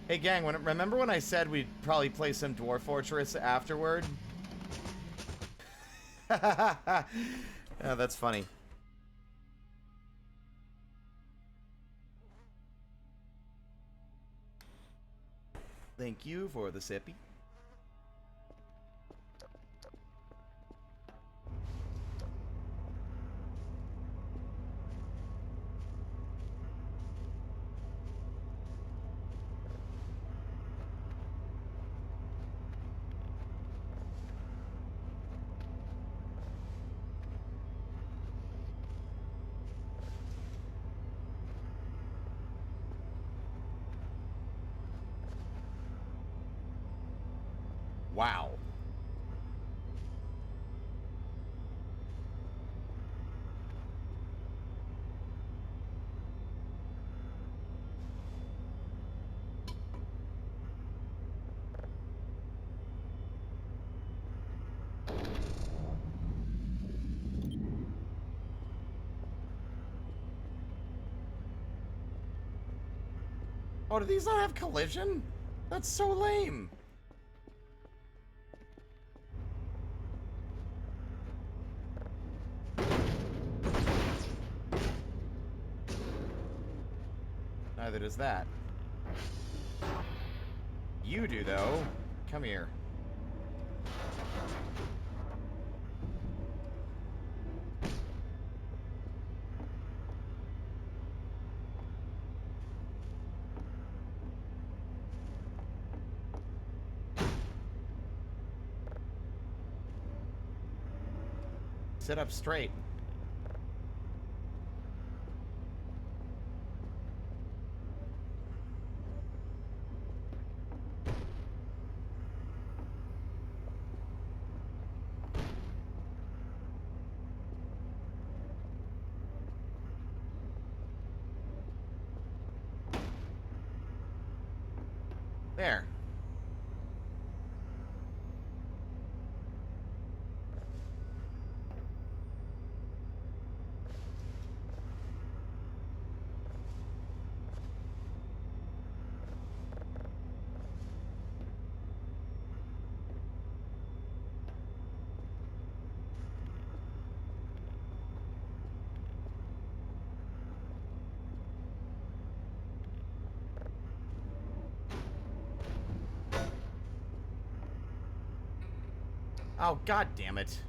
Hey gang, remember when I said we'd probably play some Dwarf Fortress afterward? Yeah, that's funny. Thank you for the sippy. Wow. Oh, do these not have collision? That's so lame. Neither does that. You do, though. Come here. Sit up straight. There. Oh, god damn it.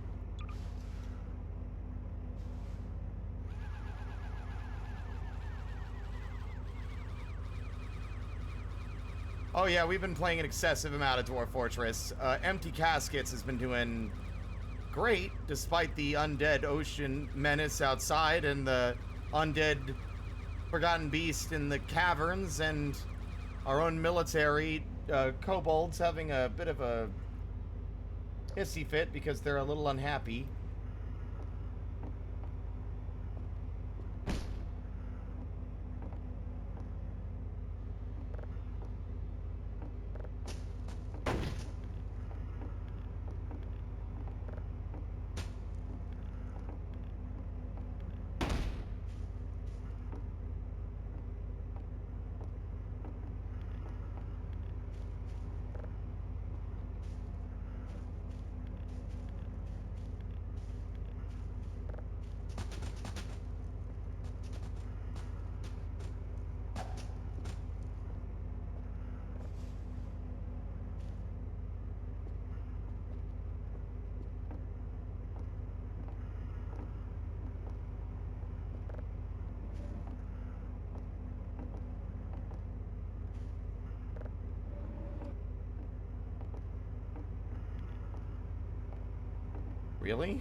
Oh yeah, we've been playing an excessive amount of Dwarf Fortress. Empty Caskets has been doing great, despite the undead ocean menace outside and the undead forgotten beast in the caverns and our own military kobolds having a bit of a hissy fit because they're a little unhappy. Really?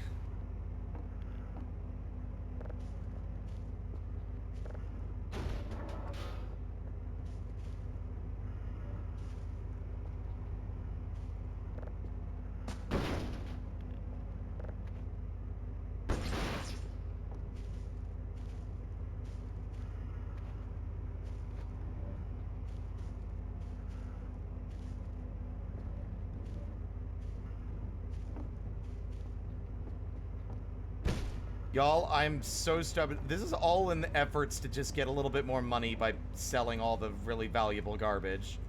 Y'all, I'm so stubborn. This is all in the efforts to just get a little bit more money by selling all the really valuable garbage.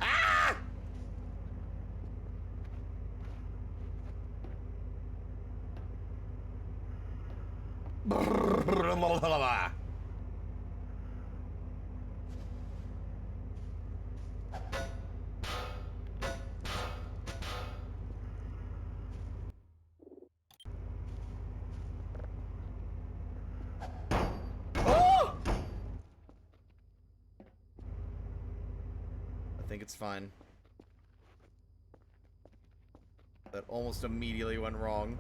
Ah! Oh! think it's fine. That almost immediately went wrong.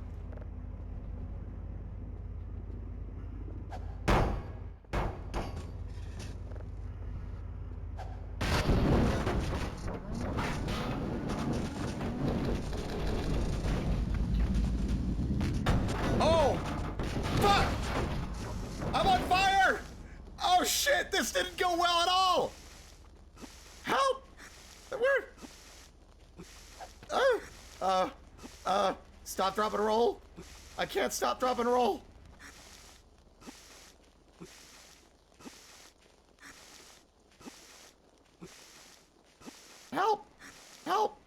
Oh! Fuck! I'm on fire! Oh shit, this didn't go well at all! Help! Where? Stop, drop, and roll? I can't stop, drop, and roll. Help! Help!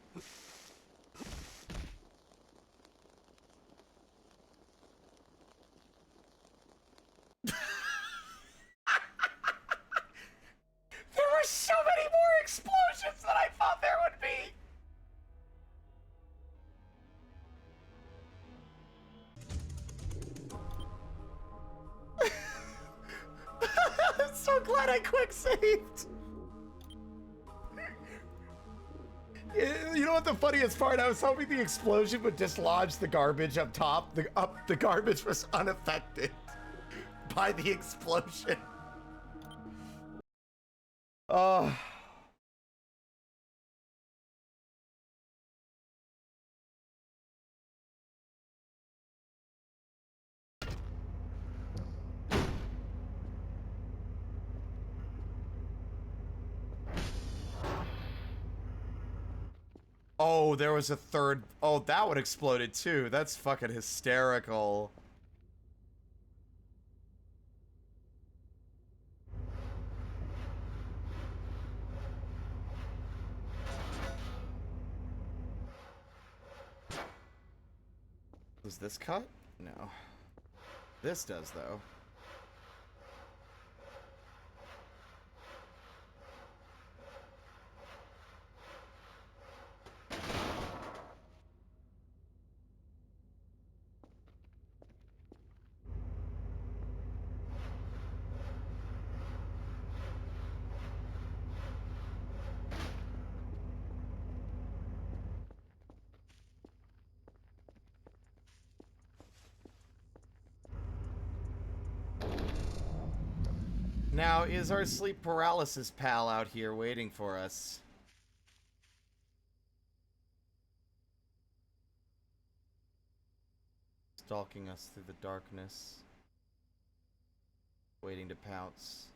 There were so many more explosions than I thought there would be! I'm so glad I quick saved! You know what the funniest part? I was hoping the explosion would dislodge the garbage up top. The garbage was unaffected by the explosion. Oh, there was a third. Oh, that one exploded too. That's fucking hysterical. Does this cut? No. This does, though. Now, is our sleep paralysis pal out here waiting for us? Stalking us through the darkness. Waiting to pounce.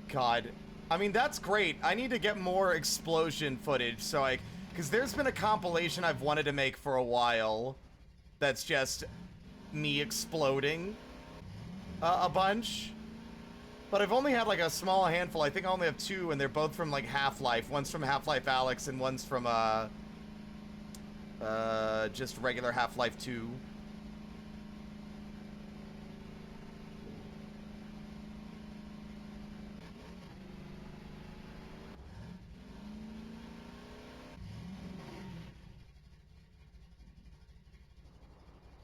God. I mean, that's great. I need to get more explosion footage, so because there's been a compilation I've wanted to make for a while that's just me exploding a bunch. But I've only had like a small handful. I think I only have 2, and they're both from like Half-Life. One's from Half-Life Alyx, and one's from just regular Half-Life 2.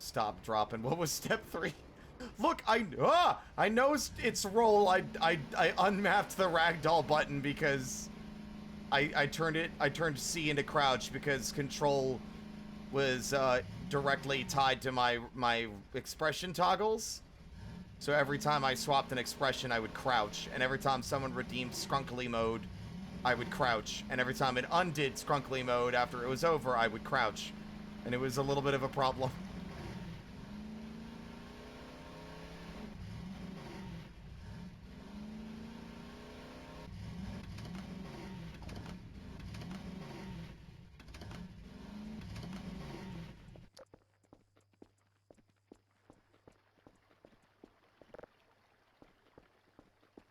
Stop, dropping. What was step 3? Look, I know its role. I unmapped the ragdoll button because I turned C into crouch because control was directly tied to my expression toggles. So every time I swapped an expression, I would crouch, and every time someone redeemed Skrunkly mode, I would crouch, and every time it undid Skrunkly mode after it was over, I would crouch, and it was a little bit of a problem.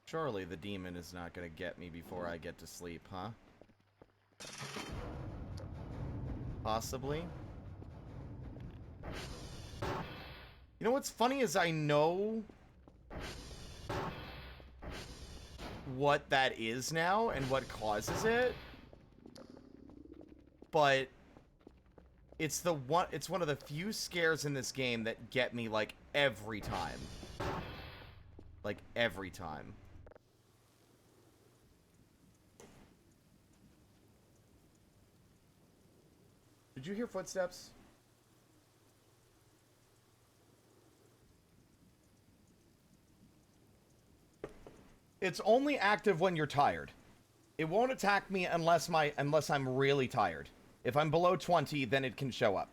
Surely the demon is not gonna get me before I get to sleep, huh? Possibly. You know what's funny is I know what that is now and what causes it. but it's one of the few scares in this game that get me, like, every time. Like, every time. Did you hear footsteps? It's only active when you're tired. It won't attack me unless I'm really tired. If I'm below 20, then it can show up.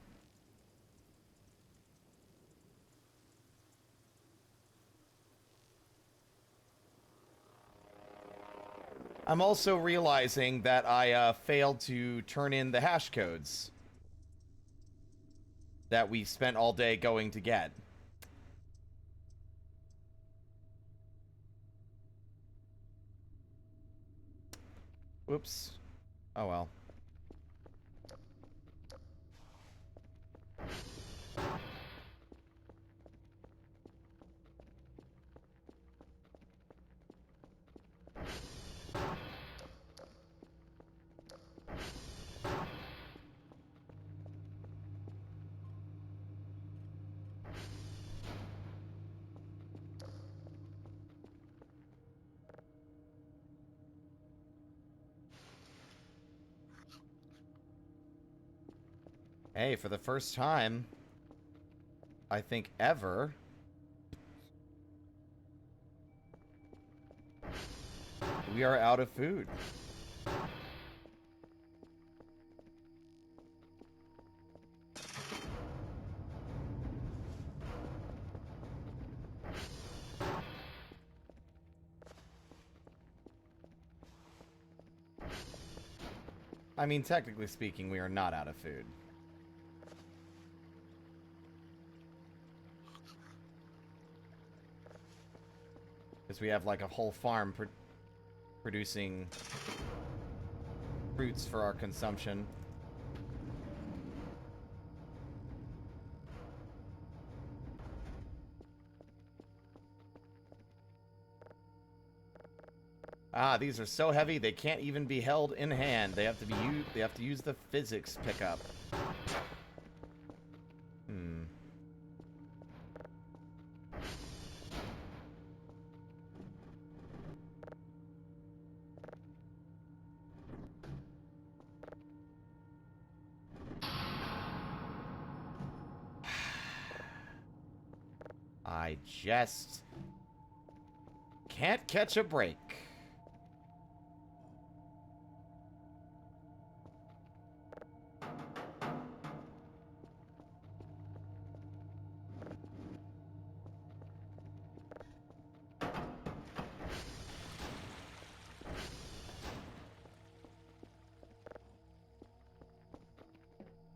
I'm also realizing that I failed to turn in the hash codes that we spent all day going to get. Oops. Oh well. Hey, for the first time, I think ever, we are out of food. I mean, technically speaking, we are not out of food. Because we have, like, a whole farm producing fruits for our consumption. Ah, these are so heavy they can't even be held in hand. They have to use the physics pickup. I just can't catch a break.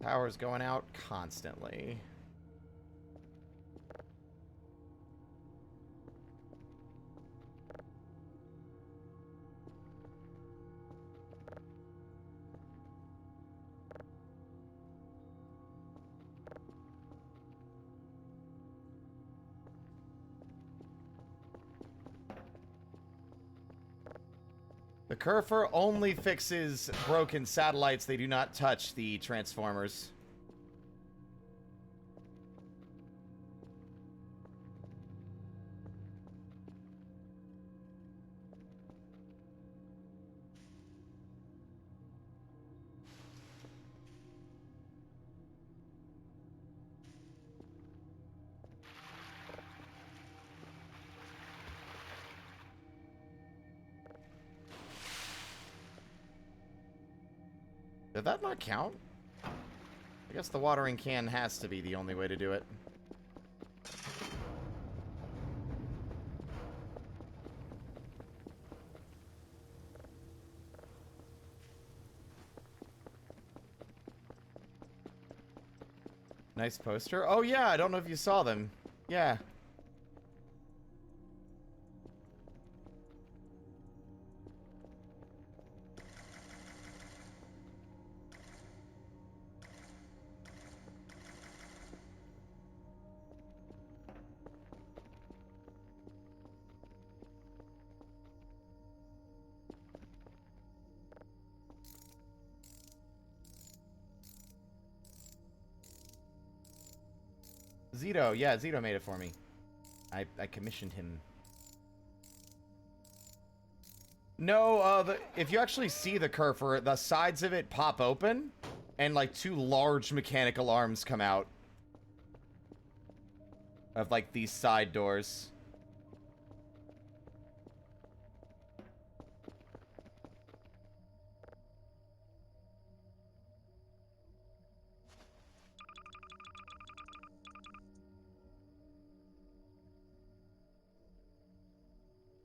Power's going out constantly. The Kerfer only fixes broken satellites. They do not touch the transformers. Did that not count? I guess the watering can has to be the only way to do it. Nice poster. Oh yeah, I don't know if you saw them. Yeah. Zito, yeah, Zito made it for me. I commissioned him. No, if you actually see the Kerfer, the sides of it pop open, and like 2 large mechanical arms come out. Of like these side doors.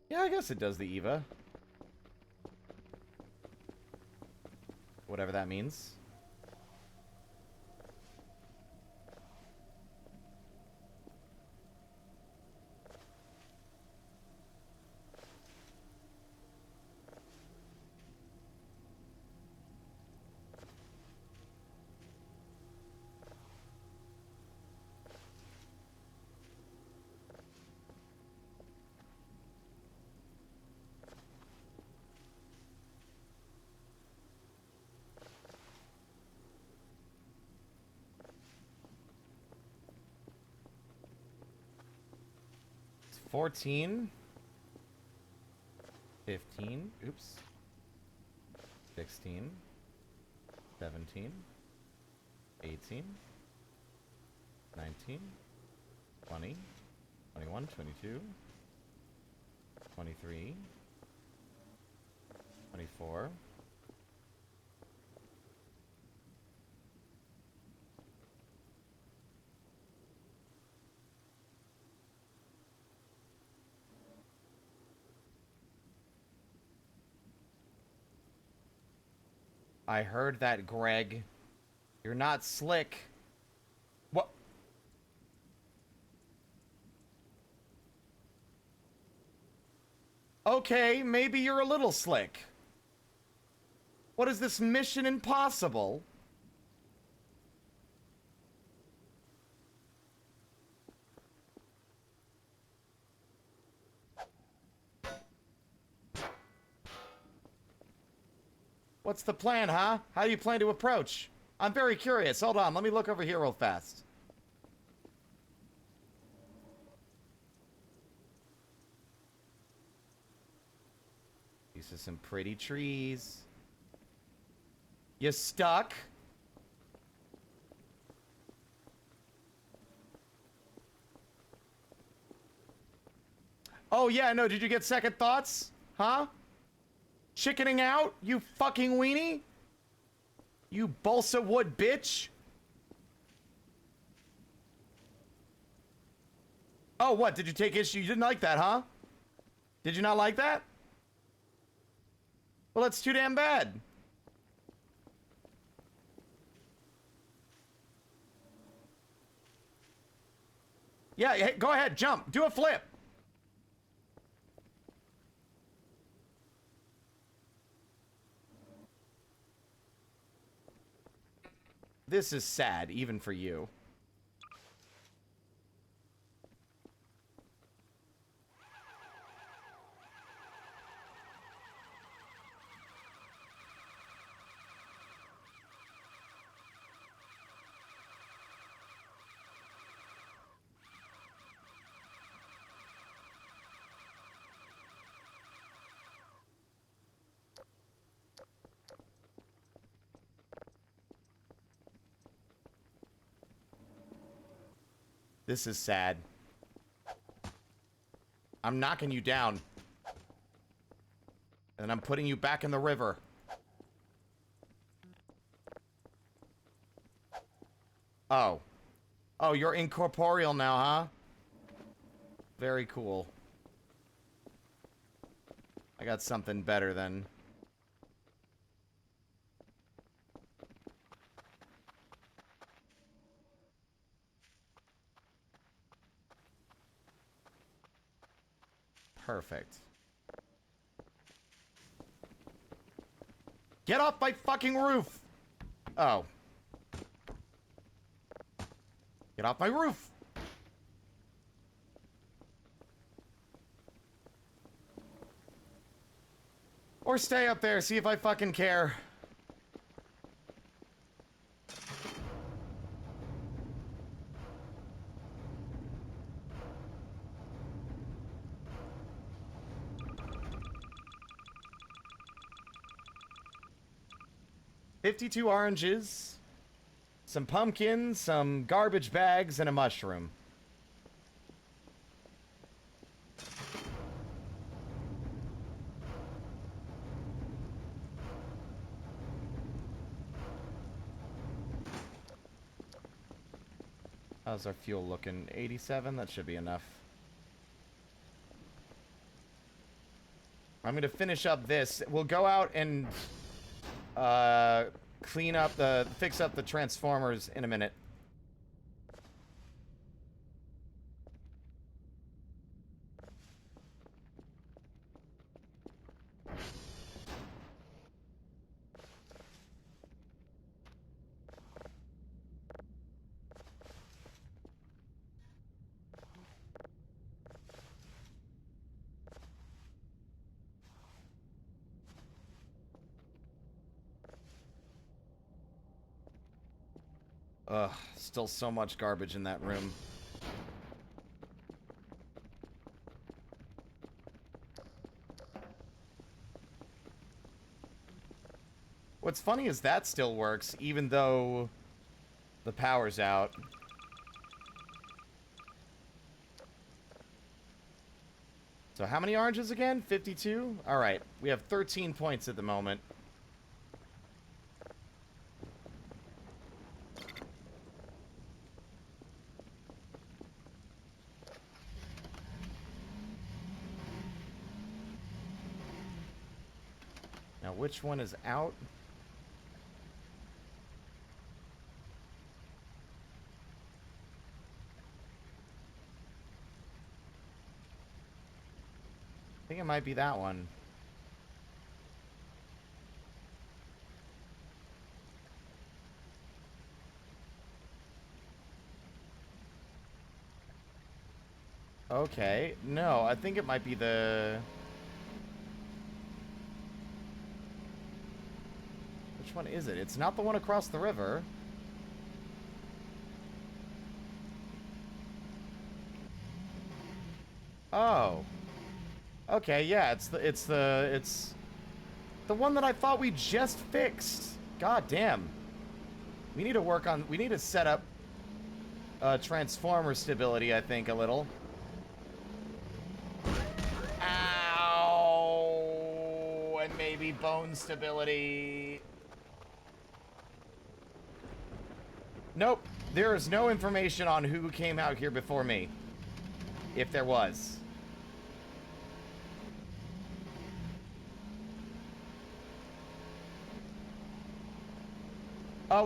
Yeah, I guess it does the EVA. Whatever that means. It's 14. 15. Oops. 16. 17. 18. 19. 20. 21. 22. 23. 24. I heard that, Greg. You're not slick. What? Okay, maybe you're a little slick. What is this Mission Impossible? What's the plan, huh? How do you plan to approach? I'm very curious. Hold on, let me look over here real fast. These are some pretty trees. You stuck? Oh yeah, no, did you get second thoughts? Huh? Chickening out, you fucking weenie? You balsa wood bitch? Oh, what? Did you take issue? You didn't like that, huh? Did you not like that? Well, that's too damn bad. Yeah, hey, go ahead, jump. Do a flip. This is sad, even for you. This is sad. I'm knocking you down. And I'm putting you back in the river. Oh. Oh, you're incorporeal now, huh? Very cool. I got something better then. Perfect. Get off my fucking roof! Oh. Get off my roof! Or stay up there, see if I fucking care. 52 oranges, some pumpkins, some garbage bags, and a mushroom. How's our fuel looking? 87? That should be enough. I'm gonna finish up this. We'll go out and fix up the transformers in a minute. Ugh, still so much garbage in that room. What's funny is that still works, even though the power's out. So how many oranges again? 52? Alright, we have 13 points at the moment. Now, which one is out? I think it might be that one. Okay, no, I think it might be the... Which one is it? It's not the one across the river. Oh. Okay, yeah, it's the one that I thought we just fixed. God damn. We need to set up transformer stability, I think, a little. Ow! And maybe bone stability. Nope. There is no information on who came out here before me. If there was.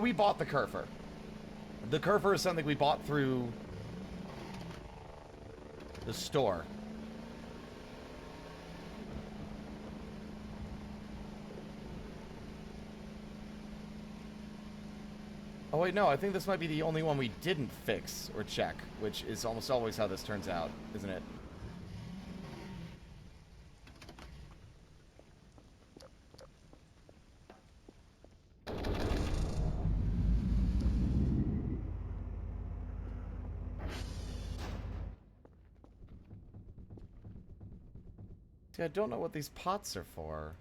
We bought the Kerfer. The Kerfer is something we bought through the store. Oh wait, no, I think this might be the only one we didn't fix or check, which is almost always how this turns out, isn't it? See, I don't know what these pots are for.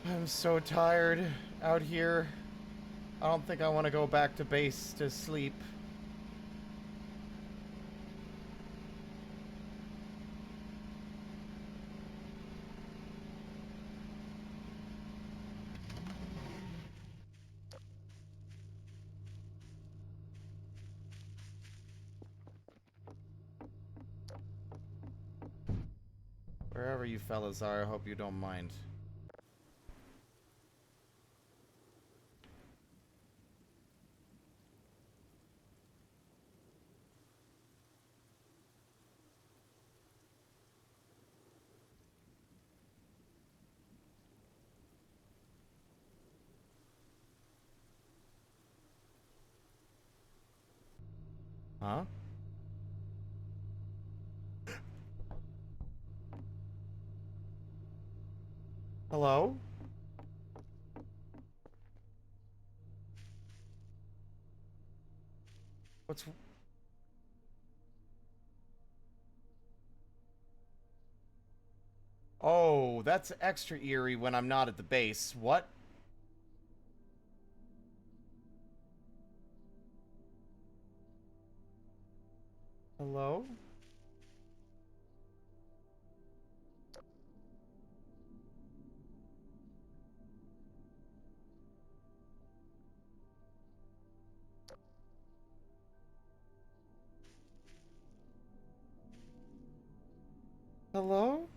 I'm so tired out here. I don't think I want to go back to base to sleep. Wherever you fellas are, I hope you don't mind. Huh? Hello? What's... Oh, that's extra eerie when I'm not at the base. What? Hello? Hello?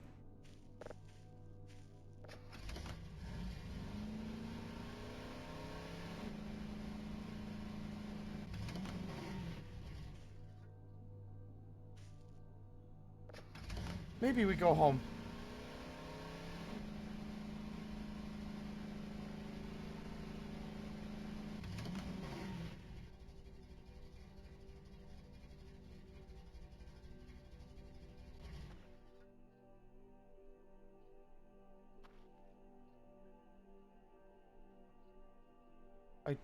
Maybe we go home. I...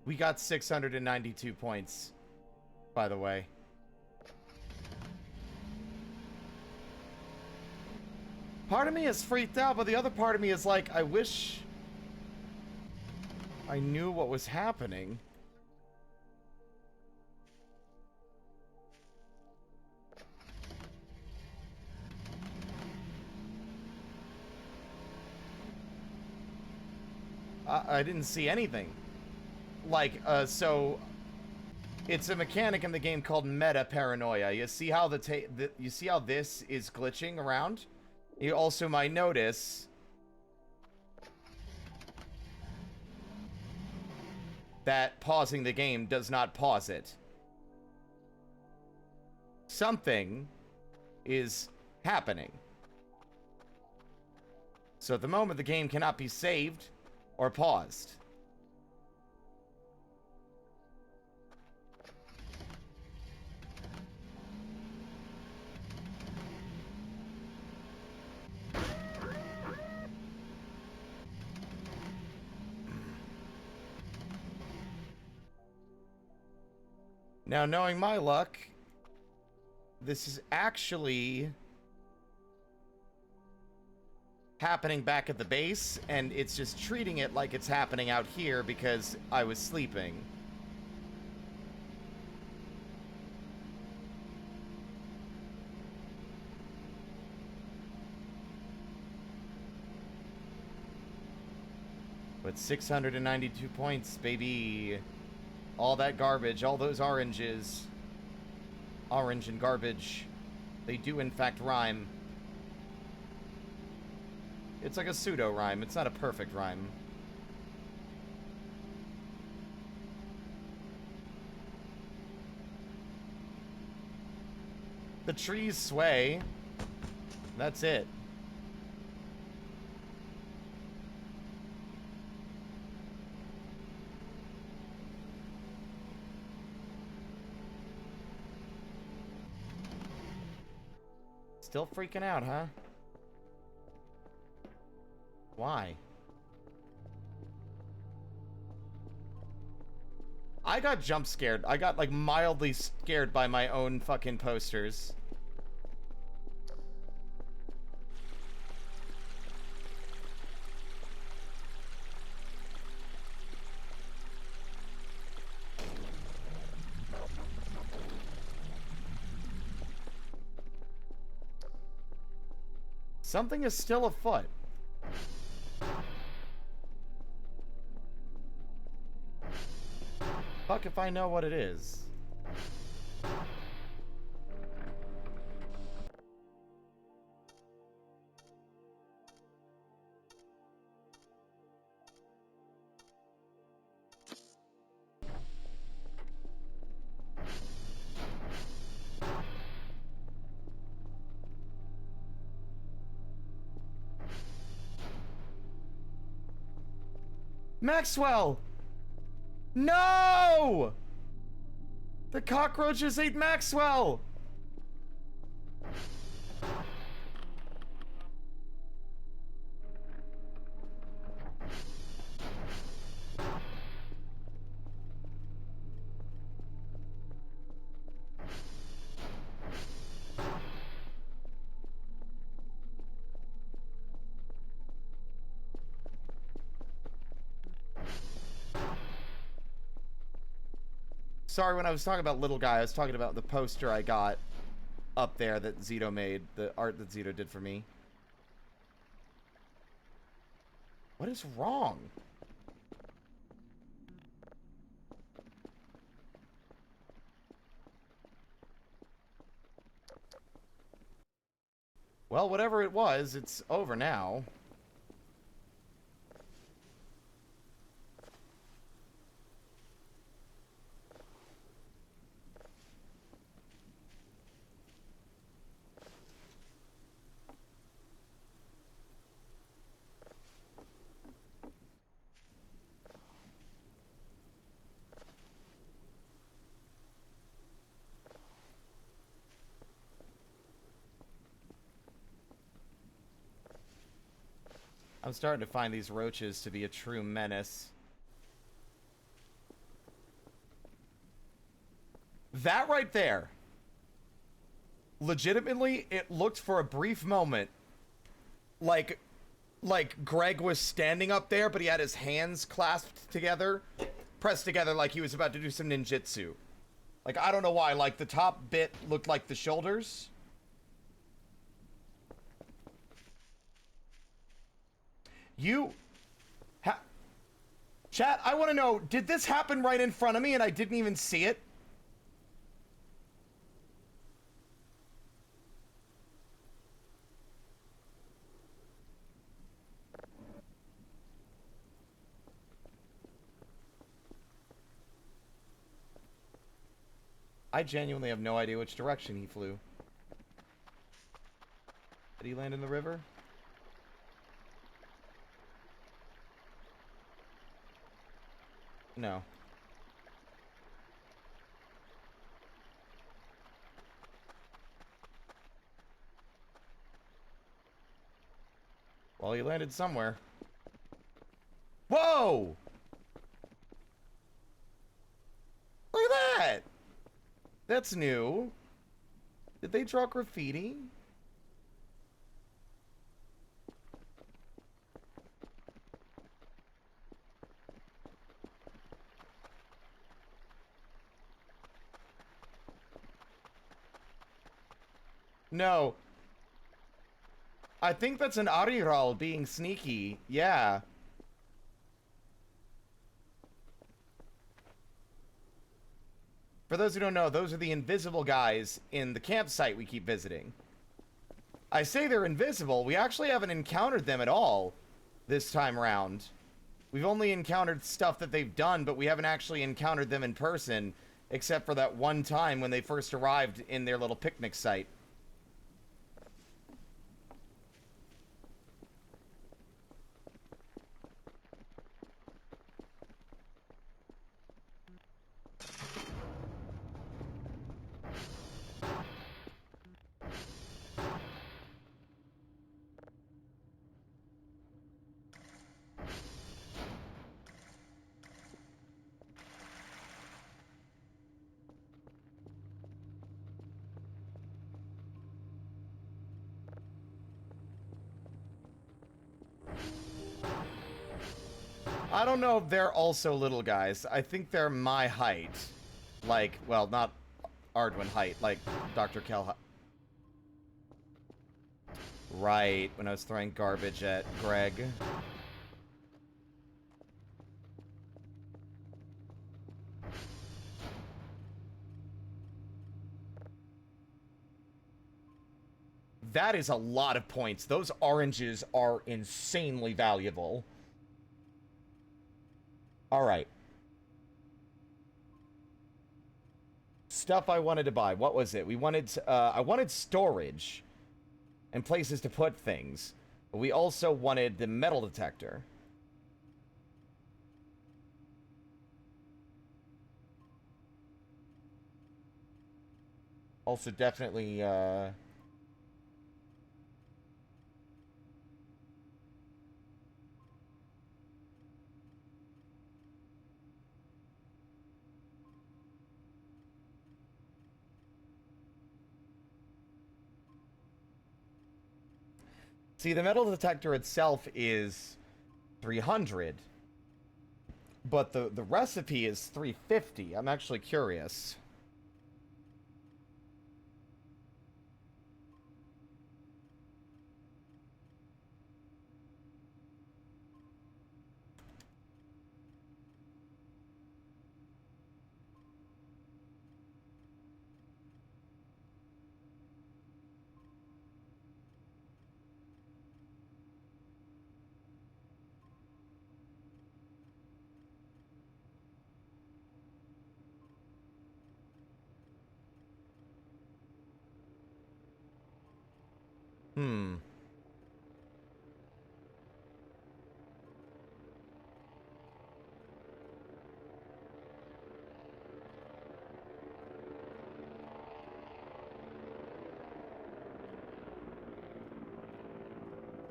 We got 692 points, by the way. Part of me is freaked out, but the other part of me is like, I wish I knew what was happening. I didn't see anything. Like, so it's a mechanic in the game called meta paranoia. You see how you see how this is glitching around? You also might notice that pausing the game does not pause it. Something is happening. So at the moment, the game cannot be saved or paused. Now, knowing my luck, this is actually happening back at the base, and it's just treating it like it's happening out here because I was sleeping. But 692 points, baby. All that garbage, all those oranges. Orange and garbage. They do in fact rhyme. It's like a pseudo rhyme. It's not a perfect rhyme. The trees sway. That's it. Still freaking out, huh? Why? I got jump scared. I got, like, mildly scared by my own fucking posters. Something is still afoot. Fuck if I know what it is. Maxwell! No! The cockroaches ate Maxwell! Sorry, when I was talking about little guy, I was talking about the poster I got up there that Zito made, the art that Zito did for me. What is wrong? Well, whatever it was, it's over now. I'm starting to find these roaches to be a true menace. That right there. Legitimately, it looked for a brief moment like Greg was standing up there, but he had his hands clasped together, pressed together like he was about to do some ninjutsu. Like, I don't know why, like, the top bit looked like the shoulders. Chat, I want to know, did this happen right in front of me and I didn't even see it? I genuinely have no idea which direction he flew. Did he land in the river? No. Well, he landed somewhere. Whoa! Look at that! That's new. Did they draw graffiti? No. I think that's an Ariral being sneaky. Yeah. For those who don't know, those are the invisible guys in the campsite we keep visiting. I say they're invisible. We actually haven't encountered them at all this time around. We've only encountered stuff that they've done, but we haven't actually encountered them in person, except for that one time when they first arrived in their little picnic site. I don't know if they're also little guys. I think they're my height. Like, well, not Ardwin height, like Dr. Kel height. Right, when I was throwing garbage at Greg. That is a lot of points. Those oranges are insanely valuable. Alright. Stuff I wanted to buy. What was it? We wanted, I wanted storage and places to put things. But we also wanted the metal detector. Also, definitely, see, the metal detector itself is 300, but the recipe is 350. I'm actually curious. Hmm.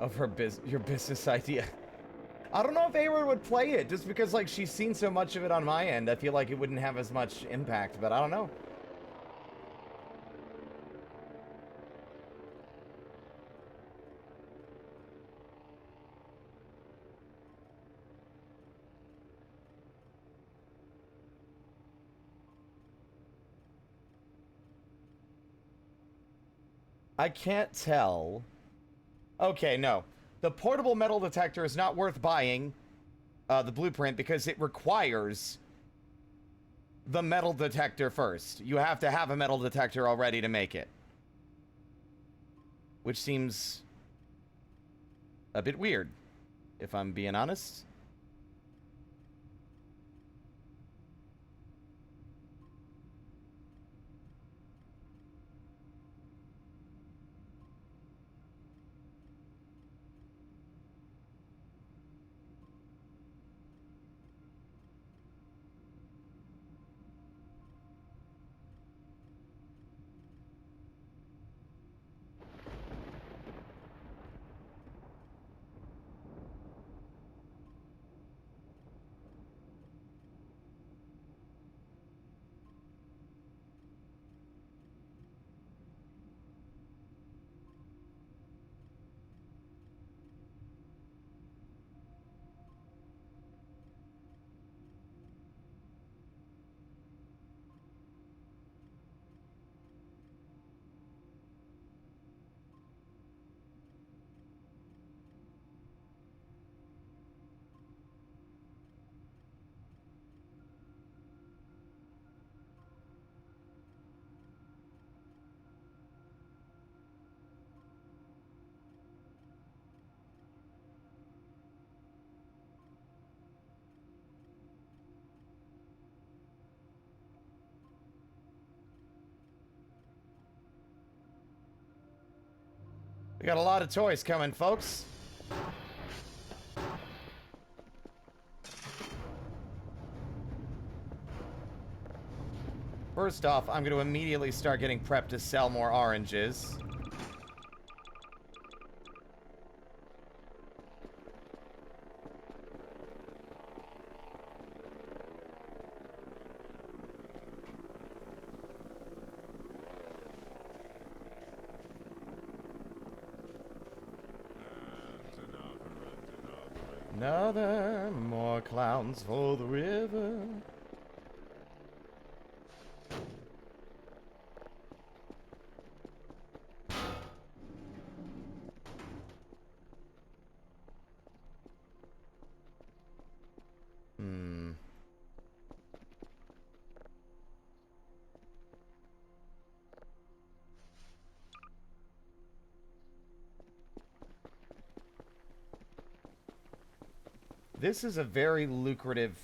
Of your business idea. I don't know if Ayward would play it, just because, like, she's seen so much of it on my end. I feel like it wouldn't have as much impact, but I don't know. I can't tell. Okay, no. The portable metal detector is not worth buying, the blueprint, because it requires the metal detector first. You have to have a metal detector already to make it. Which seems a bit weird, if I'm being honest. We got a lot of toys coming, folks. First off, I'm going to immediately start getting prepped to sell more oranges. Another more clowns for the river. This is a very lucrative,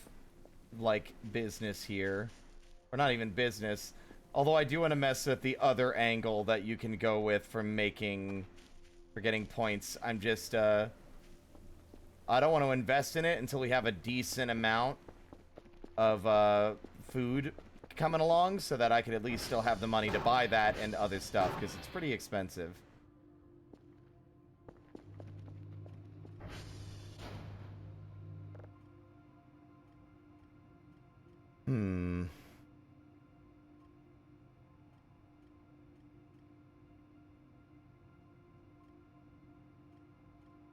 like, business here. Or not even business. Although I do want to mess with the other angle that you can go with for getting points. I'm just, I don't want to invest in it until we have a decent amount of, food work coming along so that I could at least still have the money to buy that and other stuff, because it's pretty expensive.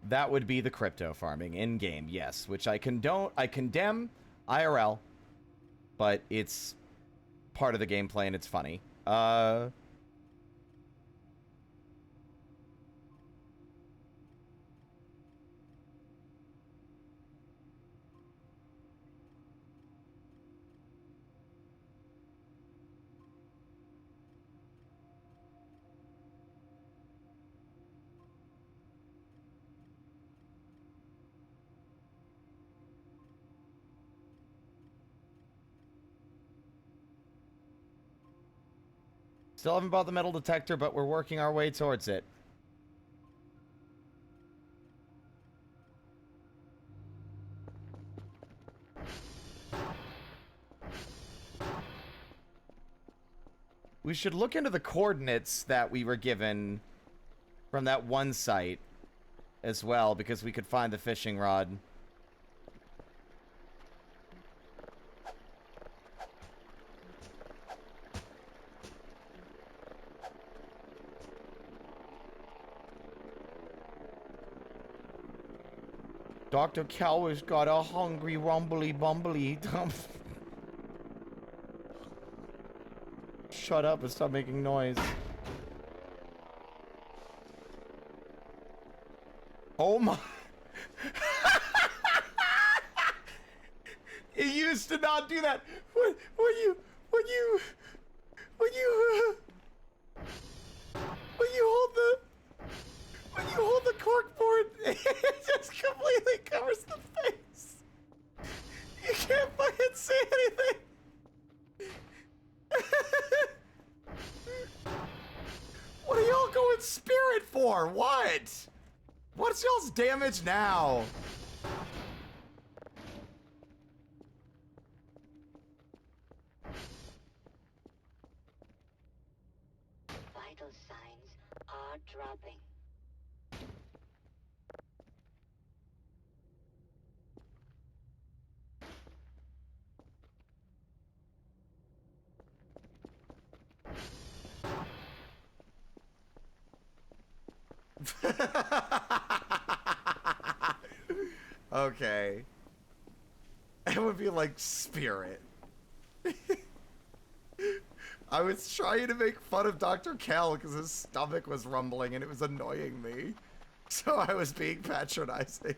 That would be the crypto farming in-game, yes, which I condemn IRL, but it's part of the gameplay and it's funny. Still haven't bought the metal detector, but we're working our way towards it. We should look into the coordinates that we were given from that one site as well, because we could find the fishing rod. Dr. Calwer's got a hungry rumbly bumbly. Shut up and stop making noise. Oh my. It used to not do that. When you hold the cork board, it just completely covers the face. You can't fucking see anything. What are y'all going spirit for? What? What's y'all's damage now? Vital signs are dropping. Okay. It would be like spirit. I was trying to make fun of Dr. Cal because his stomach was rumbling and it was annoying me. So I was being patronizing.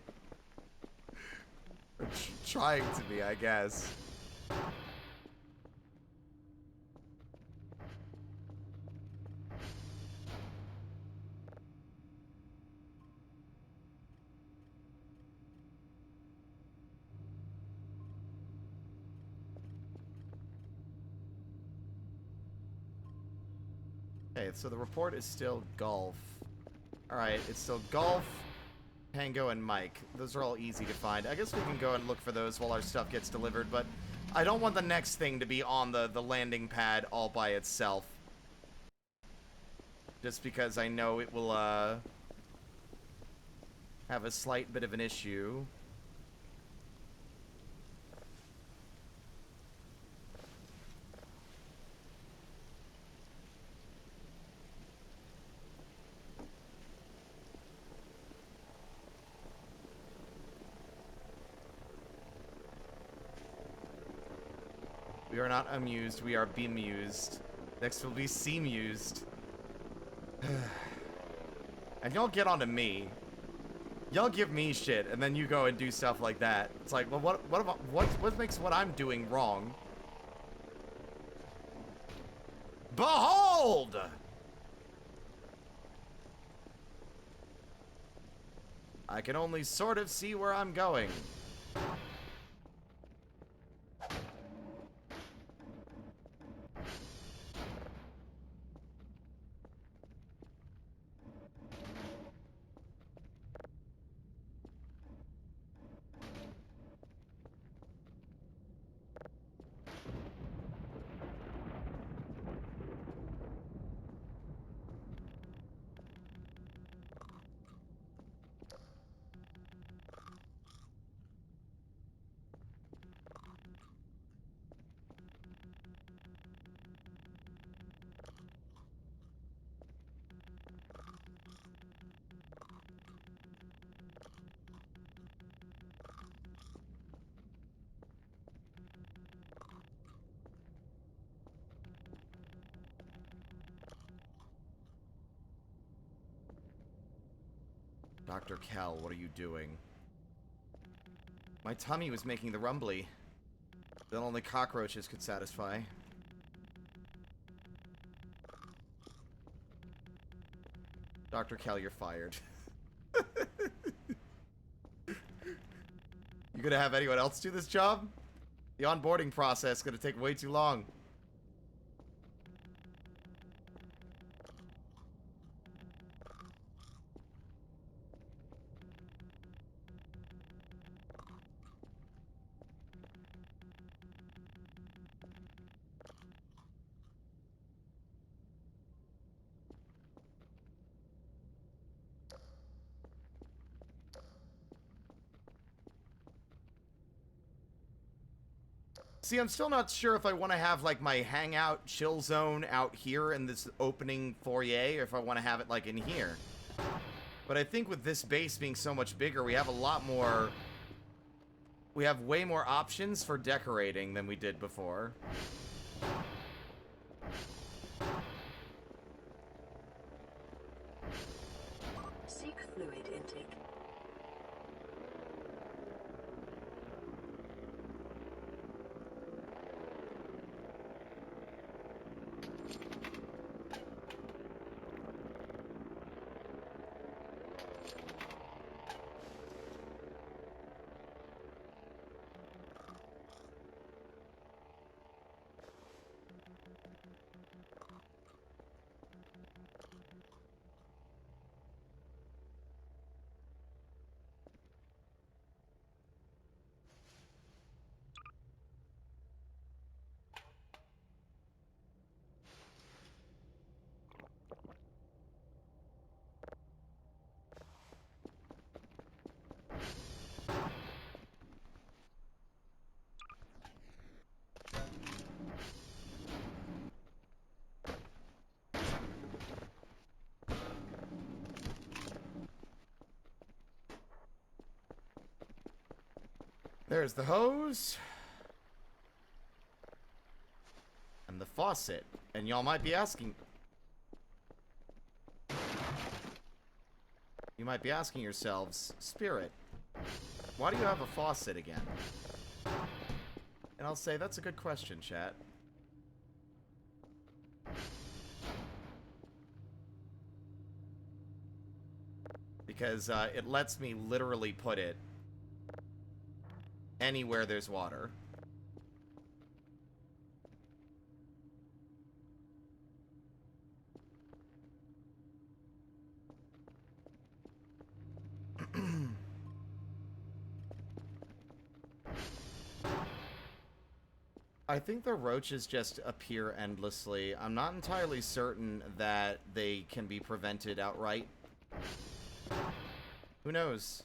Or trying to be, I guess. Okay, so the report is still golf. Alright, it's still golf, Tango, and Mike. Those are all easy to find. I guess we can go and look for those while our stuff gets delivered, but I don't want the next thing to be on the landing pad all by itself. Just because I know it will, have a slight bit of an issue. We are not amused, we are bemused. Next will be seamused. And y'all get onto me. Y'all give me shit, and then you go and do stuff like that. It's like, well, what makes what I'm doing wrong? Behold! I can only sort of see where I'm going. Dr. Kell, what are you doing? My tummy was making the rumbly that only cockroaches could satisfy. Dr. Kell, you're fired. You gonna have anyone else do this job? The onboarding process is gonna take way too long. See, I'm still not sure if I want to have, like, my hangout chill zone out here in this opening foyer, or if I want to have it, like, in here. But I think with this base being so much bigger, we have a lot more... We have way more options for decorating than we did before. Seek fluid intake. There's the hose. And the faucet. And y'all might be asking... You might be asking yourselves, Spirit, why do you have a faucet again? And I'll say, that's a good question, chat. Because it lets me literally put it anywhere there's water. I think the roaches just appear endlessly. I'm not entirely certain that they can be prevented outright. Who knows?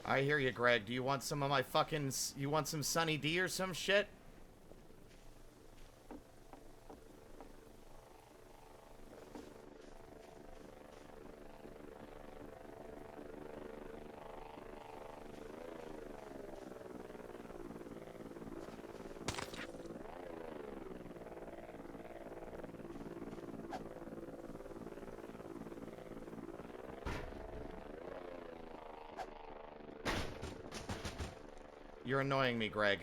I hear you, Greg. Do you want some of my fucking... You want some Sunny D or some shit? You're annoying me, Greg.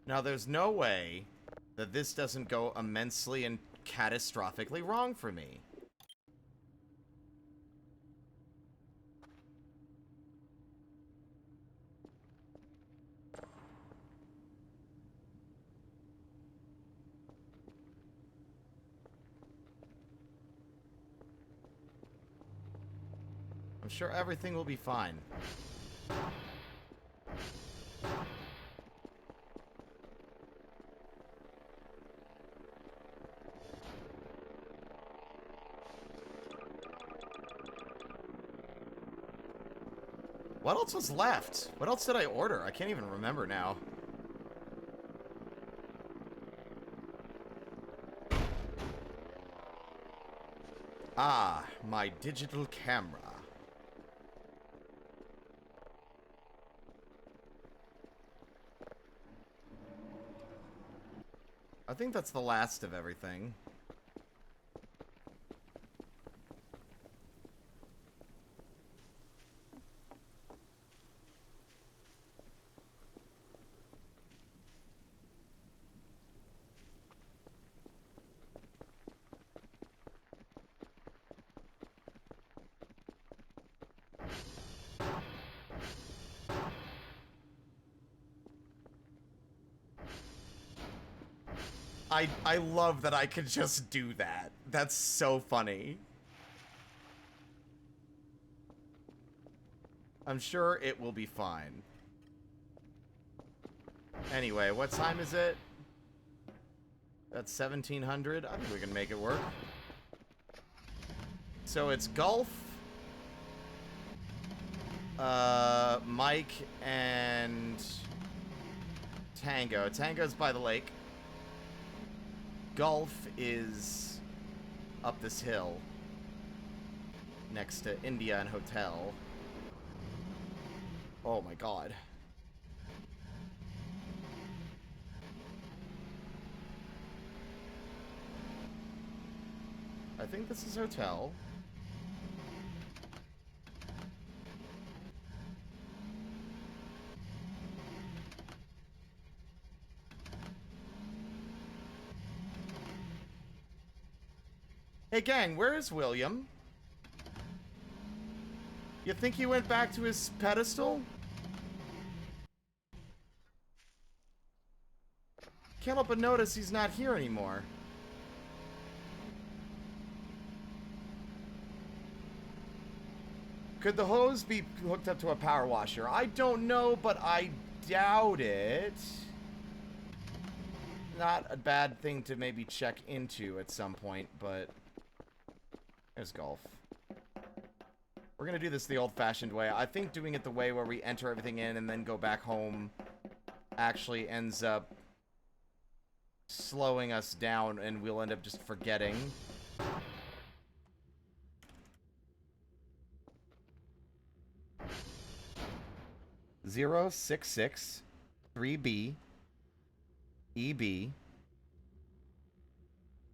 Now, there's no way that this doesn't go immensely and catastrophically wrong for me. I'm sure everything will be fine. What else was left? What else did I order? I can't even remember now. Ah, my digital camera. I think that's the last of everything. I love that I could just do that. That's so funny. I'm sure it will be fine. Anyway, what time is it? That's 1700. I think we can make it work. So it's Golf, Mike, and Tango. Tango's by the lake. Golf is up this hill next to India and Hotel. Oh my god. I think this is Hotel. Hey gang, where is William? You think he went back to his pedestal? Can't help but notice he's not here anymore. Could the hose be hooked up to a power washer? I don't know, but I doubt it. Not a bad thing to maybe check into at some point, but... There's Golf. We're gonna do this the old-fashioned way. I think doing it the way where we enter everything in and then go back home actually ends up slowing us down, and we'll end up just forgetting. Zero 6 3B EB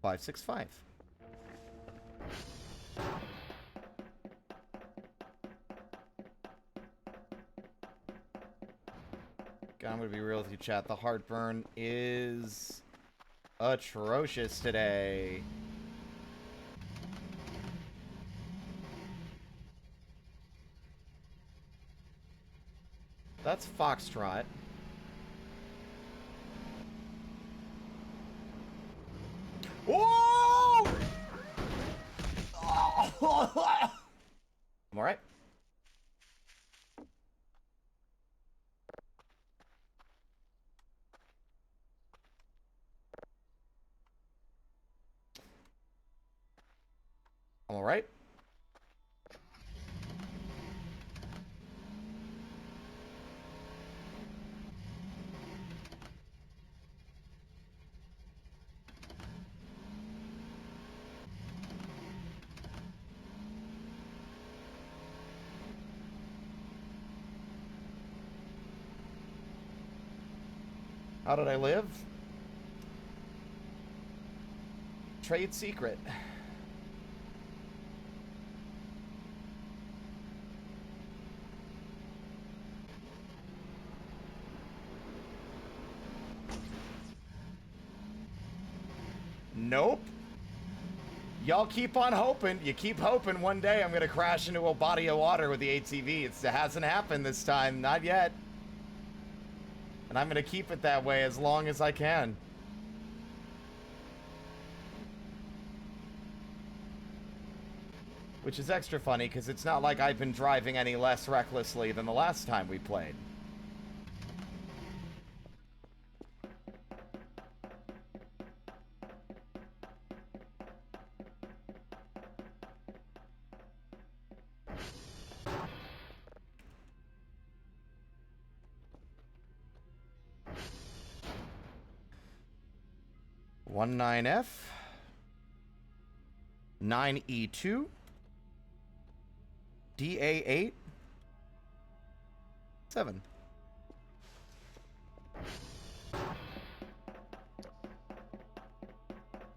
565. I'm gonna be real with you, chat. The heartburn is atrocious today. That's Foxtrot. Whoa! I'm alright. Alright. How did I live? Trade secret. Nope. Y'all keep on hoping. You keep hoping one day I'm gonna crash into a body of water with the ATV. It hasn't happened this time. Not yet. And I'm gonna keep it that way as long as I can. Which is extra funny, because it's not like I've been driving any less recklessly than the last time we played. One 9F. 9E2. DA8. 7.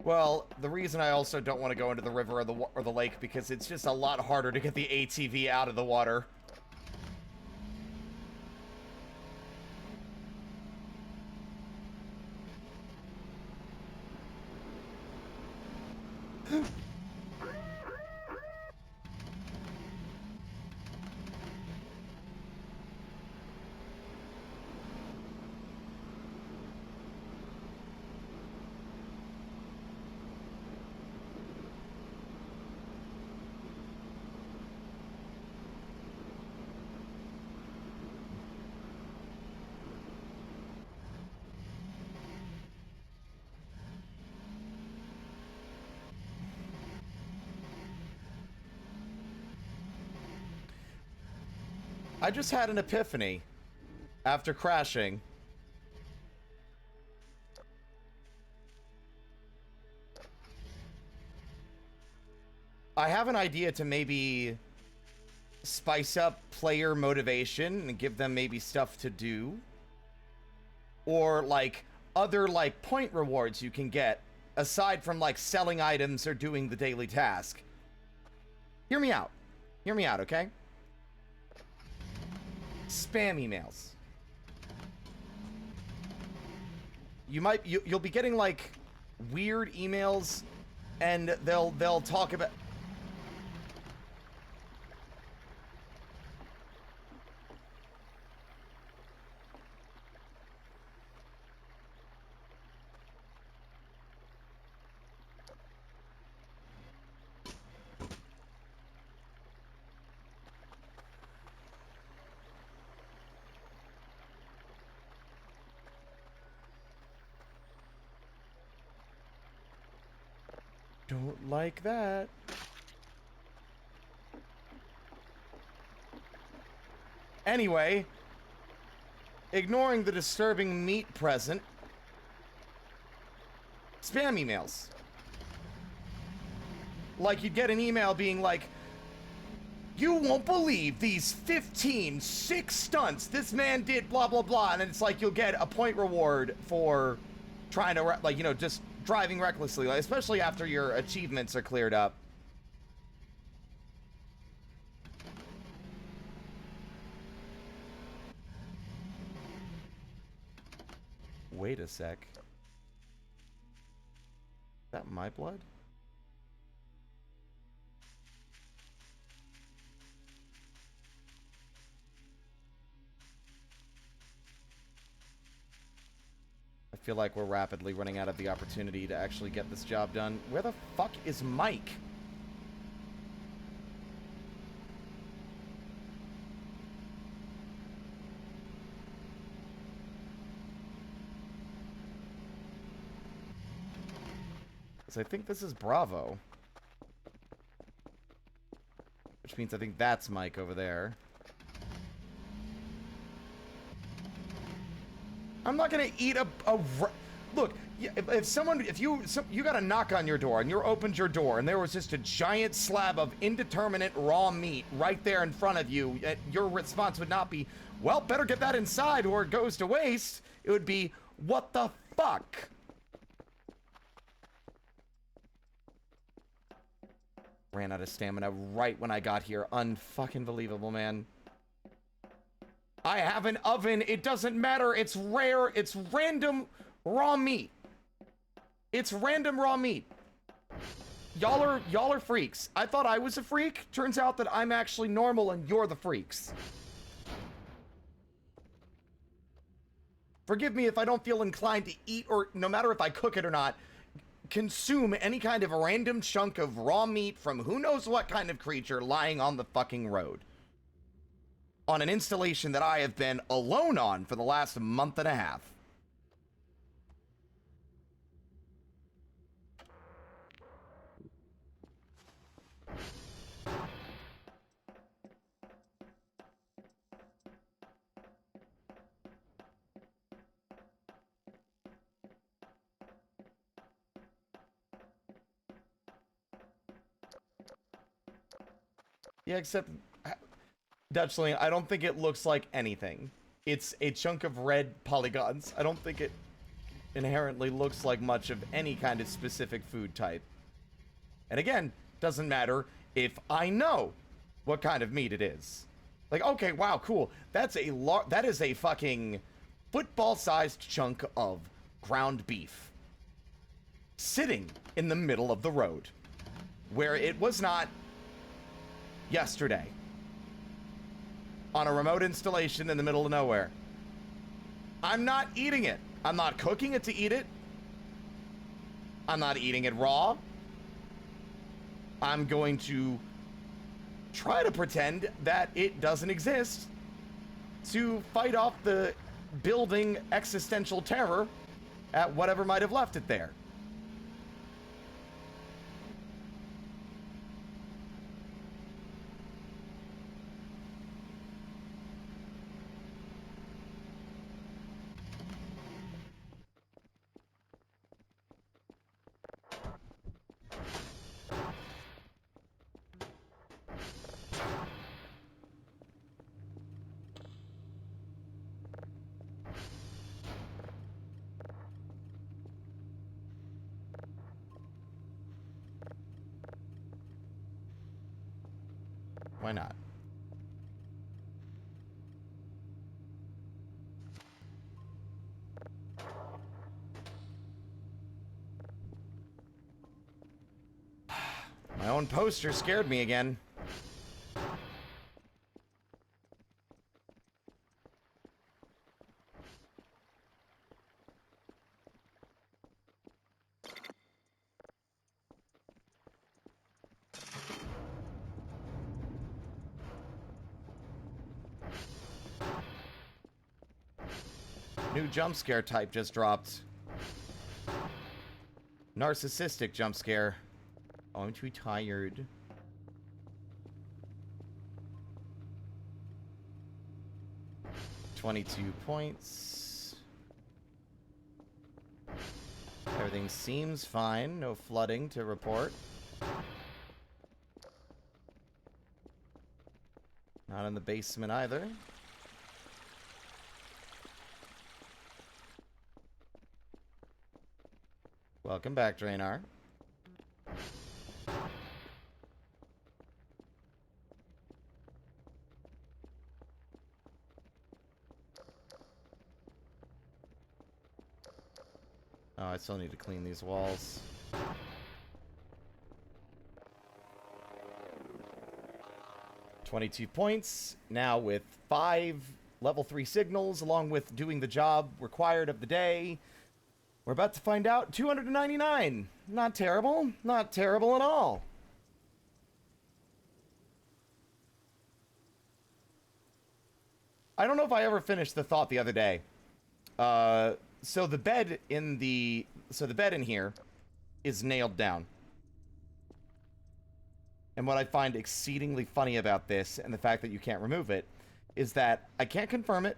Well, the reason I also don't want to go into the river or the lake because it's just a lot harder to get the ATV out of the water. I just had an epiphany after crashing. I have an idea to maybe spice up player motivation and give them maybe stuff to do. Or like other like point rewards you can get aside from like selling items or doing the daily task. Hear me out. Hear me out, okay? Spam emails. You'll be getting like weird emails and they'll talk about don't like that. Anyway, ignoring the disturbing meat present, spam emails. Like you'd get an email being like, you won't believe these 15 sick stunts this man did, blah, blah, blah. And it's like you'll get a point reward for trying to, like, you know, just driving recklessly, like, especially after your achievements are cleared up. Wait a sec. Is that my blood? I feel like we're rapidly running out of the opportunity to actually get this job done. Where the fuck is Mike? Because I think this is Bravo. Which means I think that's Mike over there. I'm not gonna eat look, if you got a knock on your door and you opened your door and there was just a giant slab of indeterminate raw meat right there in front of you, your response would not be, well, better get that inside or it goes to waste. It would be, what the fuck? Ran out of stamina right when I got here. Unfucking believable, man. I have an oven. It doesn't matter. It's rare. It's random raw meat. It's random raw meat. Y'all are freaks. I thought I was a freak. Turns out that I'm actually normal and you're the freaks. Forgive me if I don't feel inclined to eat, or no matter if I cook it or not, consume any kind of random chunk of raw meat from who knows what kind of creature lying on the fucking road. On an installation that I have been alone on for the last month and a half. Yeah, except Dutchling, I don't think it looks like anything. It's a chunk of red polygons. I don't think it inherently looks like much of any kind of specific food type. And again, doesn't matter if I know what kind of meat it is. Like, okay, wow, cool. That is a fucking football-sized chunk of ground beef sitting in the middle of the road where it was not yesterday on a remote installation in the middle of nowhere. I'm not eating it. I'm not cooking it to eat it. I'm not eating it raw. I'm going to try to pretend that it doesn't exist to fight off the building existential terror at whatever might have left it there. Why not? My own poster scared me again. New jump scare type just dropped. Narcissistic jump scare. Aren't we tired? $22 points. Everything seems fine. No flooding to report. Not in the basement either. Welcome back, Drainar. Oh, I still need to clean these walls. $22 points. Now with 5 level 3 signals, along with doing the job required of the day. We're about to find out. 299. Not terrible. Not terrible at all. I don't know if I ever finished the thought the other day. So the bed in here is nailed down. and what I find exceedingly funny about this, and the fact that you can't remove it, is that I can't confirm it,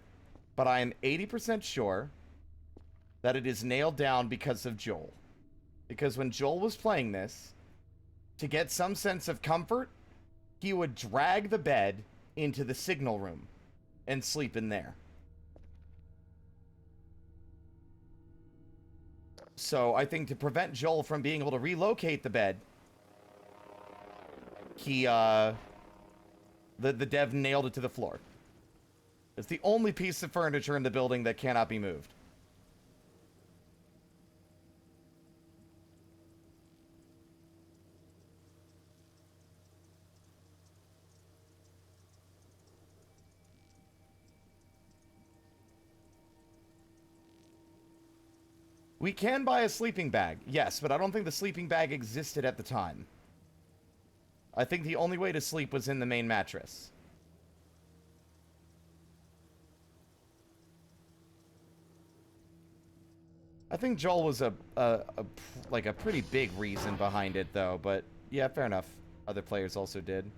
but I am 80% sure that it is nailed down because of Joel. Because when Joel was playing this, to get some sense of comfort, he would drag the bed into the signal room and sleep in there. So I think to prevent Joel from being able to relocate the bed, the dev nailed it to the floor. It's the only piece of furniture in the building that cannot be moved. We can buy a sleeping bag, yes, but I don't think the sleeping bag existed at the time. I think the only way to sleep was in the main mattress. I think Joel was a pretty big reason behind it, though, but yeah, fair enough. Other players also did.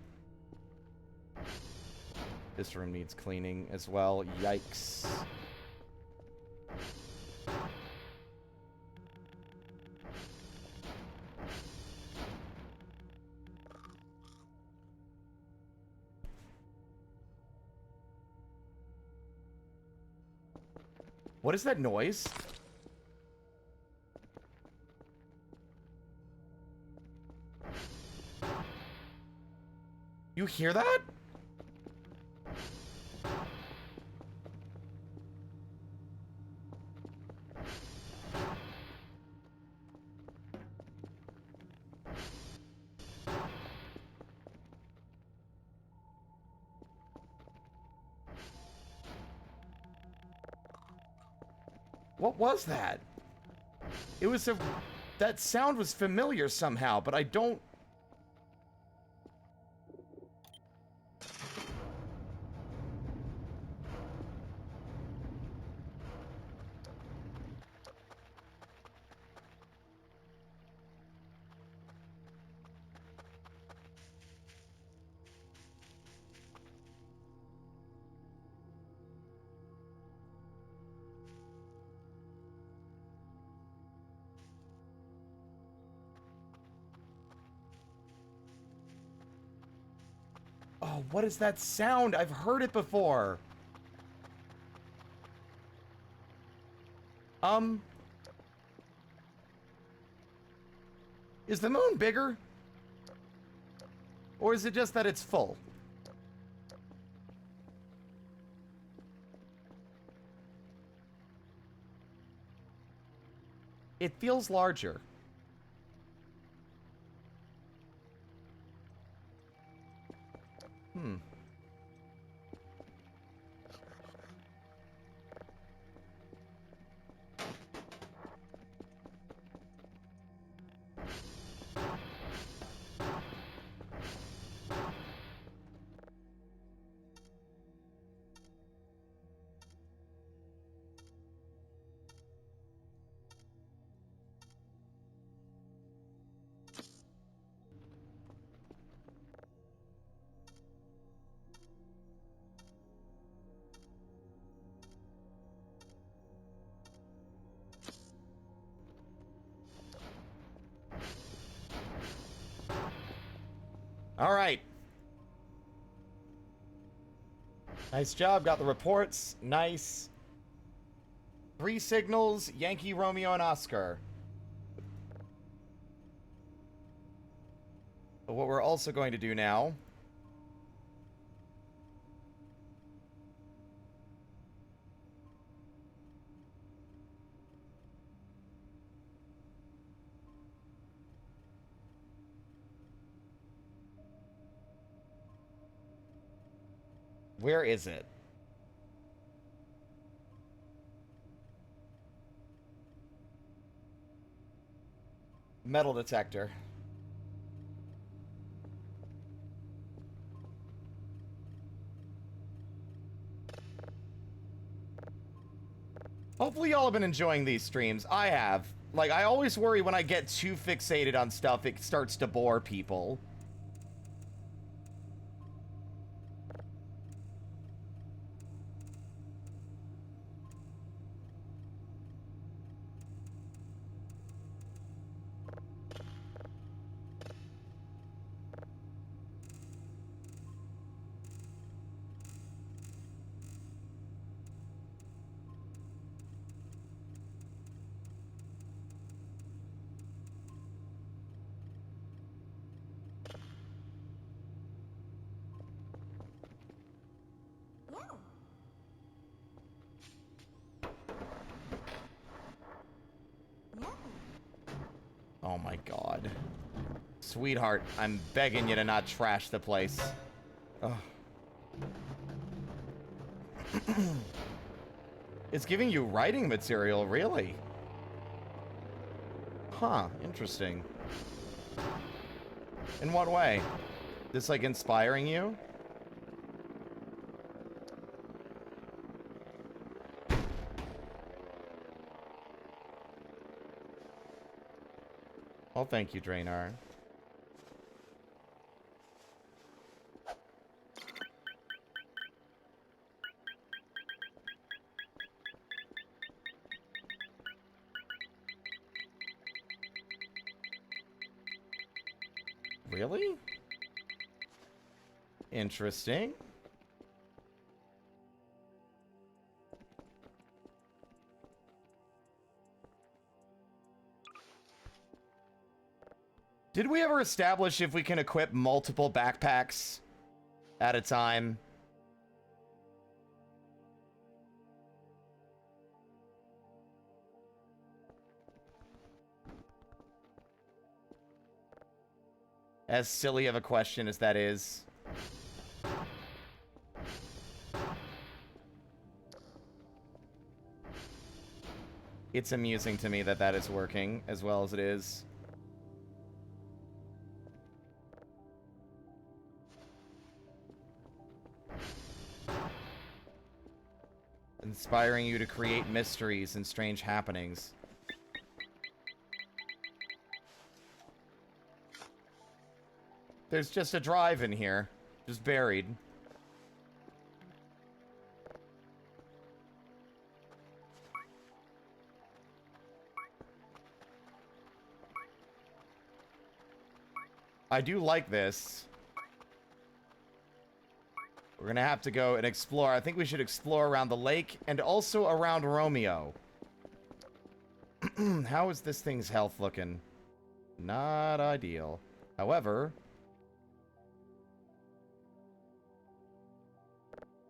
This room needs cleaning as well. Yikes. What is that noise? You hear that? What was that? It was a... That sound was familiar somehow, but I don't... Oh, what is that sound? I've heard it before. Is the moon bigger? Or is it just that it's full? It feels larger. Hmm. All right. Nice job. Got the reports. Nice. 3 signals, Yankee, Romeo, and Oscar. But what we're also going to do now... Where is it? Metal detector. Hopefully y'all have been enjoying these streams. I have. Like, I always worry when I get too fixated on stuff, it starts to bore people. Oh my god. Sweetheart, I'm begging you to not trash the place. Ugh. It's giving you writing material, really? Huh, interesting. In what way? This, like, inspiring you? Well, thank you, Drainar. Really? Interesting. Did we ever establish if we can equip multiple backpacks at a time? As silly of a question as that is. It's amusing to me that that is working as well as it is. Inspiring you to create mysteries and strange happenings. There's just a drive in here. Just buried. I do like this. We're gonna have to go and explore. I think we should explore around the lake and also around Romeo. How is this thing's health looking? Not ideal. However,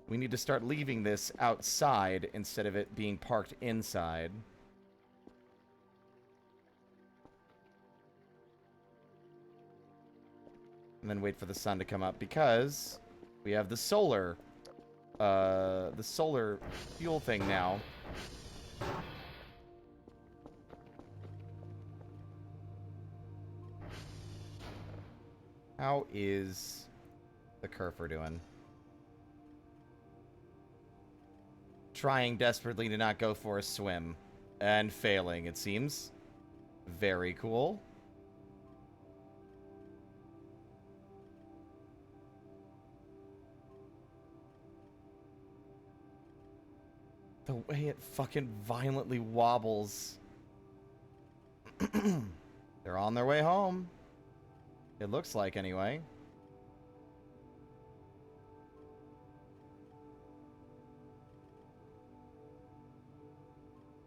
we need to start leaving this outside instead of it being parked inside. And then wait for the sun to come up because we have the solar fuel thing now. How is the Kerfer doing? Trying desperately to not go for a swim. And failing, it seems. Very cool. The way it fucking violently wobbles. They're on their way home. It looks like, anyway.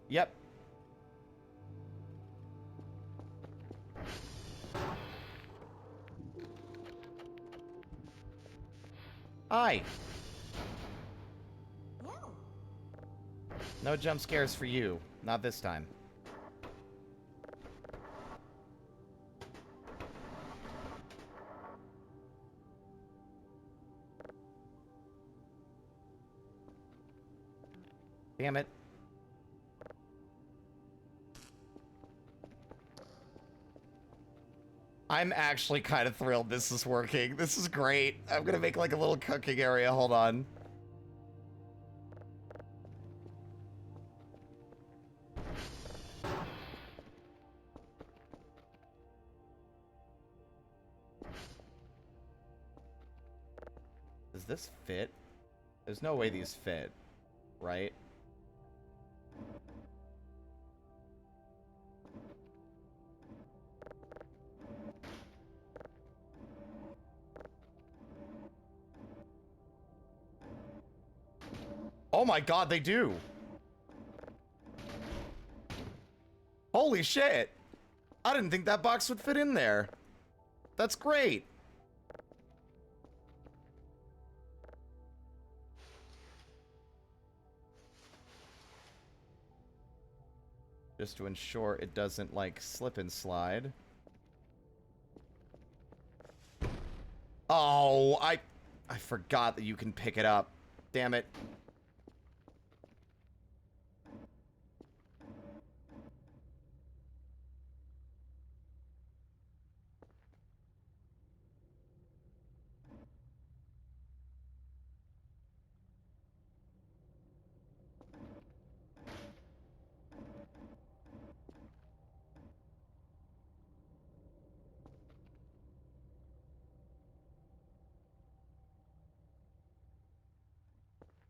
Yep. Hi. No jump scares for you. Not this time. Damn it. I'm actually kind of thrilled this is working. This is great. I'm gonna make like a little cooking area. Hold on. Does this fit? There's no way these fit, right? Oh my god, they do! Holy shit! I didn't think that box would fit in there. That's great! Just to ensure it doesn't, like, slip and slide. Oh, I forgot that you can pick it up. Damn it.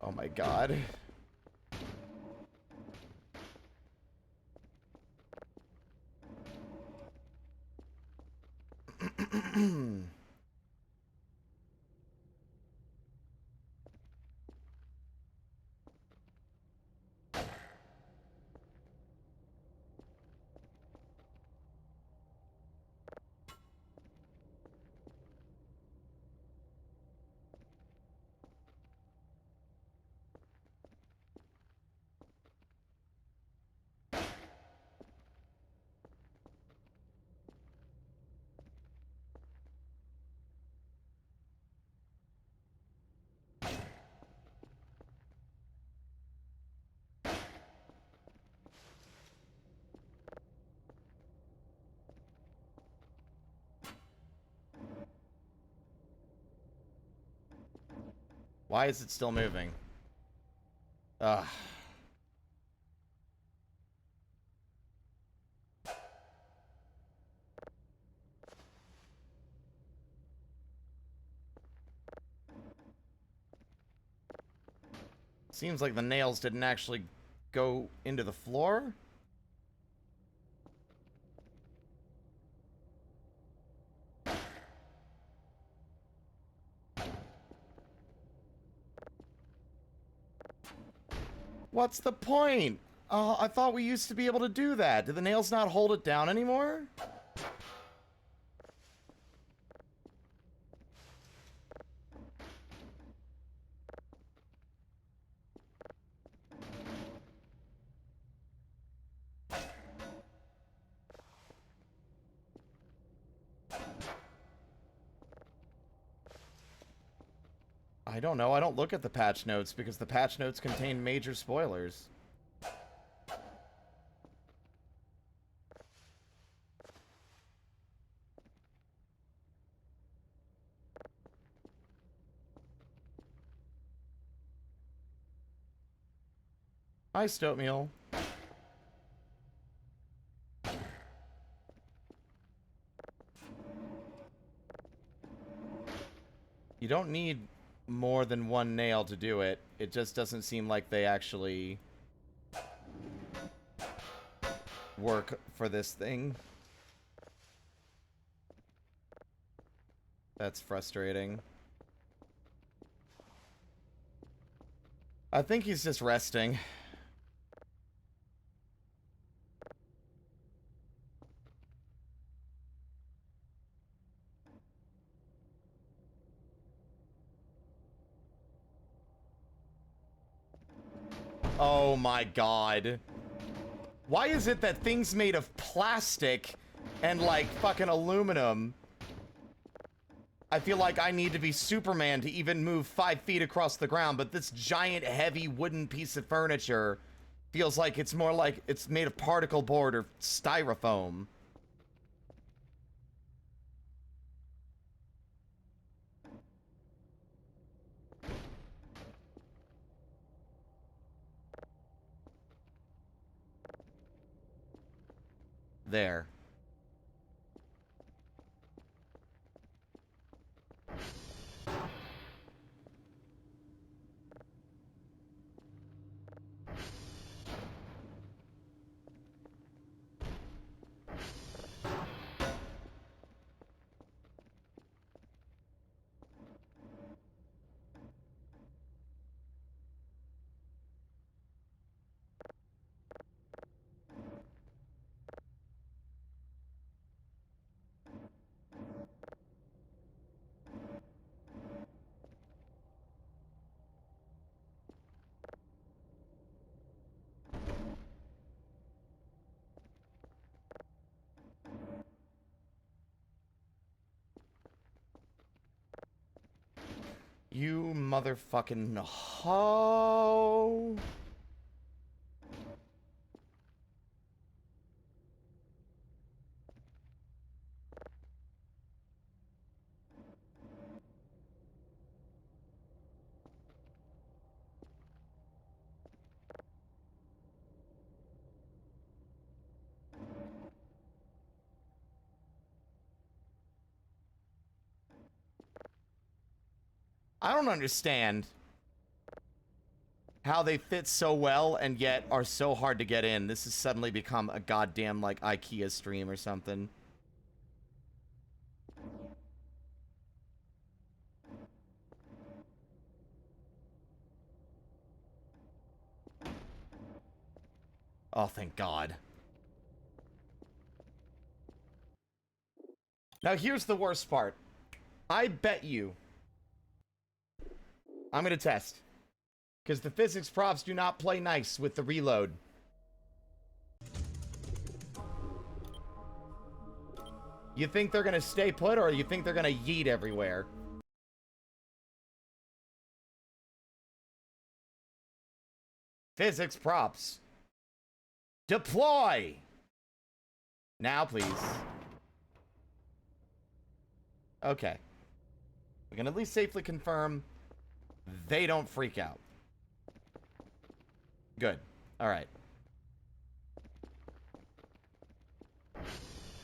Oh my god. Why is it still moving? Ugh. Seems like the nails didn't actually go into the floor. What's the point? I thought we used to be able to do that. Do the nails not hold it down anymore? I don't know. I don't look at the patch notes because the patch notes contain major spoilers. Hi, Stoatmeal. You don't need more than one nail to do it. It just doesn't seem like they actually work for this thing. That's frustrating. I think he's just resting. Oh my god. Why is it that things made of plastic and like fucking aluminum, I feel like I need to be Superman to even move 5 feet across the ground, but this giant heavy wooden piece of furniture feels like it's more like it's made of particle board or styrofoam. There. You motherfucking hoe. I don't understand how they fit so well and yet are so hard to get in. This has suddenly become a goddamn, like, IKEA stream or something. Oh, thank God. Now, here's the worst part. I bet you... I'm gonna test. Because the physics props do not play nice with the reload. You think they're gonna stay put, or you think they're gonna yeet everywhere? Physics props. Deploy! Now, please. Okay. We can at least safely confirm they don't freak out. Good. Alright.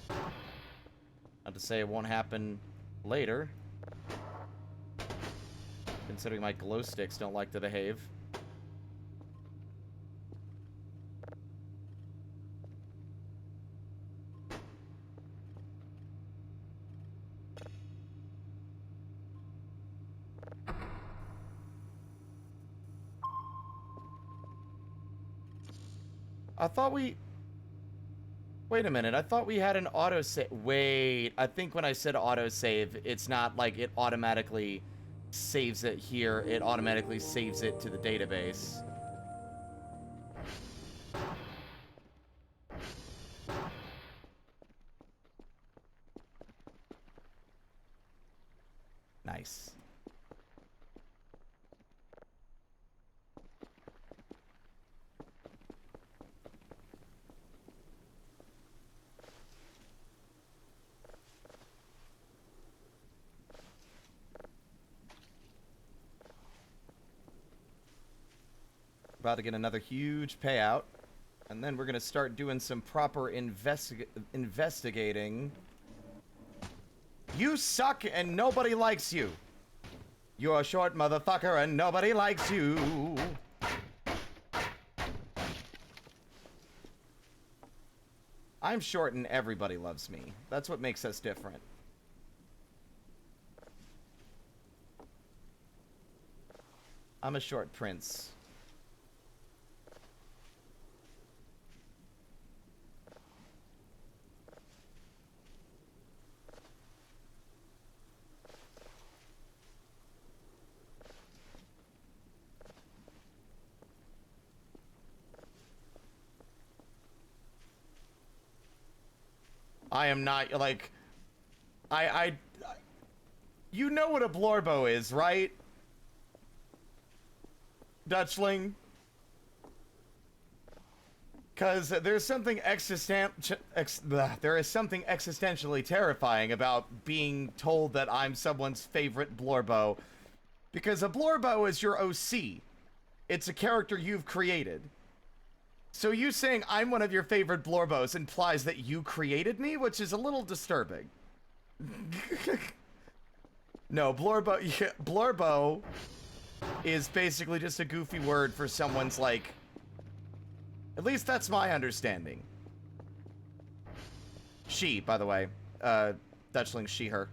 Not to say it won't happen later. Considering my glow sticks don't like to behave. I thought we... Wait a minute, I thought we had an autosave. Wait, I think when I said autosave, it's not like it automatically saves it here. It automatically saves it to the database. Nice. About to get another huge payout. And then we're going to start doing some proper investigating. You suck and nobody likes you. You're a short motherfucker and nobody likes you. I'm short and everybody loves me. That's what makes us different. I'm a short prince. I am not, like, you know what a blorbo is, right? Dutchling? Because there is something existentially terrifying about being told that I'm someone's favorite blorbo. Because a blorbo is your OC. It's a character you've created. So you saying I'm one of your favorite blorbos implies that you created me, which is a little disturbing. No, blorbo, yeah, blorbo is basically just a goofy word for someone's, like... At least that's my understanding. She, by the way. Dutchling, she, her.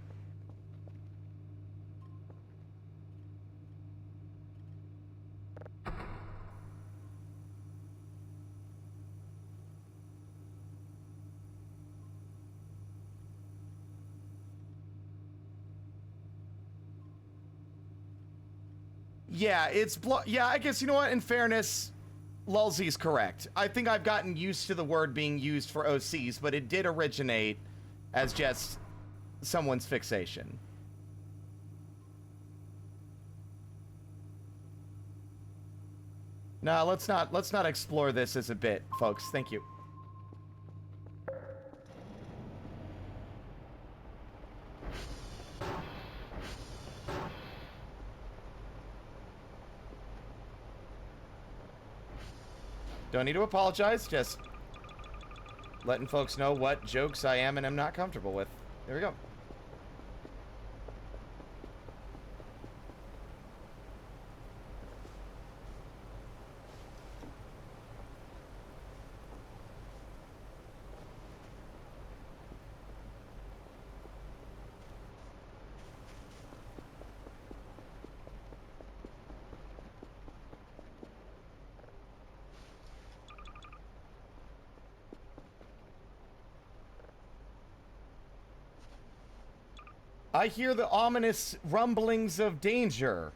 Yeah, yeah, I guess, you know what, in fairness, Lulzy's correct. I think I've gotten used to the word being used for OCs, but it did originate as just someone's fixation. No, let's not explore this as a bit, folks. Thank you. Don't need to apologize, just letting folks know what jokes I am and am not comfortable with. There we go. I hear the ominous rumblings of danger.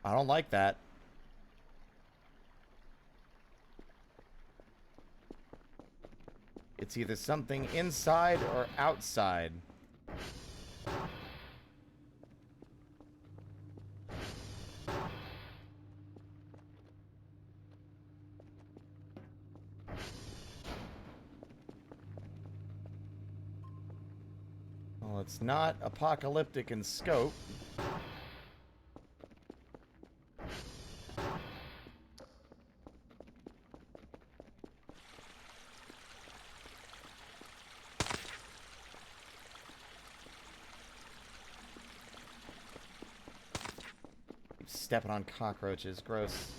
I don't like that. It's either something inside or outside. Well, it's not apocalyptic in scope. Stepping on cockroaches, gross.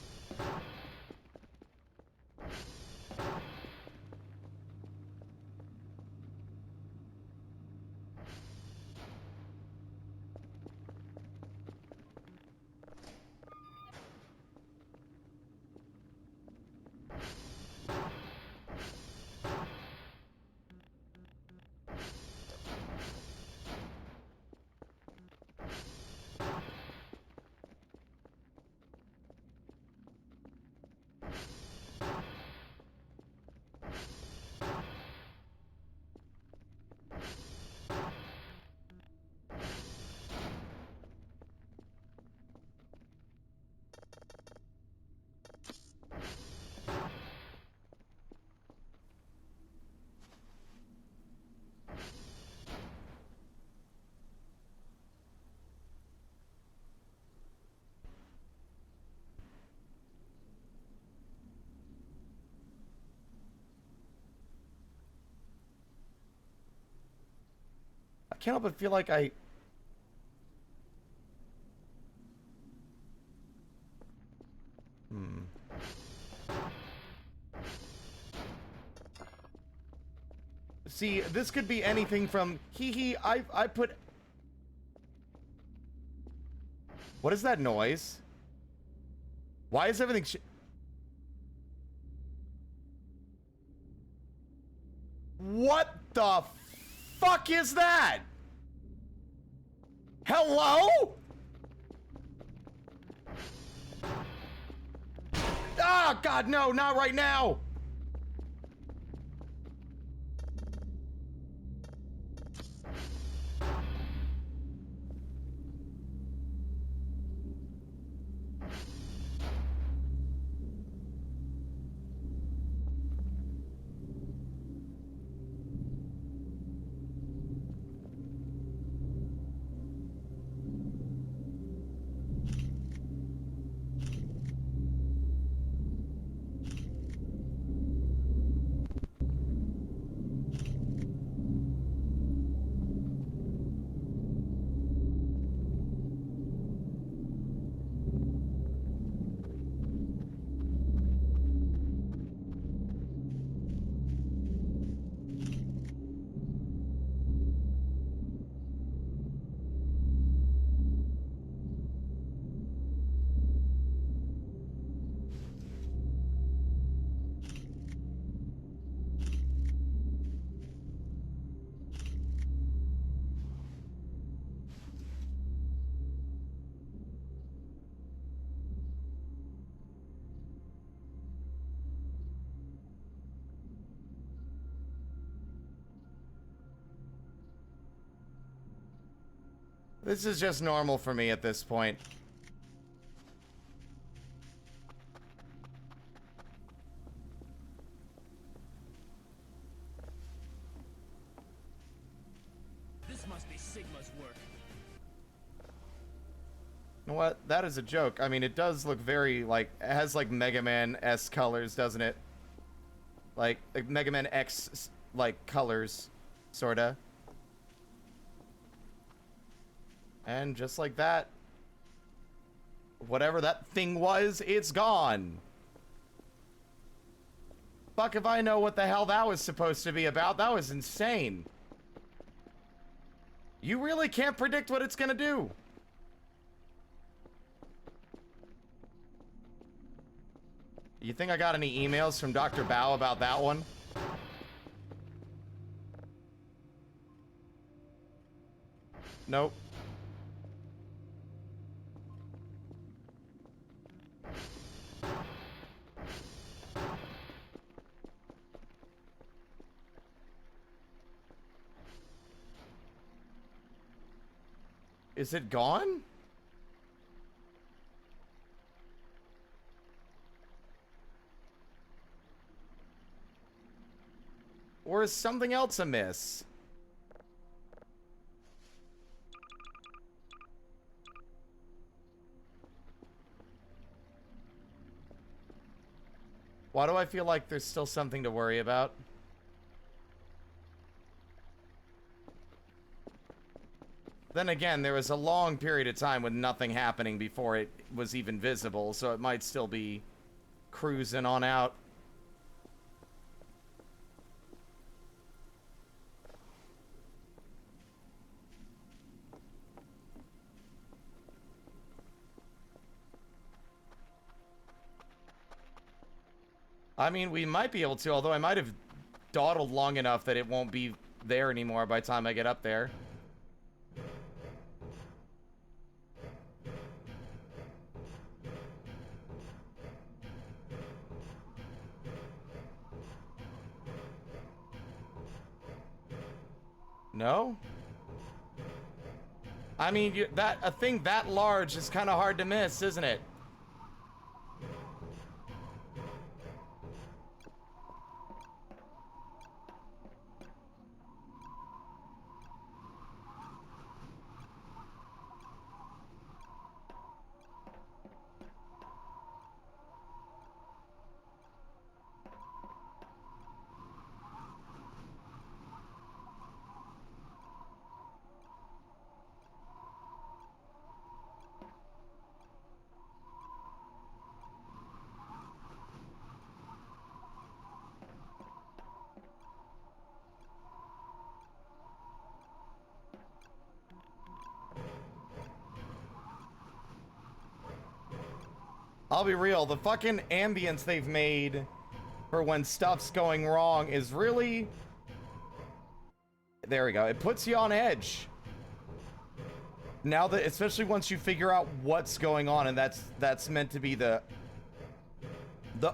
I can't help but feel like I... See, this could be anything from... I put... What is that noise? Why is everything What the fuck is that? Hello? Ah, God, no, not right now. This is just normal for me at this point. This must be Sigma's work. You know what? That is a joke. I mean, it does look very, like, it has, like, Mega Man-esque colors, doesn't it? Like Mega Man X, like, colors, sorta. And just like that, whatever that thing was, it's gone. Fuck if I know what the hell that was supposed to be about. That was insane. You really can't predict what it's gonna do. You think I got any emails from Dr. Bao about that one? Nope. Is it gone? Or is something else amiss? Why do I feel like there's still something to worry about? Then again, there was a long period of time with nothing happening before it was even visible, so it might still be cruising on out. I mean, we might be able to, although I might have dawdled long enough that it won't be there anymore by the time I get up there. No? I mean, a thing that large is kind of hard to miss, isn't it? I'll be real, the fucking ambience they've made for when stuff's going wrong is really... There we go. It puts you on edge. Now that, especially once you figure out what's going on, and that's meant to be the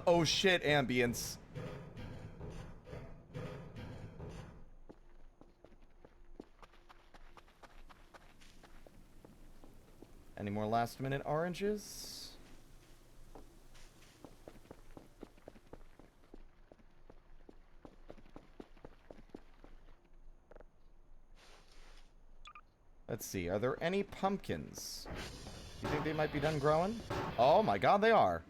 oh shit ambience. Any more last minute oranges? Let's see, are there any pumpkins? You think they might be done growing? Oh my god, they are.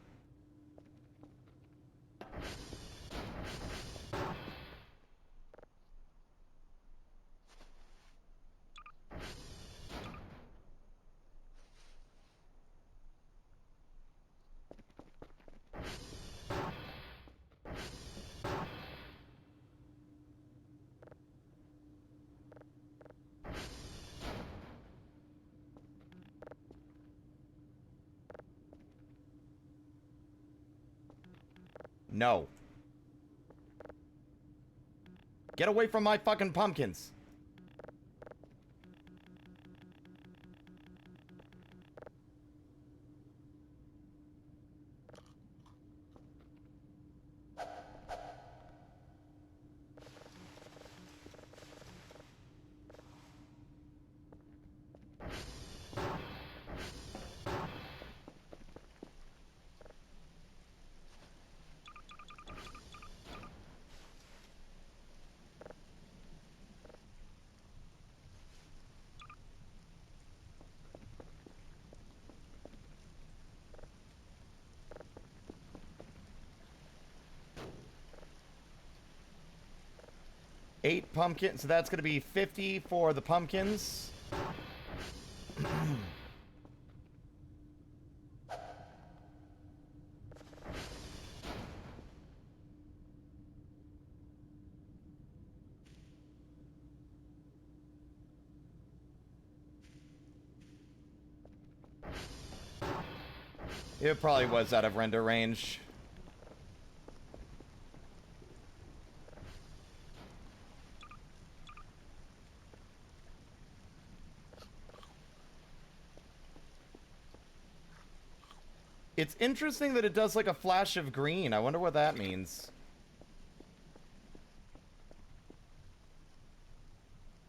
No. Get away from my fucking pumpkins. 8 pumpkins. So that's going to be 50 for the pumpkins. It probably was out of render range. It's interesting that it does like a flash of green. I wonder what that means.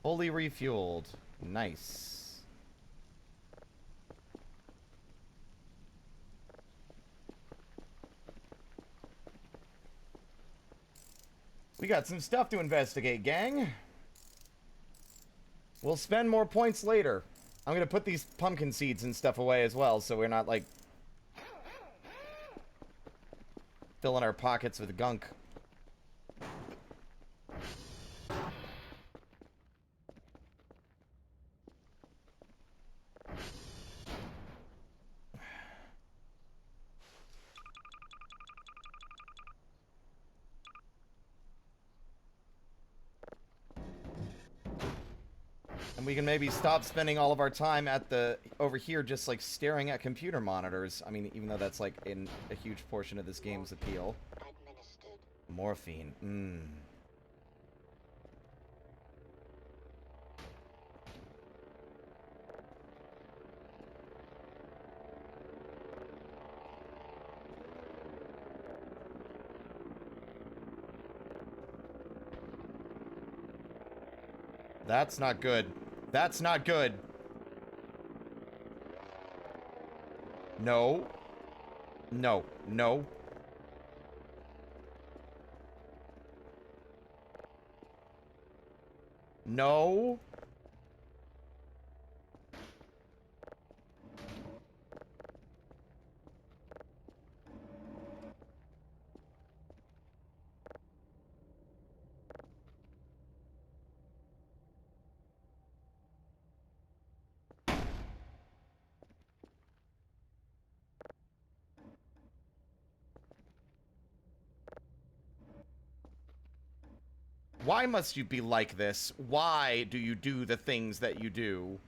Fully refueled. Nice. We got some stuff to investigate, gang. We'll spend more points later. I'm gonna put these pumpkin seeds and stuff away as well, so we're not, like, filling our pockets with gunk. And we can maybe stop spending all of our time at the over here just like staring at computer monitors. I mean, even though that's like in a huge portion of this game's appeal. Administered. Morphine. That's not good. That's not good. No. No. No. No. Why must you be like this? Why do you do the things that you do?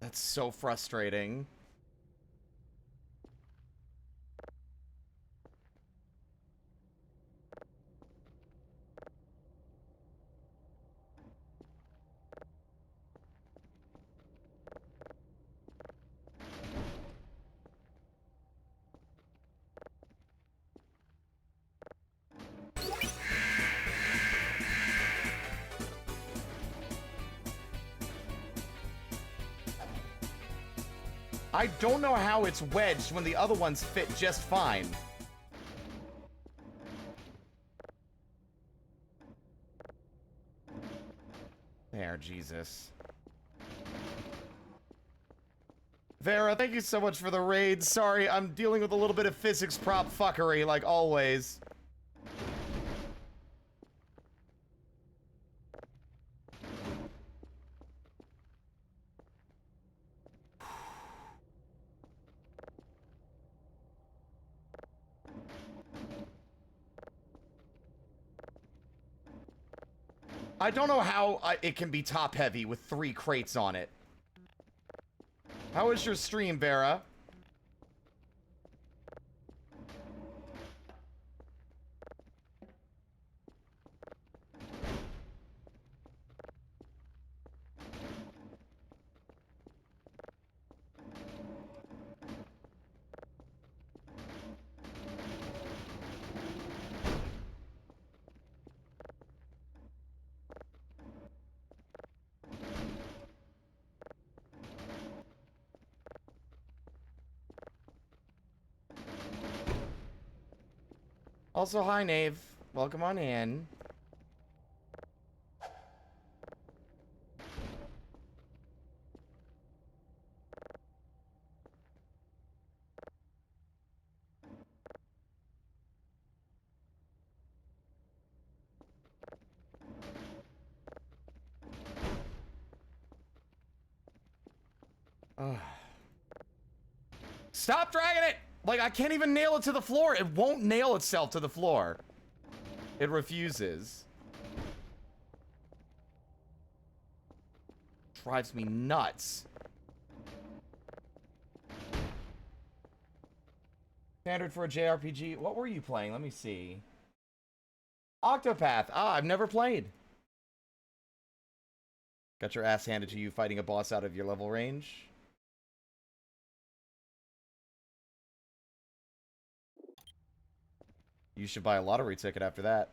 That's so frustrating. I don't know how it's wedged when the other ones fit just fine. There, Jesus. Vera, thank you so much for the raid. Sorry, I'm dealing with a little bit of physics prop fuckery, like always. I don't know how it can be top heavy with 3 crates on it. How was your stream, Vera? Also, hi, Nave. Welcome on in. Ugh. Stop dragging it! Like, I can't even nail it to the floor. It won't nail itself to the floor. It refuses. Drives me nuts. Standard for a JRPG. What were you playing? Let me see. Octopath. Ah, I've never played. Got your ass handed to you fighting a boss out of your level range. You should buy a lottery ticket after that.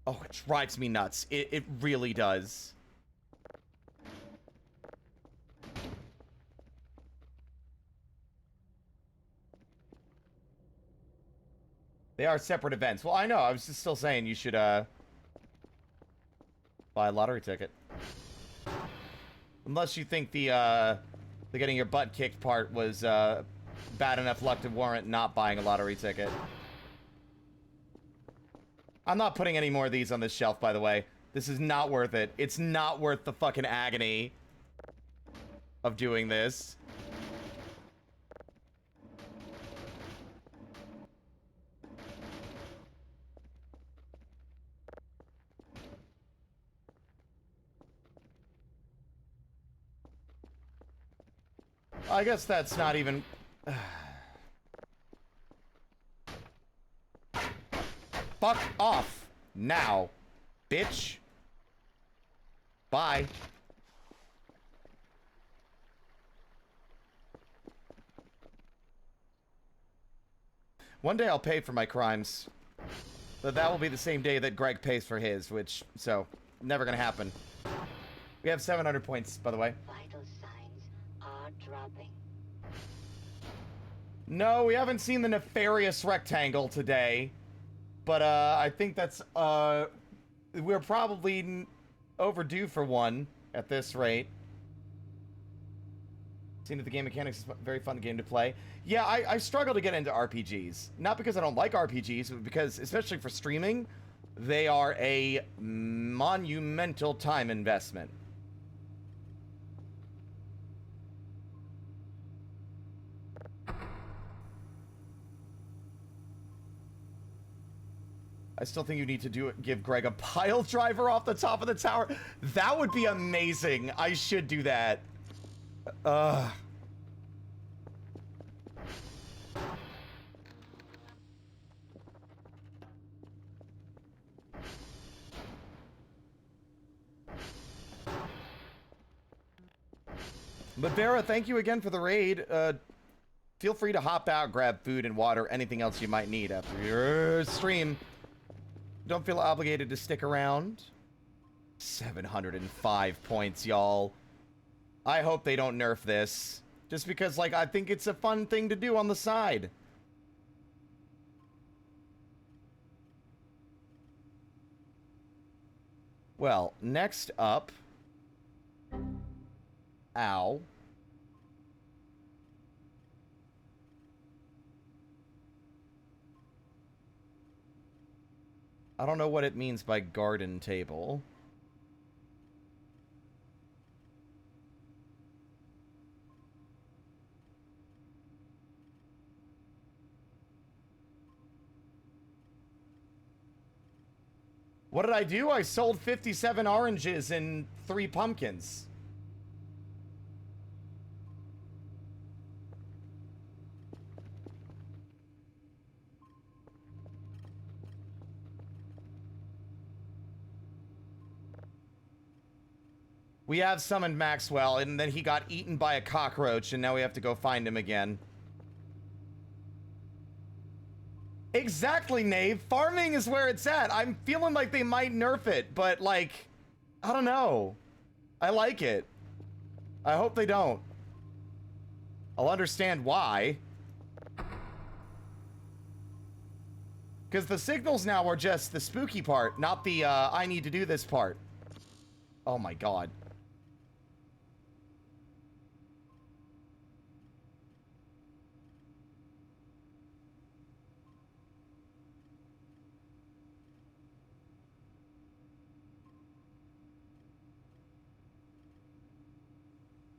Oh, it drives me nuts. It really does. They are separate events. Well, I know. I was just still saying you should, buy a lottery ticket. Unless you think the getting your butt kicked part was, bad enough luck to warrant not buying a lottery ticket. I'm not putting any more of these on this shelf, by the way. This is not worth it. It's not worth the fucking agony of doing this. I guess that's not even... Fuck off now, bitch. Bye. One day I'll pay for my crimes. But that will be the same day that Greg pays for his, which, so, never gonna happen. We have 700 points, by the way. Vital signs are dropping. No, we haven't seen the nefarious rectangle today. But, I think that's, we're probably overdue for one at this rate. Seeing that the game mechanics is a very fun game to play. Yeah, I struggle to get into RPGs. Not because I don't like RPGs, but because, especially for streaming, they are a monumental time investment. I still think you need to give Greg a pile driver off the top of the tower. That would be amazing. I should do that. Ugh. But Vera, thank you again for the raid. Feel free to hop out, grab food and water, anything else you might need after your stream. Don't feel obligated to stick around. 705 points, y'all. I hope they don't nerf this. Just because, like, I think it's a fun thing to do on the side. Well, next up... Ow. I don't know what it means by garden table. What did I do? I sold 57 oranges and 3 pumpkins. We have summoned Maxwell, and then he got eaten by a cockroach, and now we have to go find him again. Exactly, Nave. Farming is where it's at. I'm feeling like they might nerf it, but, like, I don't know. I like it. I hope they don't. I'll understand why, Because the signals now are just the spooky part, not the, I need to do this part. Oh my god.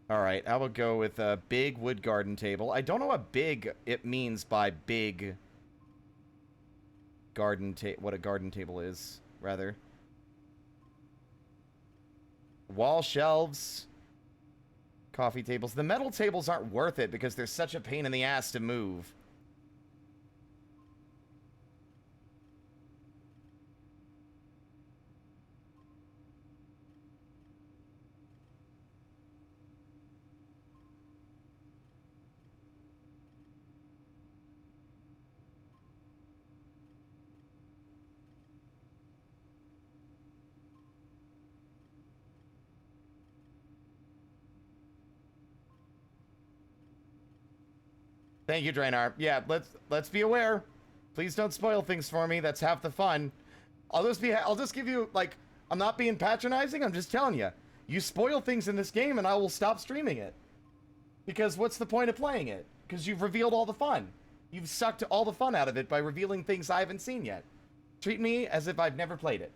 Alright, I will go with a big wood garden table. I don't know what big it means by big garden what a garden table is, rather. Wall shelves. Coffee tables. The metal tables aren't worth it because they're such a pain in the ass to move. Thank you, Drainar. Yeah, let's be aware. Please don't spoil things for me. That's half the fun. I'll just give you, like, I'm not being patronizing. I'm just telling you. You spoil things in this game and I will stop streaming it. Because what's the point of playing it? Because you've revealed all the fun. You've sucked all the fun out of it by revealing things I haven't seen yet. Treat me as if I've never played it.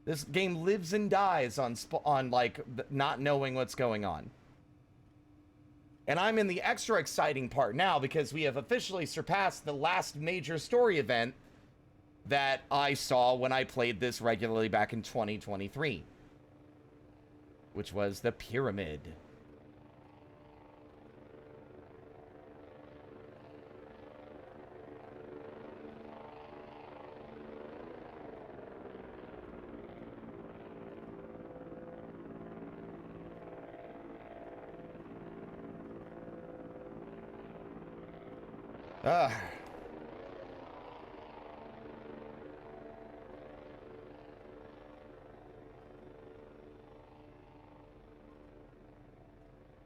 This game lives and dies on like, not knowing what's going on. And I'm in the extra exciting part now because we have officially surpassed the last major story event that I saw when I played this regularly back in 2023. Which was the pyramid.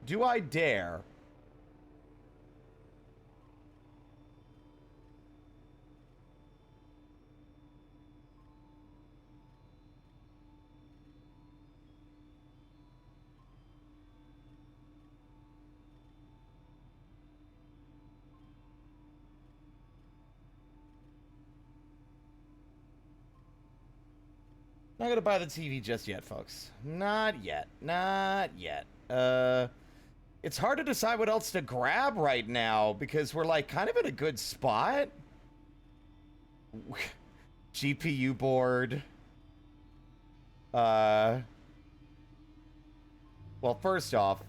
Do I dare? Not gonna buy the TV just yet, folks. Not yet. Not yet. It's hard to decide what else to grab right now because we're like kind of in a good spot. GPU board. Well, first off,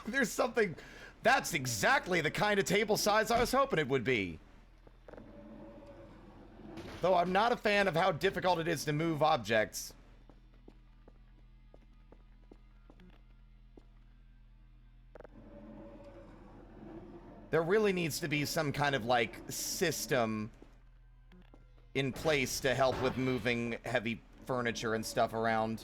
there's something. That's exactly the kind of table size I was hoping it would be. Though I'm not a fan of how difficult it is to move objects. There really needs to be some kind of, like, system in place to help with moving heavy furniture and stuff around.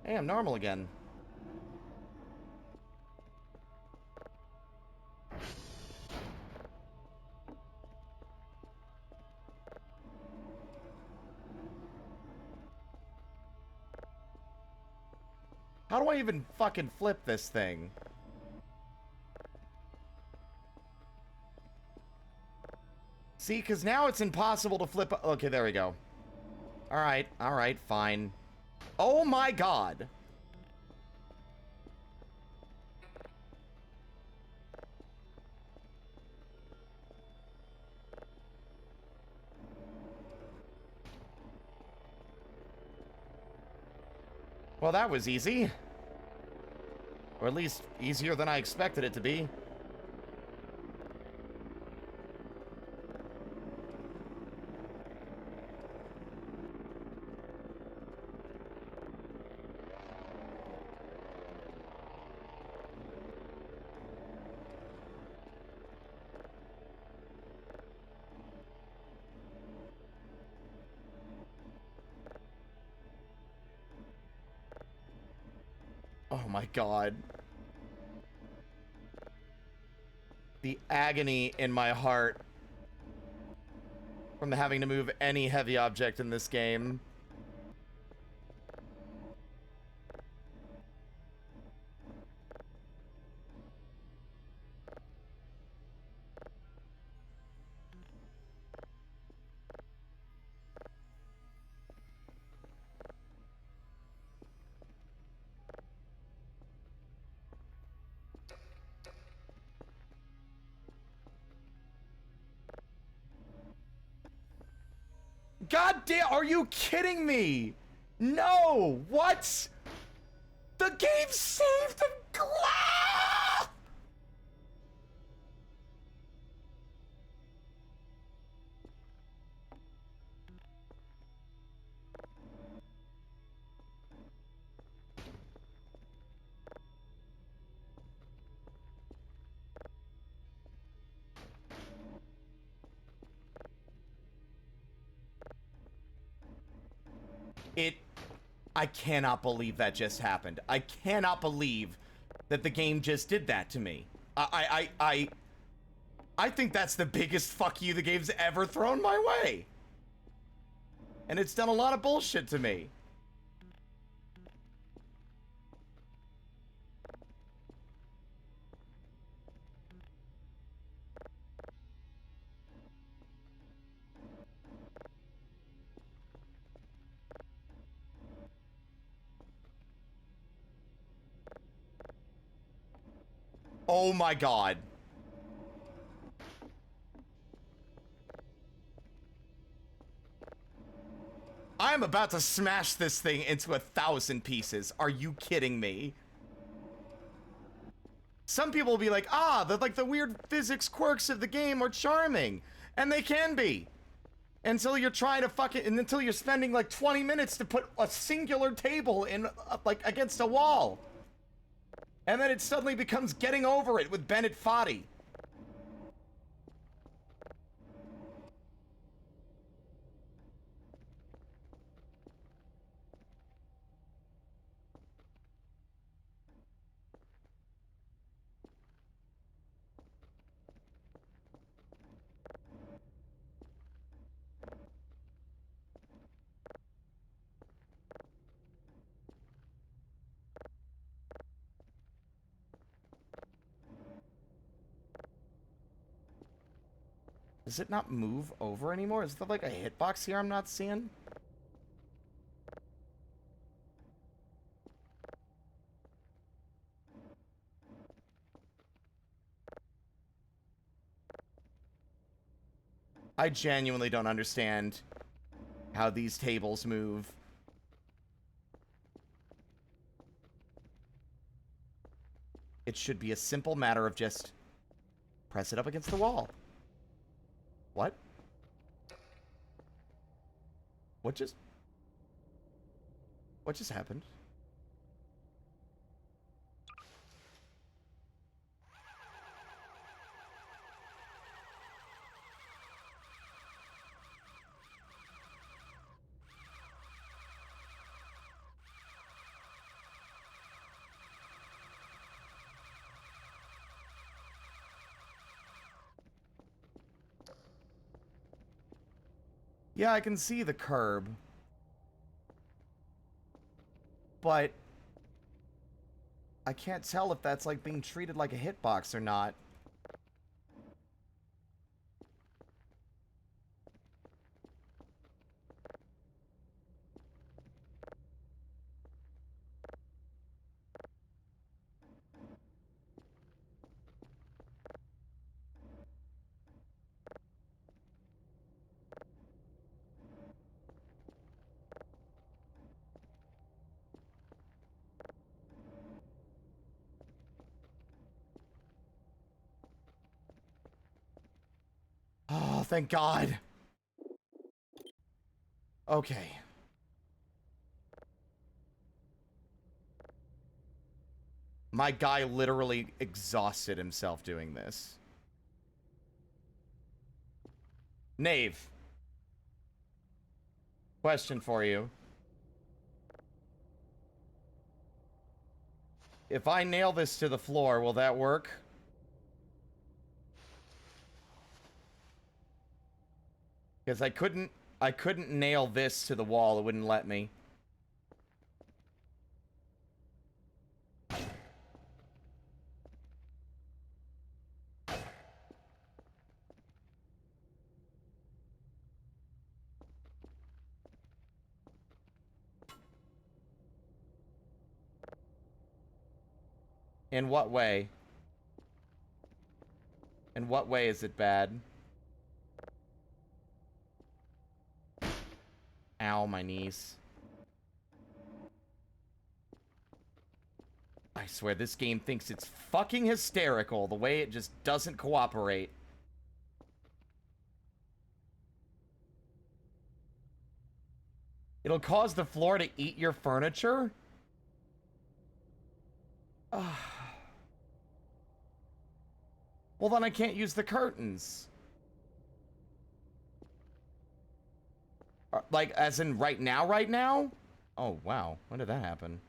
Hey, I'm normal again. How do I even fucking flip this thing? See, because now it's impossible to flip. Okay, there we go. Alright, fine. Oh my god! Well, that was easy. Or at least easier than I expected it to be. my god. The agony in my heart from having to move any heavy object in this game. God damn, are you kidding me? No, what? The game saved the glass! I cannot believe that just happened. I cannot believe that the game just did that to me. I think that's the biggest fuck you the game's ever thrown my way. And it's done a lot of bullshit to me. Oh my god. I'm about to smash this thing into 1,000 pieces. Are you kidding me? Some people will be like, the weird physics quirks of the game are charming. And they can be. Until you're trying to and until you're spending like 20 minutes to put a singular table in, like, against a wall. And then it suddenly becomes Getting Over It with Bennett Foddy. Does it not move over anymore? Is there like a hitbox here I'm not seeing? I genuinely don't understand how these tables move. It should be a simple matter of just press it up against the wall. What? What just happened? Yeah, I can see the curb. But I can't tell if that's like being treated like a hitbox or not. Oh, thank God. Okay. My guy literally exhausted himself doing this. Knave. Question for you. If I nail this to the floor, will that work? Because I couldn't nail this to the wall. It wouldn't let me. In what way? In what way is it bad? Ow, my knees. I swear, this game thinks it's fucking hysterical the way it just doesn't cooperate. It'll cause the floor to eat your furniture? Well, then I can't use the curtains. Like, as in right now, right now? Oh, wow. When did that happen?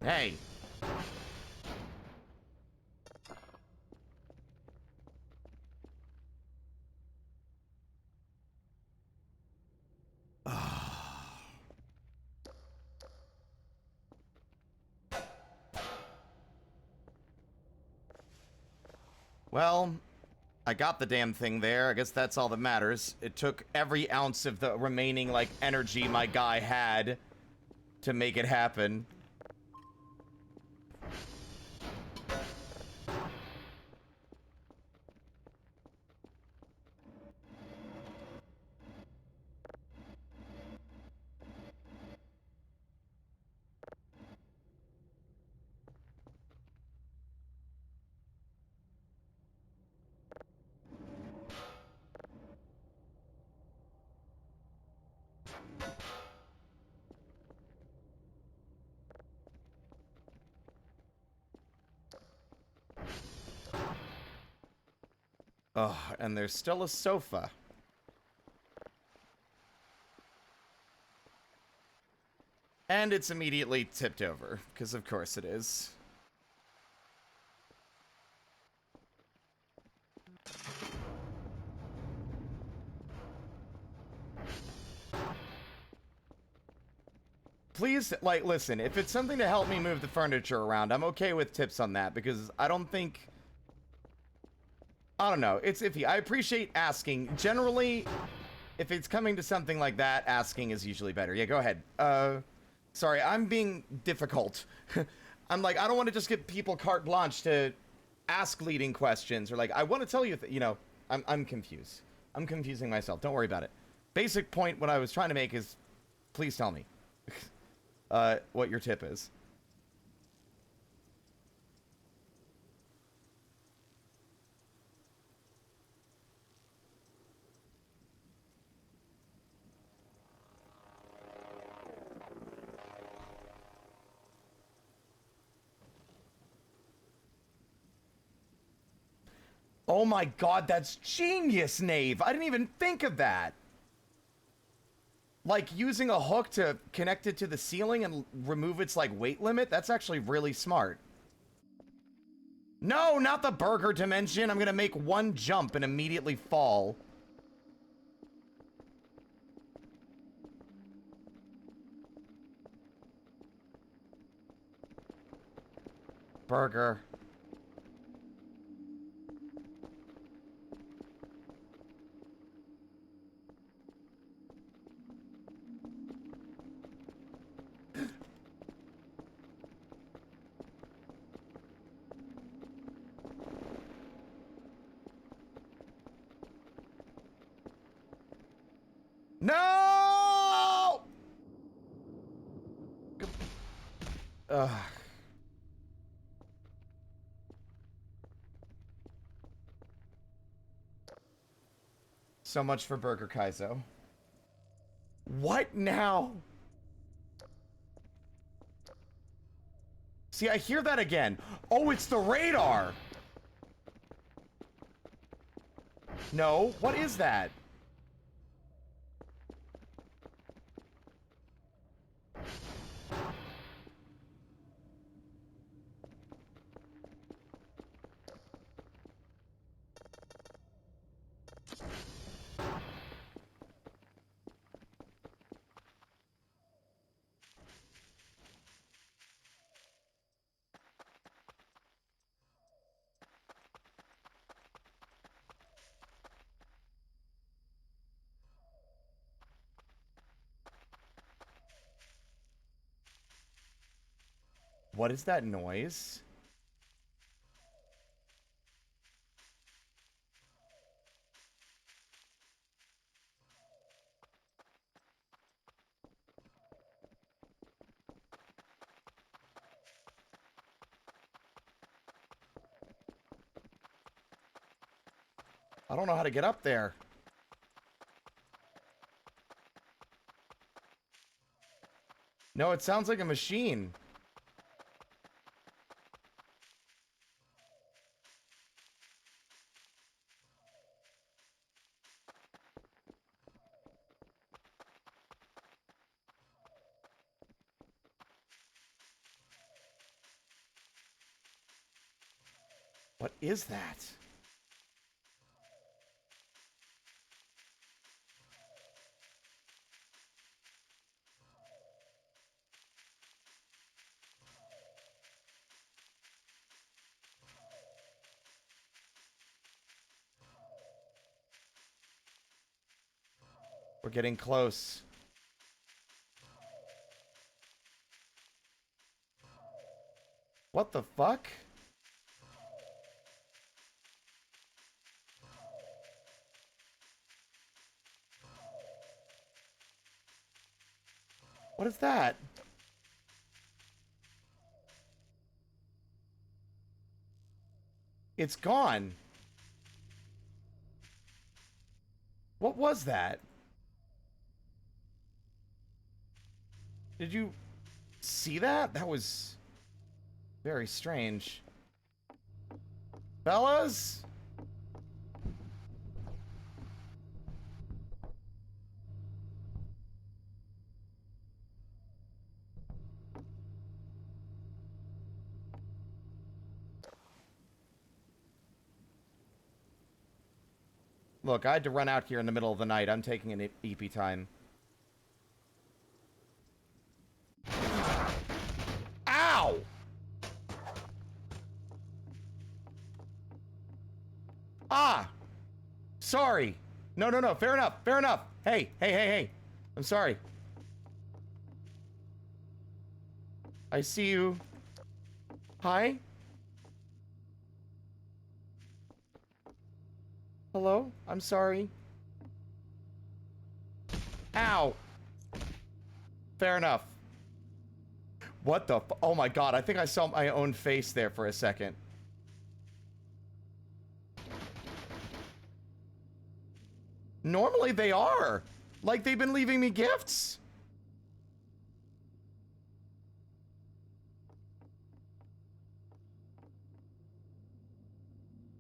Hey. Well, I got the damn thing there. I guess that's all that matters. It took every ounce of the remaining, like, energy my guy had to make it happen. Oh, and there's still a sofa. And it's immediately tipped over, because of course it is. Please, like, listen, if it's something to help me move the furniture around, I'm okay with tips on that, because I don't think... I don't know, it's iffy. I appreciate asking. Generally, if it's coming to something like that, asking is usually better. Yeah, go ahead. Sorry, I'm being difficult. I'm like, I don't want to just give people carte blanche to ask leading questions, or like, I want to tell you, you know, I'm confused. I'm confusing myself. Don't worry about it. Basic point what I was trying to make is, please tell me what your tip is. Oh my god, that's genius, Nave! I didn't even think of that! Like, using a hook to connect it to the ceiling and remove its, like, weight limit? That's actually really smart. No, not the burger dimension! I'm gonna make one jump and immediately fall. Burger. No! Ugh. So much for Burger Kaizo. What now? See, I hear that again. Oh, it's the radar! No, what is that? What is that noise? I don't know how to get up there. No, it sounds like a machine. What is that? We're getting close. What the fuck? What is that? It's gone. What was that? Did you see that? That was very strange. Fellas? Look, I had to run out here in the middle of the night. I'm taking an EP time. Ow! Ah! Sorry. No, no, no. Fair enough. Fair enough. Hey, hey, hey, hey. I'm sorry. I see you. Hi? Hello? I'm sorry. Ow! Fair enough. What the f- Oh my god, I think I saw my own face there for a second. Normally they are. Like, they've been leaving me gifts.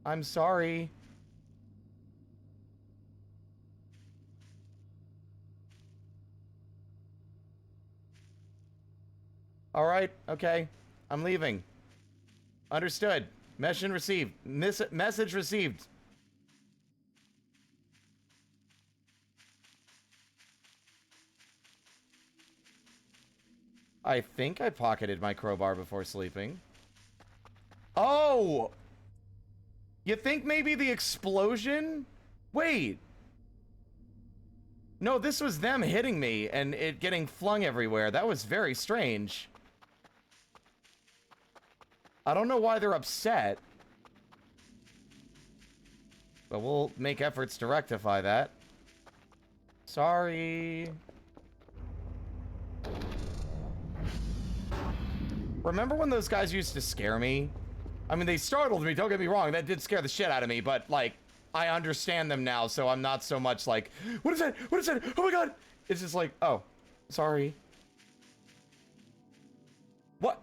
I'm sorry. Alright, okay. I'm leaving. Understood. Message received. Message received. I think I pocketed my crowbar before sleeping. Oh! You think maybe the explosion? Wait. No, this was them hitting me and it getting flung everywhere. That was very strange. I don't know why they're upset. But we'll make efforts to rectify that. Sorry. Remember when those guys used to scare me? I mean, they startled me, don't get me wrong. That did scare the shit out of me, but, like, I understand them now, so I'm not so much like, what is that? What is that? Oh my god! It's just like, oh, sorry. What?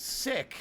Sick.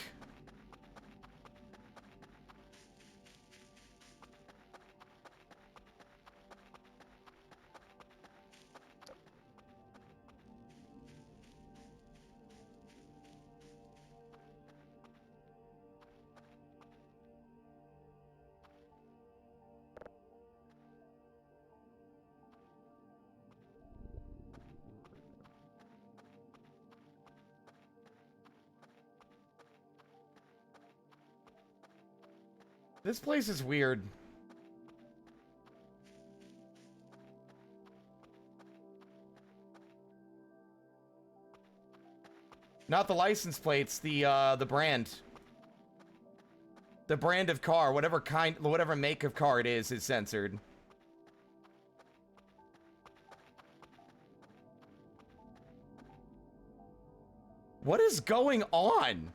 This place is weird. Not the license plates, the brand. The brand of car, whatever make of car it is censored. What is going on?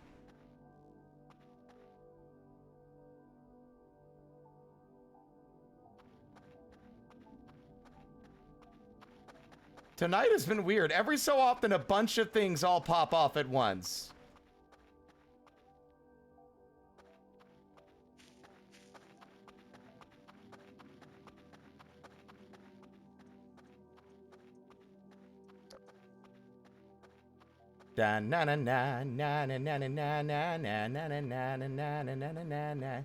Tonight has been weird. Every so often, a bunch of things all pop off at once. Da na na na na na na na na na na na na na na na na na na.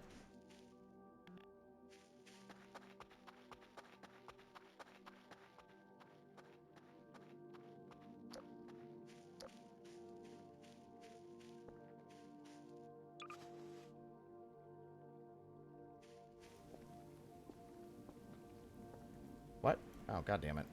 What? Oh, god damn it.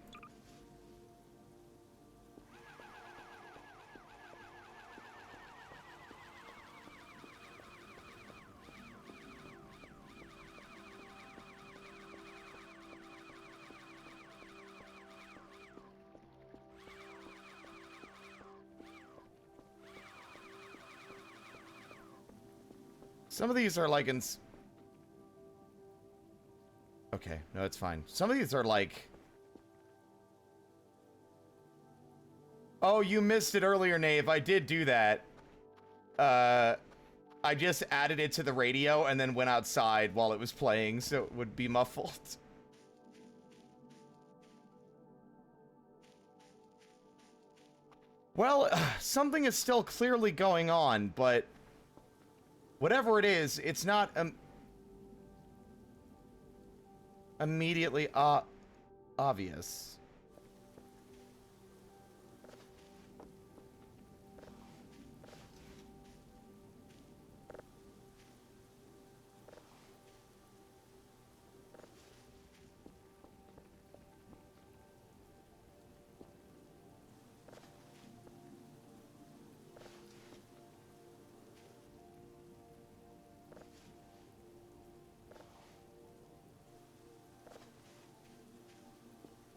Some of these are like in... Okay, no, it's fine. Some of these are like... Oh, you missed it earlier, Nave. I did do that. I just added it to the radio and then went outside while it was playing, so it would be muffled. Well, something is still clearly going on, but... Whatever it is, it's not immediately obvious.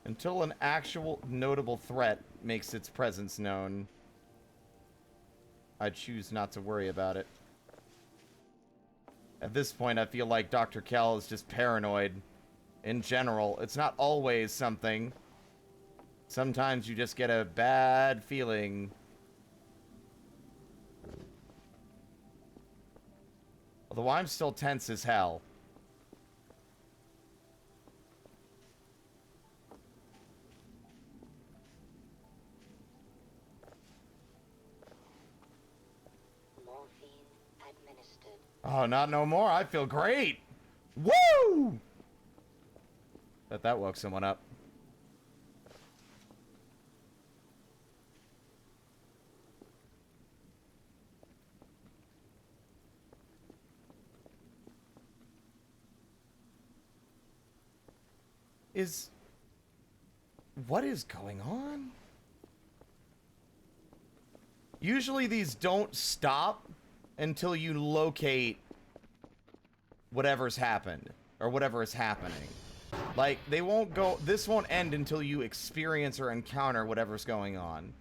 Until an actual notable threat makes its presence known, I choose not to worry about it. At this point, I feel like Dr. Kell is just paranoid. In general, it's not always something. Sometimes you just get a bad feeling. Although I'm still tense as hell. Oh, not no more. I feel great. Woo! Bet that woke someone up. What is going on? Usually these don't stop until you locate whatever's happened, or whatever is happening. Like, they won't go... This won't end until you experience or encounter whatever's going on.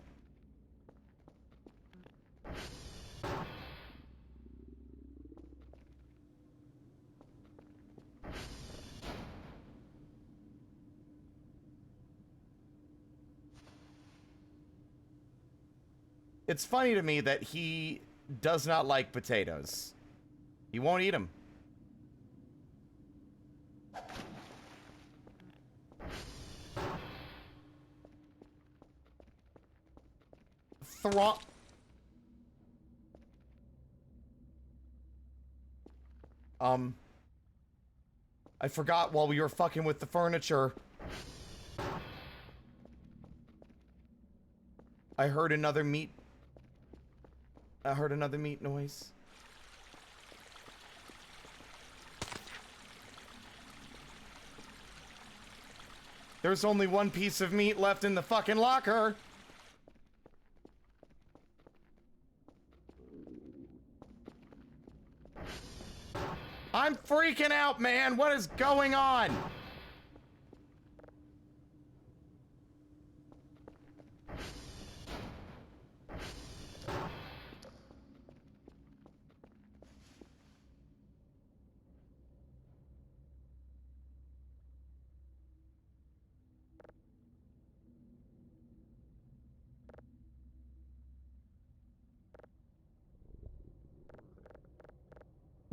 It's funny to me that he does not like potatoes. He won't eat them. I forgot while we were fucking with the furniture. I heard another meat noise. There's only one piece of meat left in the fucking locker. I'm freaking out, man. What is going on?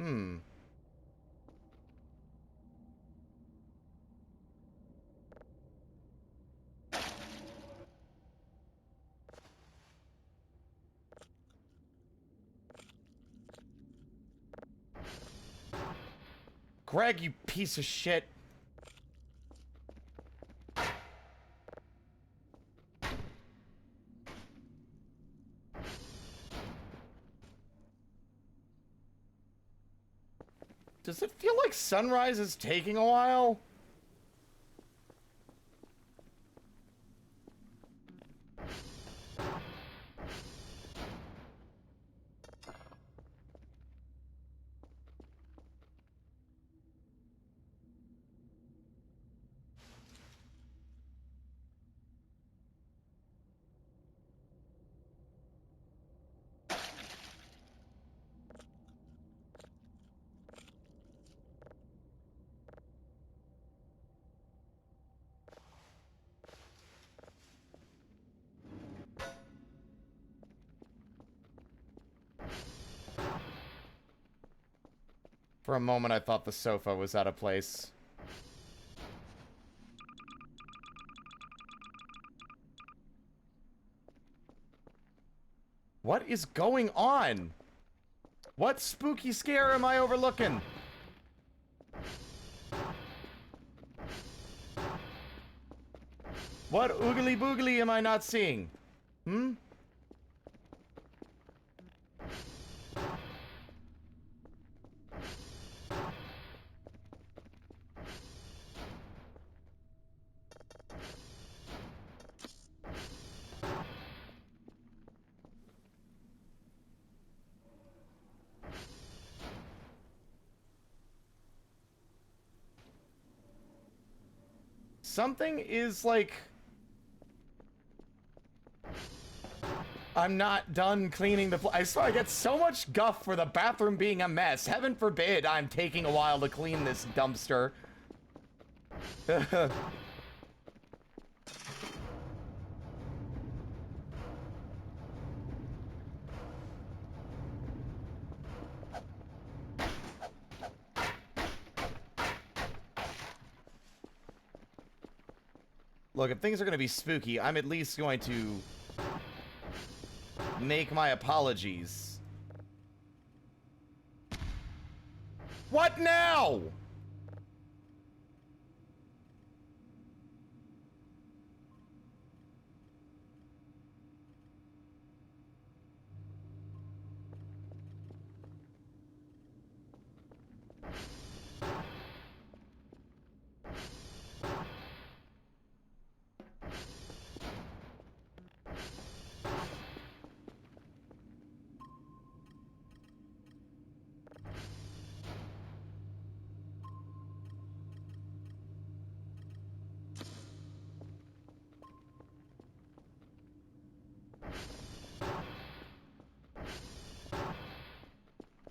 Hmm. Greg, you piece of shit. Does it feel like sunrise is taking a while? For a moment, I thought the sofa was out of place. What is going on? What spooky scare am I overlooking? What oogly boogly am I not seeing? Hmm? Something is like... I'm not done cleaning the I swear I get so much guff for the bathroom being a mess. Heaven forbid I'm taking a while to clean this dumpster. Look, if things are going to be spooky, I'm at least going to make my apologies. What now?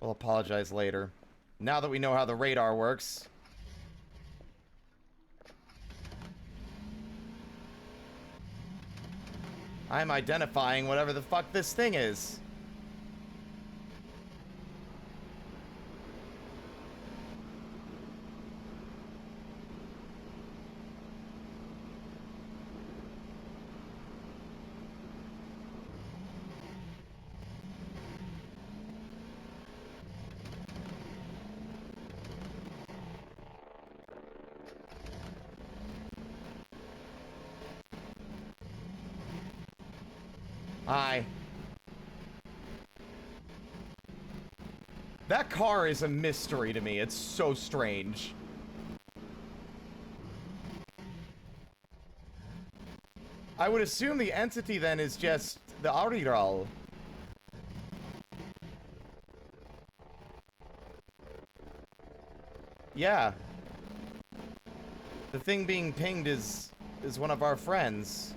We'll apologize later. Now that we know how the radar works. I'm identifying whatever the fuck this thing is. Hi. That car is a mystery to me. It's so strange. I would assume the entity then is just the Ariral. Yeah. The thing being pinged is one of our friends.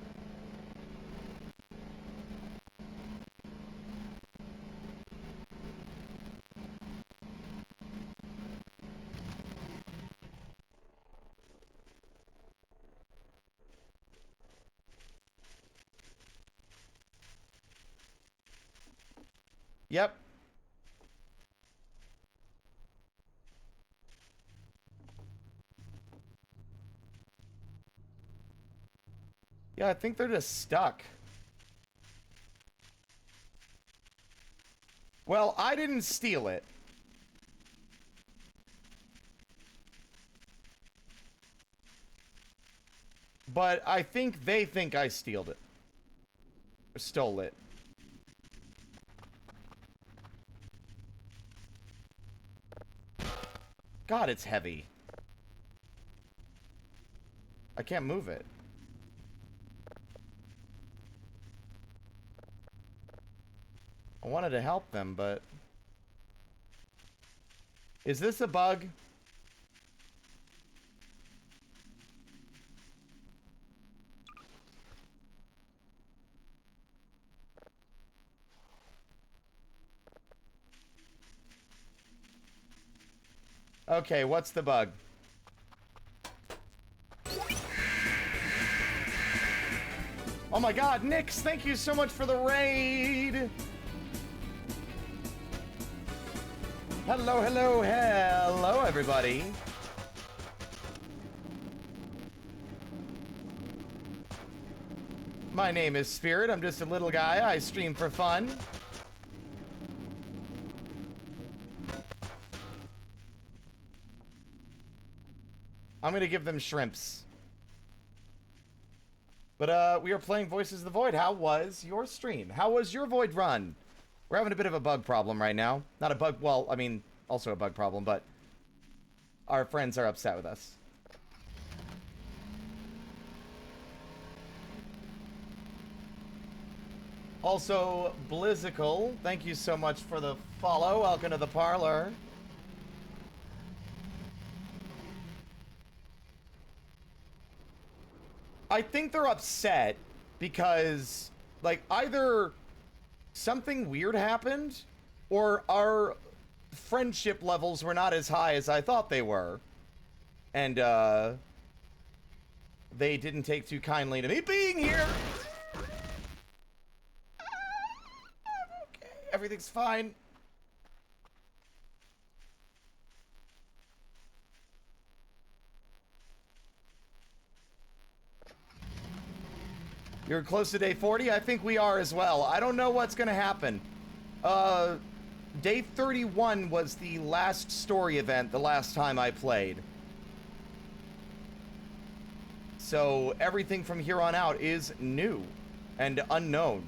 Yep. Yeah, I think they're just stuck. Well, I didn't steal it. But I think they think I stealed it. Or stole it. God, it's heavy. I can't move it. I wanted to help them, but... Is this a bug? Okay, what's the bug? Oh my god, Nix, thank you so much for the raid! Hello, hello, hello, everybody. My name is Spirit. I'm just a little guy. I stream for fun. I'm gonna give them shrimps. But, we are playing Voices of the Void. How was your stream? How was your Void run? We're having a bit of a bug problem right now. Not a bug, well, I mean, also a bug problem, but our friends are upset with us. Also, Blizzical, thank you so much for the follow. Welcome to the parlor. I think they're upset because, like, either something weird happened or our friendship levels were not as high as I thought they were. And, they didn't take too kindly to me being here. Okay, everything's fine. You're close to day 40? I think we are as well. I don't know what's gonna happen. Day 31 was the last story event the last time I played. So everything from here on out is new and unknown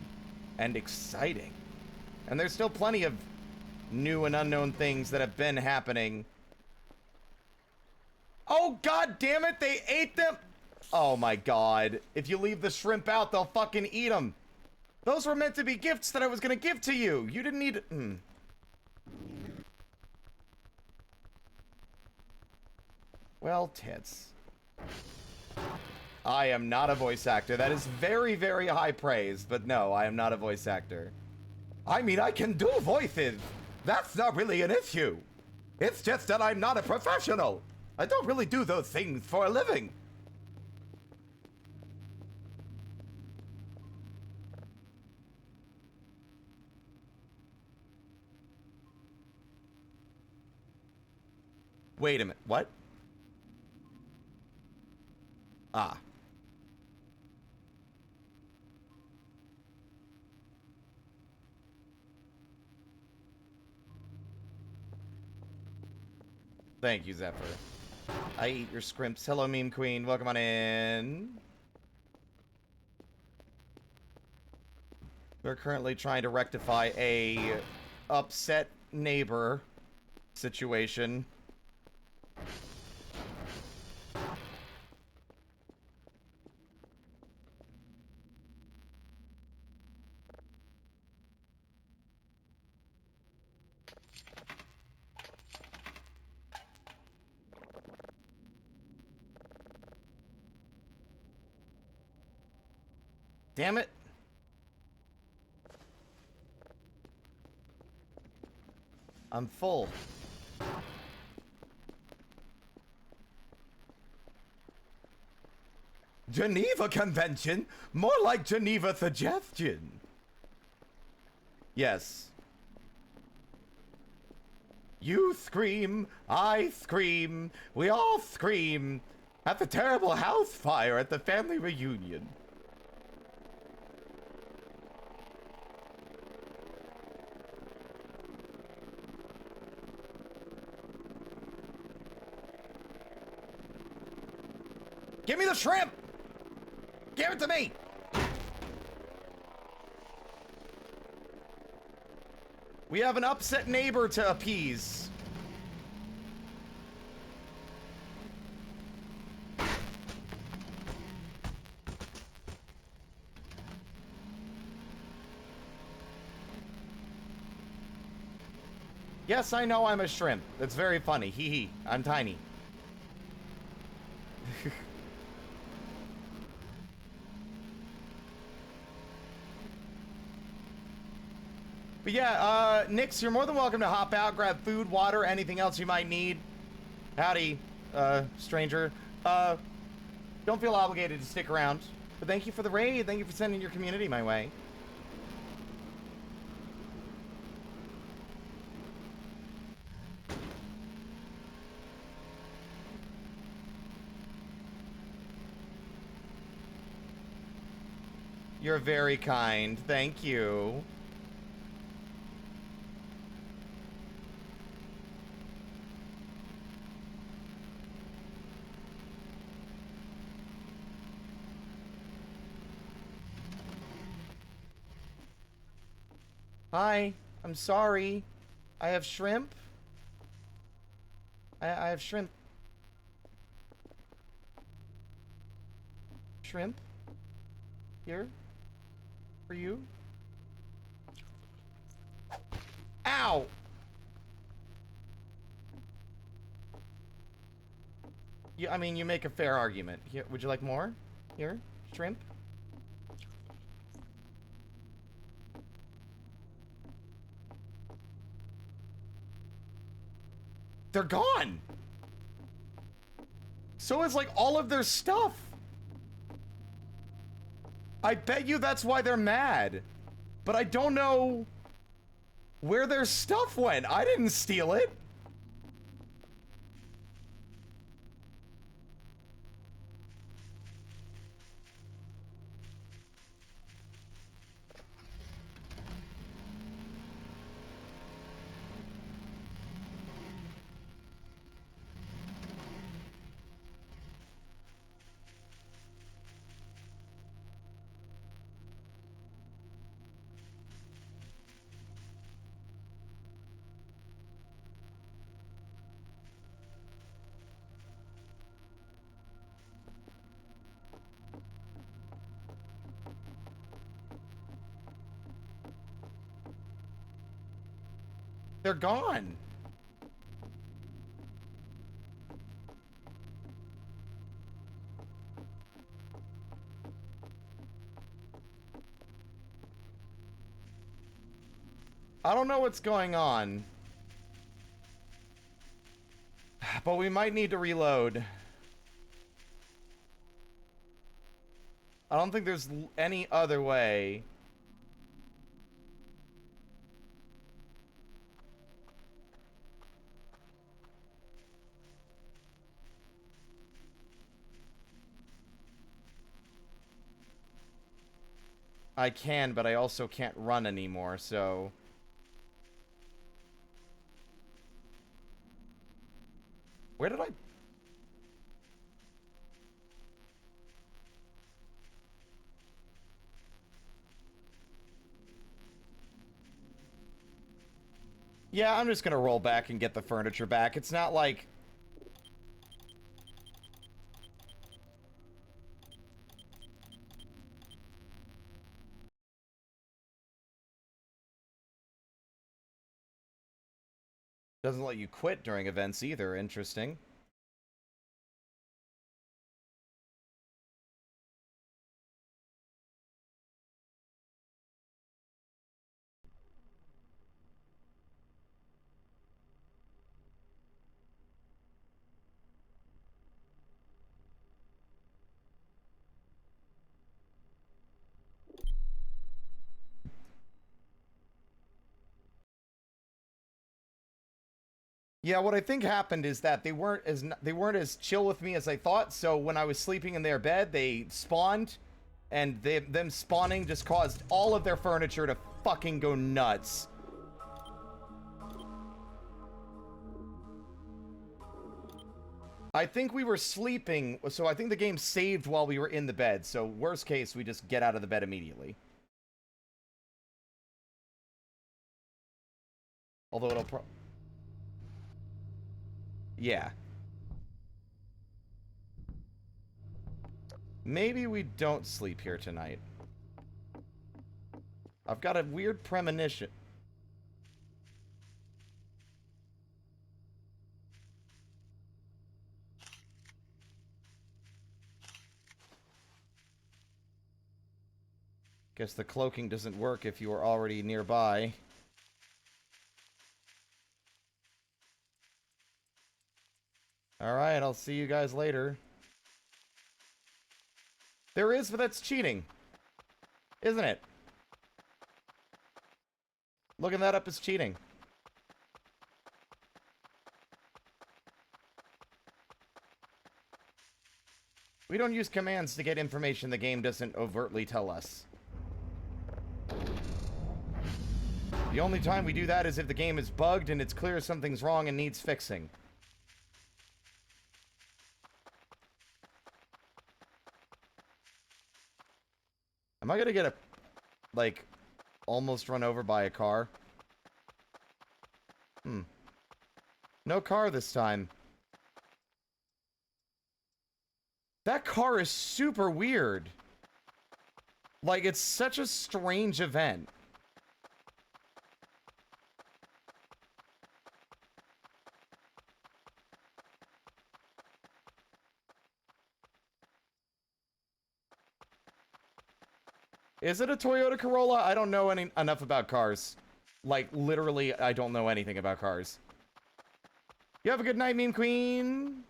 and exciting. And there's still plenty of new and unknown things that have been happening. Oh, god damn it, they ate them! Oh my god. If you leave the shrimp out, they'll fucking eat them. Those were meant to be gifts that I was gonna give to you. You didn't need... Well, tits. I am not a voice actor. That is very, very high praise, but no, I am not a voice actor. I mean, I can do voices. That's not really an issue. It's just that I'm not a professional. I don't really do those things for a living. Wait a minute. What? Ah. Thank you, Zephyr. I eat your scrimps. Hello, meme queen. Welcome on in. We're currently trying to rectify a upset neighbor situation. Damn it. I'm full. Geneva Convention? More like Geneva Suggestion. Yes. You scream, I scream, we all scream at the terrible house fire at the family reunion. Give me the shrimp! Give it to me! We have an upset neighbor to appease. Yes, I know I'm a shrimp. That's very funny. Hee hee. I'm tiny. But yeah, Nix, you're more than welcome to hop out, grab food, water, anything else you might need. Howdy, stranger. Don't feel obligated to stick around. But thank you for the raid. Thank you for sending your community my way. You're very kind. Thank you. Hi, I'm sorry. I have shrimp. I have shrimp. Shrimp? Here? For you? Ow! I mean, you make a fair argument. Here, would you like more? Here? Shrimp? They're gone! So is like all of their stuff. I bet you that's why they're mad. But I don't know where their stuff went. I didn't steal it. They're gone. I don't know what's going on. But we might need to reload. I don't think there's any other way. I can, but I also can't run anymore, so... Where did I... Yeah, I'm just gonna roll back and get the furniture back. It's not like... Doesn't let you quit during events either. Interesting. Yeah, what I think happened is that they weren't as chill with me as I thought. So when I was sleeping in their bed, they spawned, and them spawning just caused all of their furniture to fucking go nuts. I think we were sleeping, so I think the game saved while we were in the bed. So worst case, we just get out of the bed immediately. Although it'll yeah. Maybe we don't sleep here tonight. I've got a weird premonition. Guess the cloaking doesn't work if you are already nearby. Alright, I'll see you guys later. There is, but that's cheating. Isn't it? Looking that up is cheating. We don't use commands to get information the game doesn't overtly tell us. The only time we do that is if the game is bugged and it's clear something's wrong and needs fixing. Am I gonna get like, almost run over by a car? No car this time. That car is super weird. Like, it's such a strange event. Is it a Toyota Corolla? I don't know enough about cars. Like, literally, I don't know anything about cars. You have a good night, meme queen.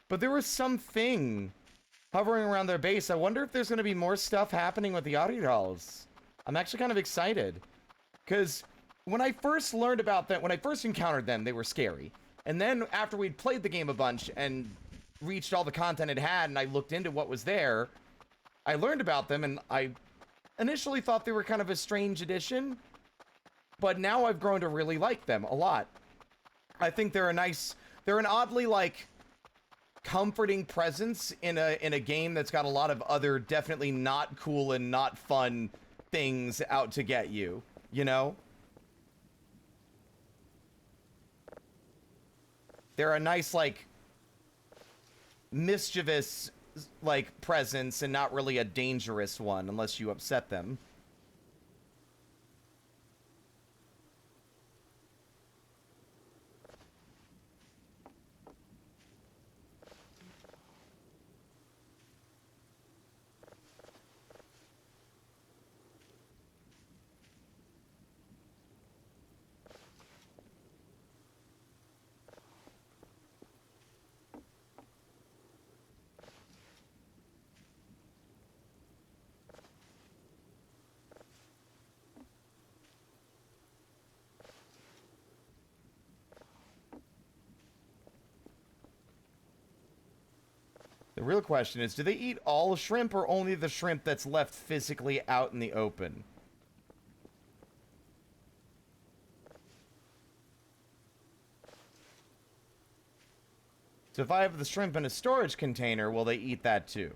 But there was something hovering around their base. I wonder if there's going to be more stuff happening with the Audio Dolls. I'm actually kind of excited. Because when I first learned about them, when I first encountered them, they were scary. And then after we'd played the game a bunch and reached all the content it had, and I looked into what was there, I learned about them, and I initially thought they were kind of a strange addition. But now I've grown to really like them a lot. I think they're an oddly, like, comforting presence in a game that's got a lot of other definitely not cool and not fun things out to get you, you know? They're a nice, like, mischievous, like, presence and not really a dangerous one unless you upset them. The real question is, do they eat all shrimp or only the shrimp that's left physically out in the open? So if I have the shrimp in a storage container, will they eat that too?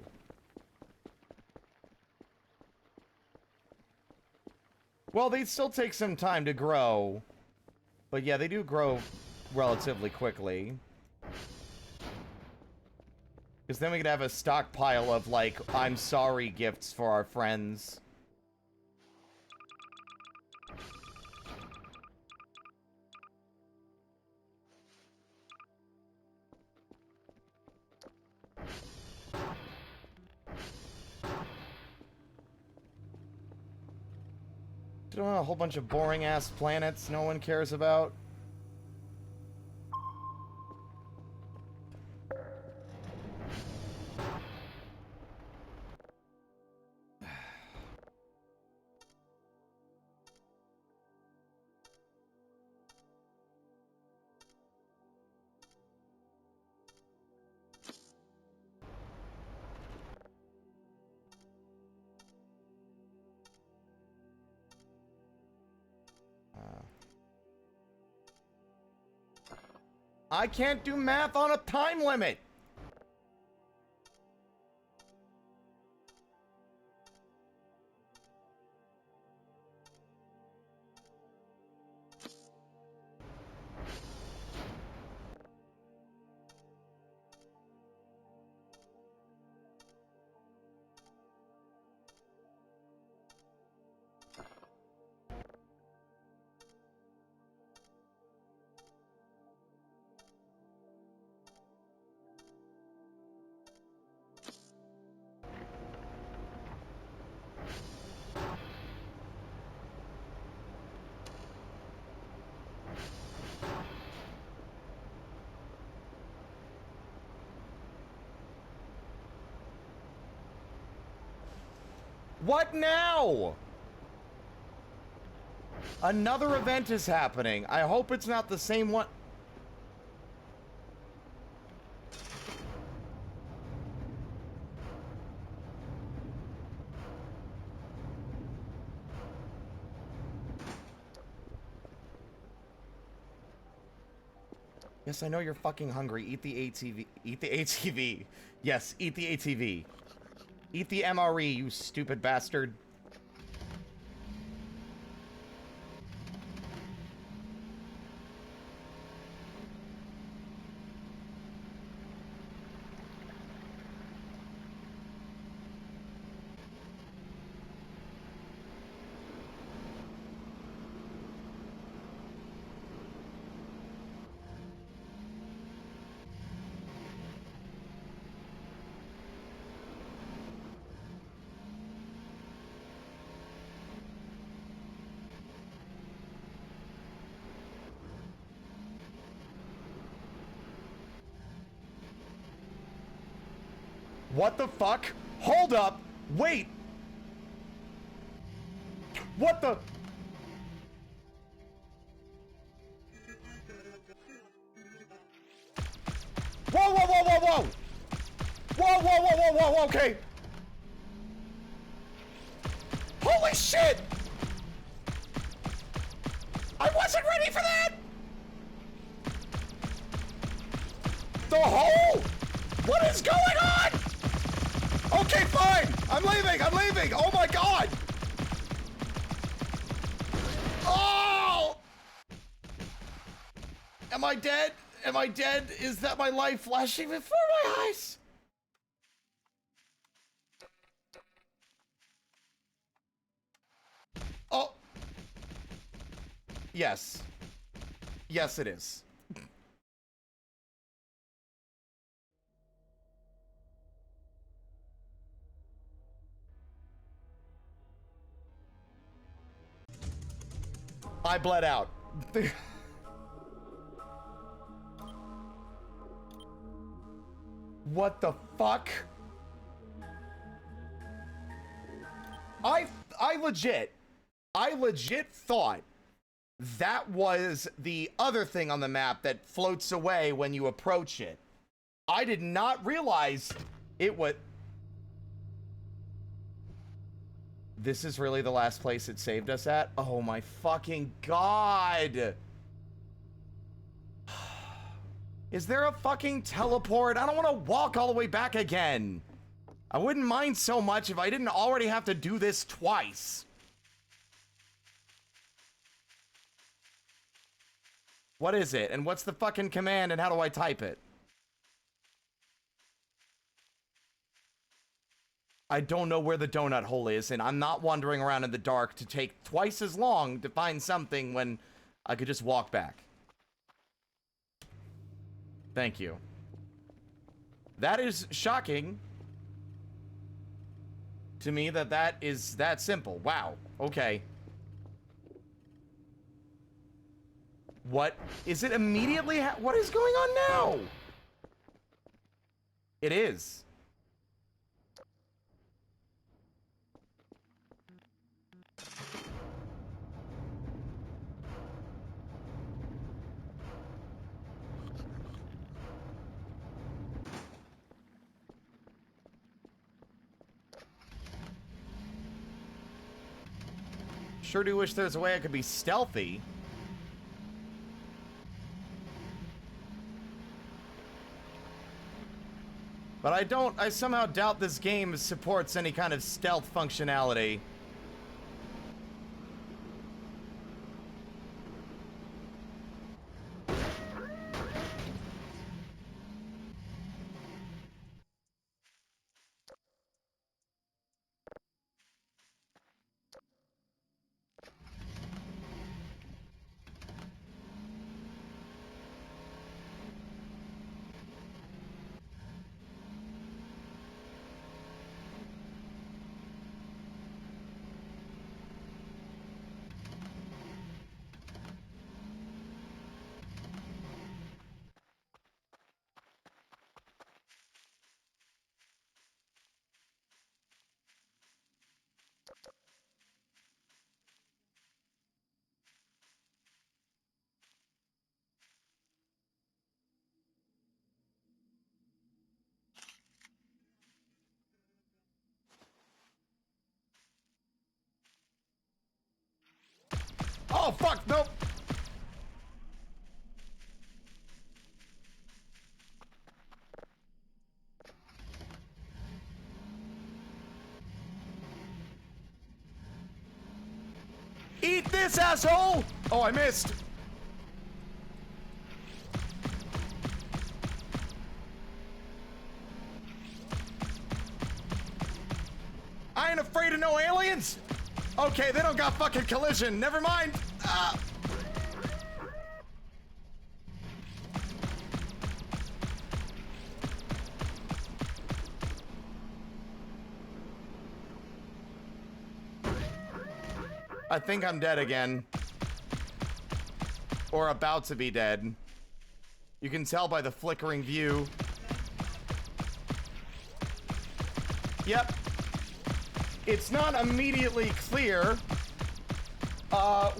Well, they still take some time to grow. But yeah, they do grow relatively quickly. Because then we could have a stockpile of, like, I'm sorry gifts for our friends. A whole bunch of boring-ass planets no one cares about. I can't do math on a time limit! What now? Another event is happening. I hope it's not the same one. Yes, I know you're fucking hungry. Eat the ATV. Eat the ATV. Yes, eat the ATV. Eat the MRE, you stupid bastard. What the fuck? Hold up! Wait! What the? Whoa, whoa, whoa, whoa, whoa! Whoa, whoa, whoa, whoa, whoa, okay! Holy shit! I wasn't ready for that! The hole? What is going on? Okay, fine! I'm leaving! I'm leaving! Oh my god! Oh! Am I dead? Am I dead? Is that my life flashing before my eyes? Oh! Yes. Yes, it is. I bled out. What the fuck? I legit thought that was the other thing on the map that floats away when you approach it. I did not realize it would. This is really the last place it saved us at? Oh my fucking god! Is there a fucking teleport? I don't want to walk all the way back again. I wouldn't mind so much if I didn't already have to do this twice. What is it? And what's the fucking command and how do I type it? I don't know where the donut hole is, and I'm not wandering around in the dark to take twice as long to find something when I could just walk back. Thank you. That is shocking to me that is that simple. Wow. Okay. What? Is it immediately? What is going on now? It is. Sure do wish there's a way I could be stealthy. But I somehow doubt this game supports any kind of stealth functionality. Oh, fuck, nope. Eat this, asshole! Oh, I missed. I ain't afraid of no aliens. Okay, they don't got fucking collision. Never mind. Ah. I think I'm dead again. Or about to be dead. You can tell by the flickering view. Yep. It's not immediately clear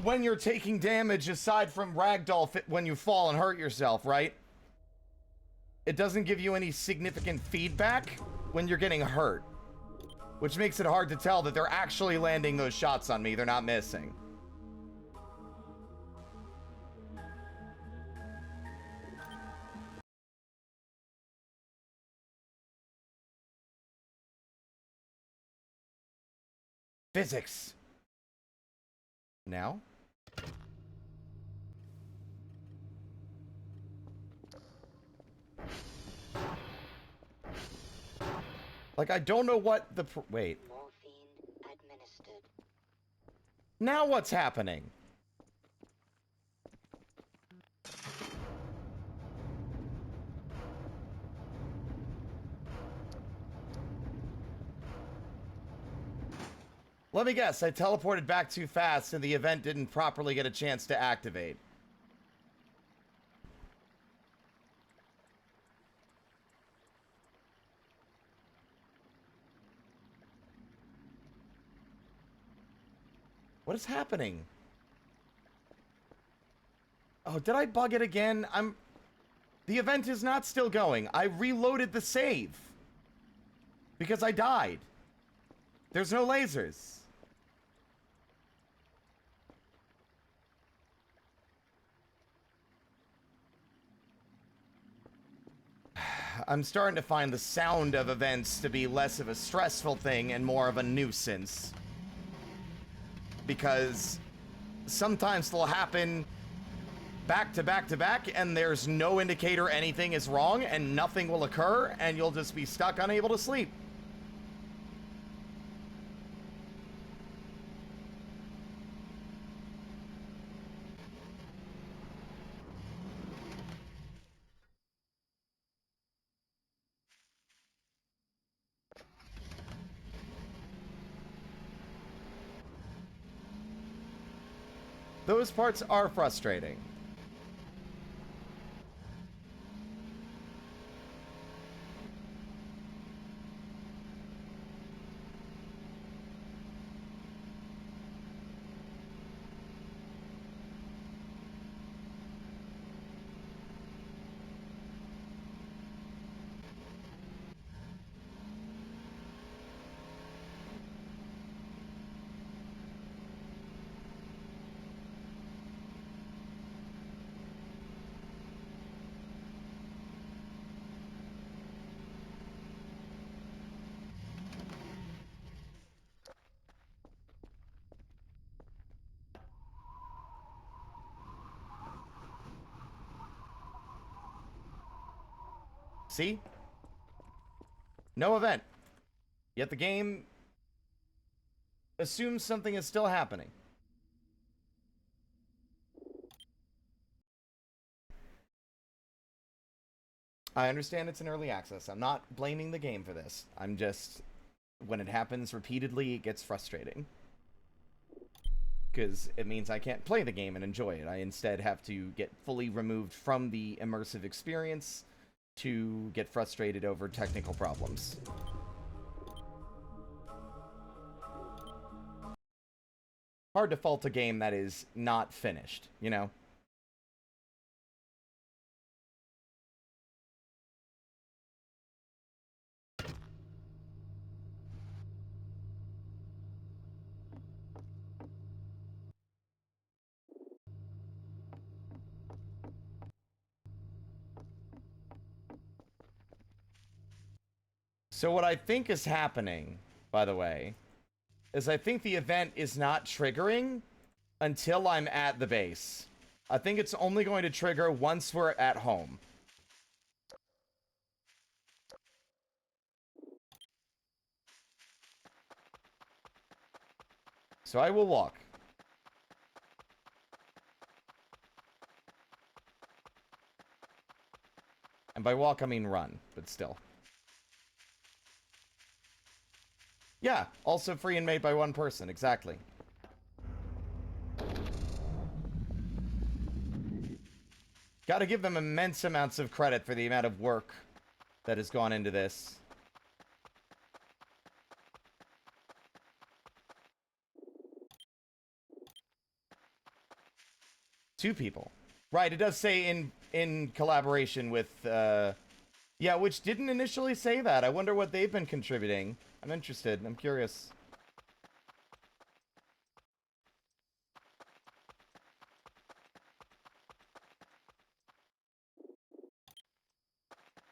when you're taking damage aside from ragdoll when you fall and hurt yourself, right? It doesn't give you any significant feedback when you're getting hurt. Which makes it hard to tell that they're actually landing those shots on me. They're not missing. Physics. Now? Like, I don't know what the... Wait. Morphine administered. Now what's happening? Let me guess, I teleported back too fast and the event didn't properly get a chance to activate. What is happening? Oh, did I bug it again? The event is not still going. I reloaded the save. Because I died. There's no lasers. I'm starting to find the sound of events to be less of a stressful thing and more of a nuisance. Because sometimes they'll happen back to back to back, and there's no indicator anything is wrong, and nothing will occur, and you'll just be stuck unable to sleep. Those parts are frustrating. See? No event. Yet the game assumes something is still happening. I understand it's an early access. I'm not blaming the game for this. I'm just... When it happens repeatedly, it gets frustrating. Because it means I can't play the game and enjoy it. I instead have to get fully removed from the immersive experience to get frustrated over technical problems. Hard to fault a game that is not finished, you know? So what I think is happening, by the way, is I think the event is not triggering until I'm at the base. I think it's only going to trigger once we're at home. So I will walk. And by walk, I mean run, but still. Yeah, also free and made by one person, exactly. Gotta give them immense amounts of credit for the amount of work that has gone into this. Two people. Right, it does say in collaboration with, yeah, which didn't initially say that. I wonder what they've been contributing. I'm interested. I'm curious.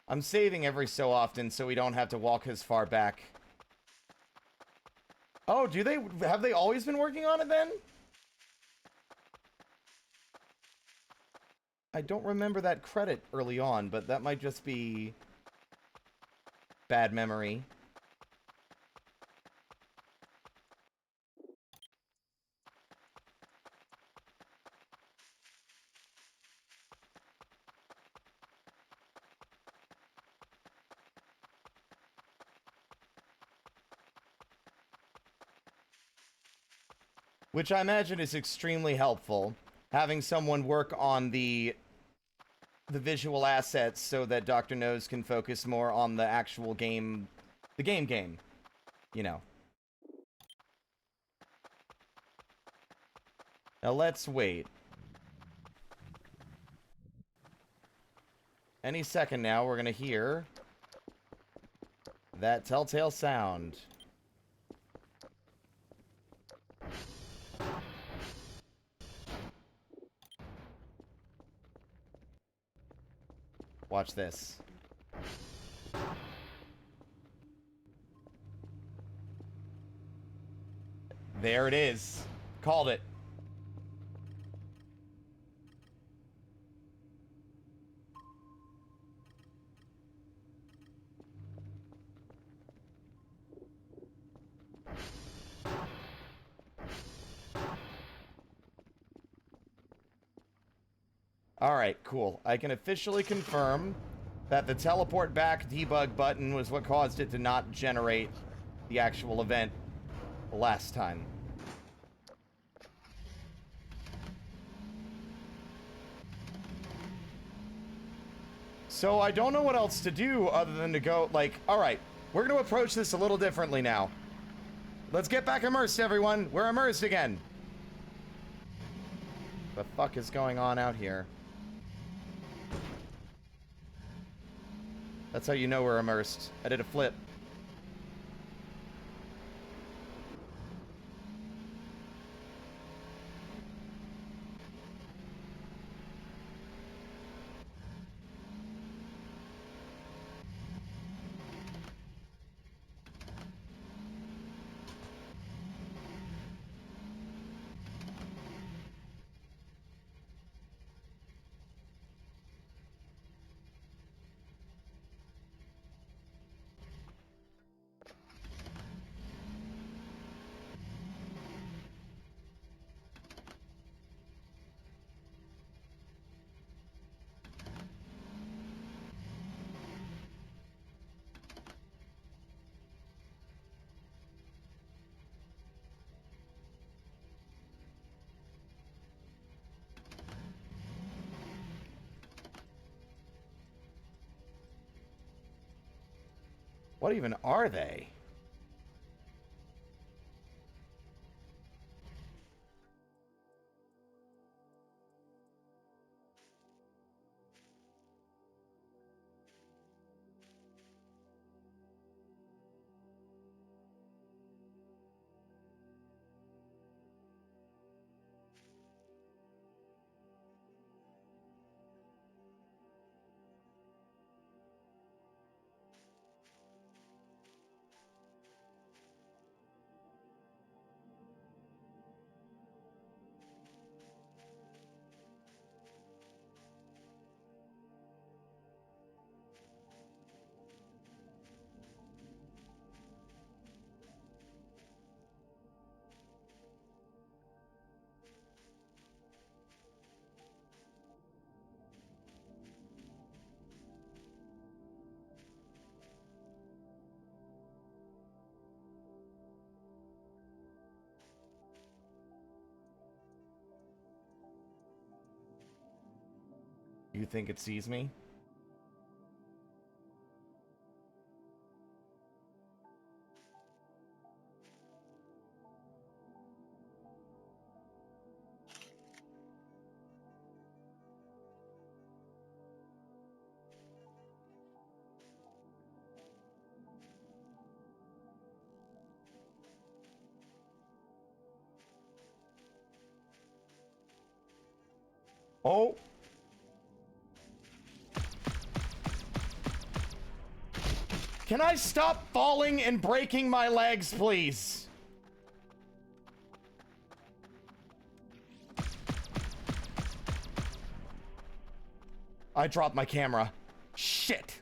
I'm saving every so often so we don't have to walk as far back. Oh, do they? Have they always been working on it then? I don't remember that credit early on, but that might just be bad memory. Which I imagine is extremely helpful, having someone work on the visual assets so that Dr. Nose can focus more on the actual game, the game, you know. Now let's wait. Any second now, we're gonna hear that telltale sound. Watch this. There it is. Called it. Alright, cool. I can officially confirm that the teleport back debug button was what caused it to not generate the actual event last time. So I don't know what else to do other than to go, like, alright, we're gonna approach this a little differently now. Let's get back immersed, everyone. We're immersed again. The fuck is going on out here? That's how you know we're immersed. I did a flip. What even are they? You think it sees me? Oh! Can I stop falling and breaking my legs, please? I dropped my camera. Shit!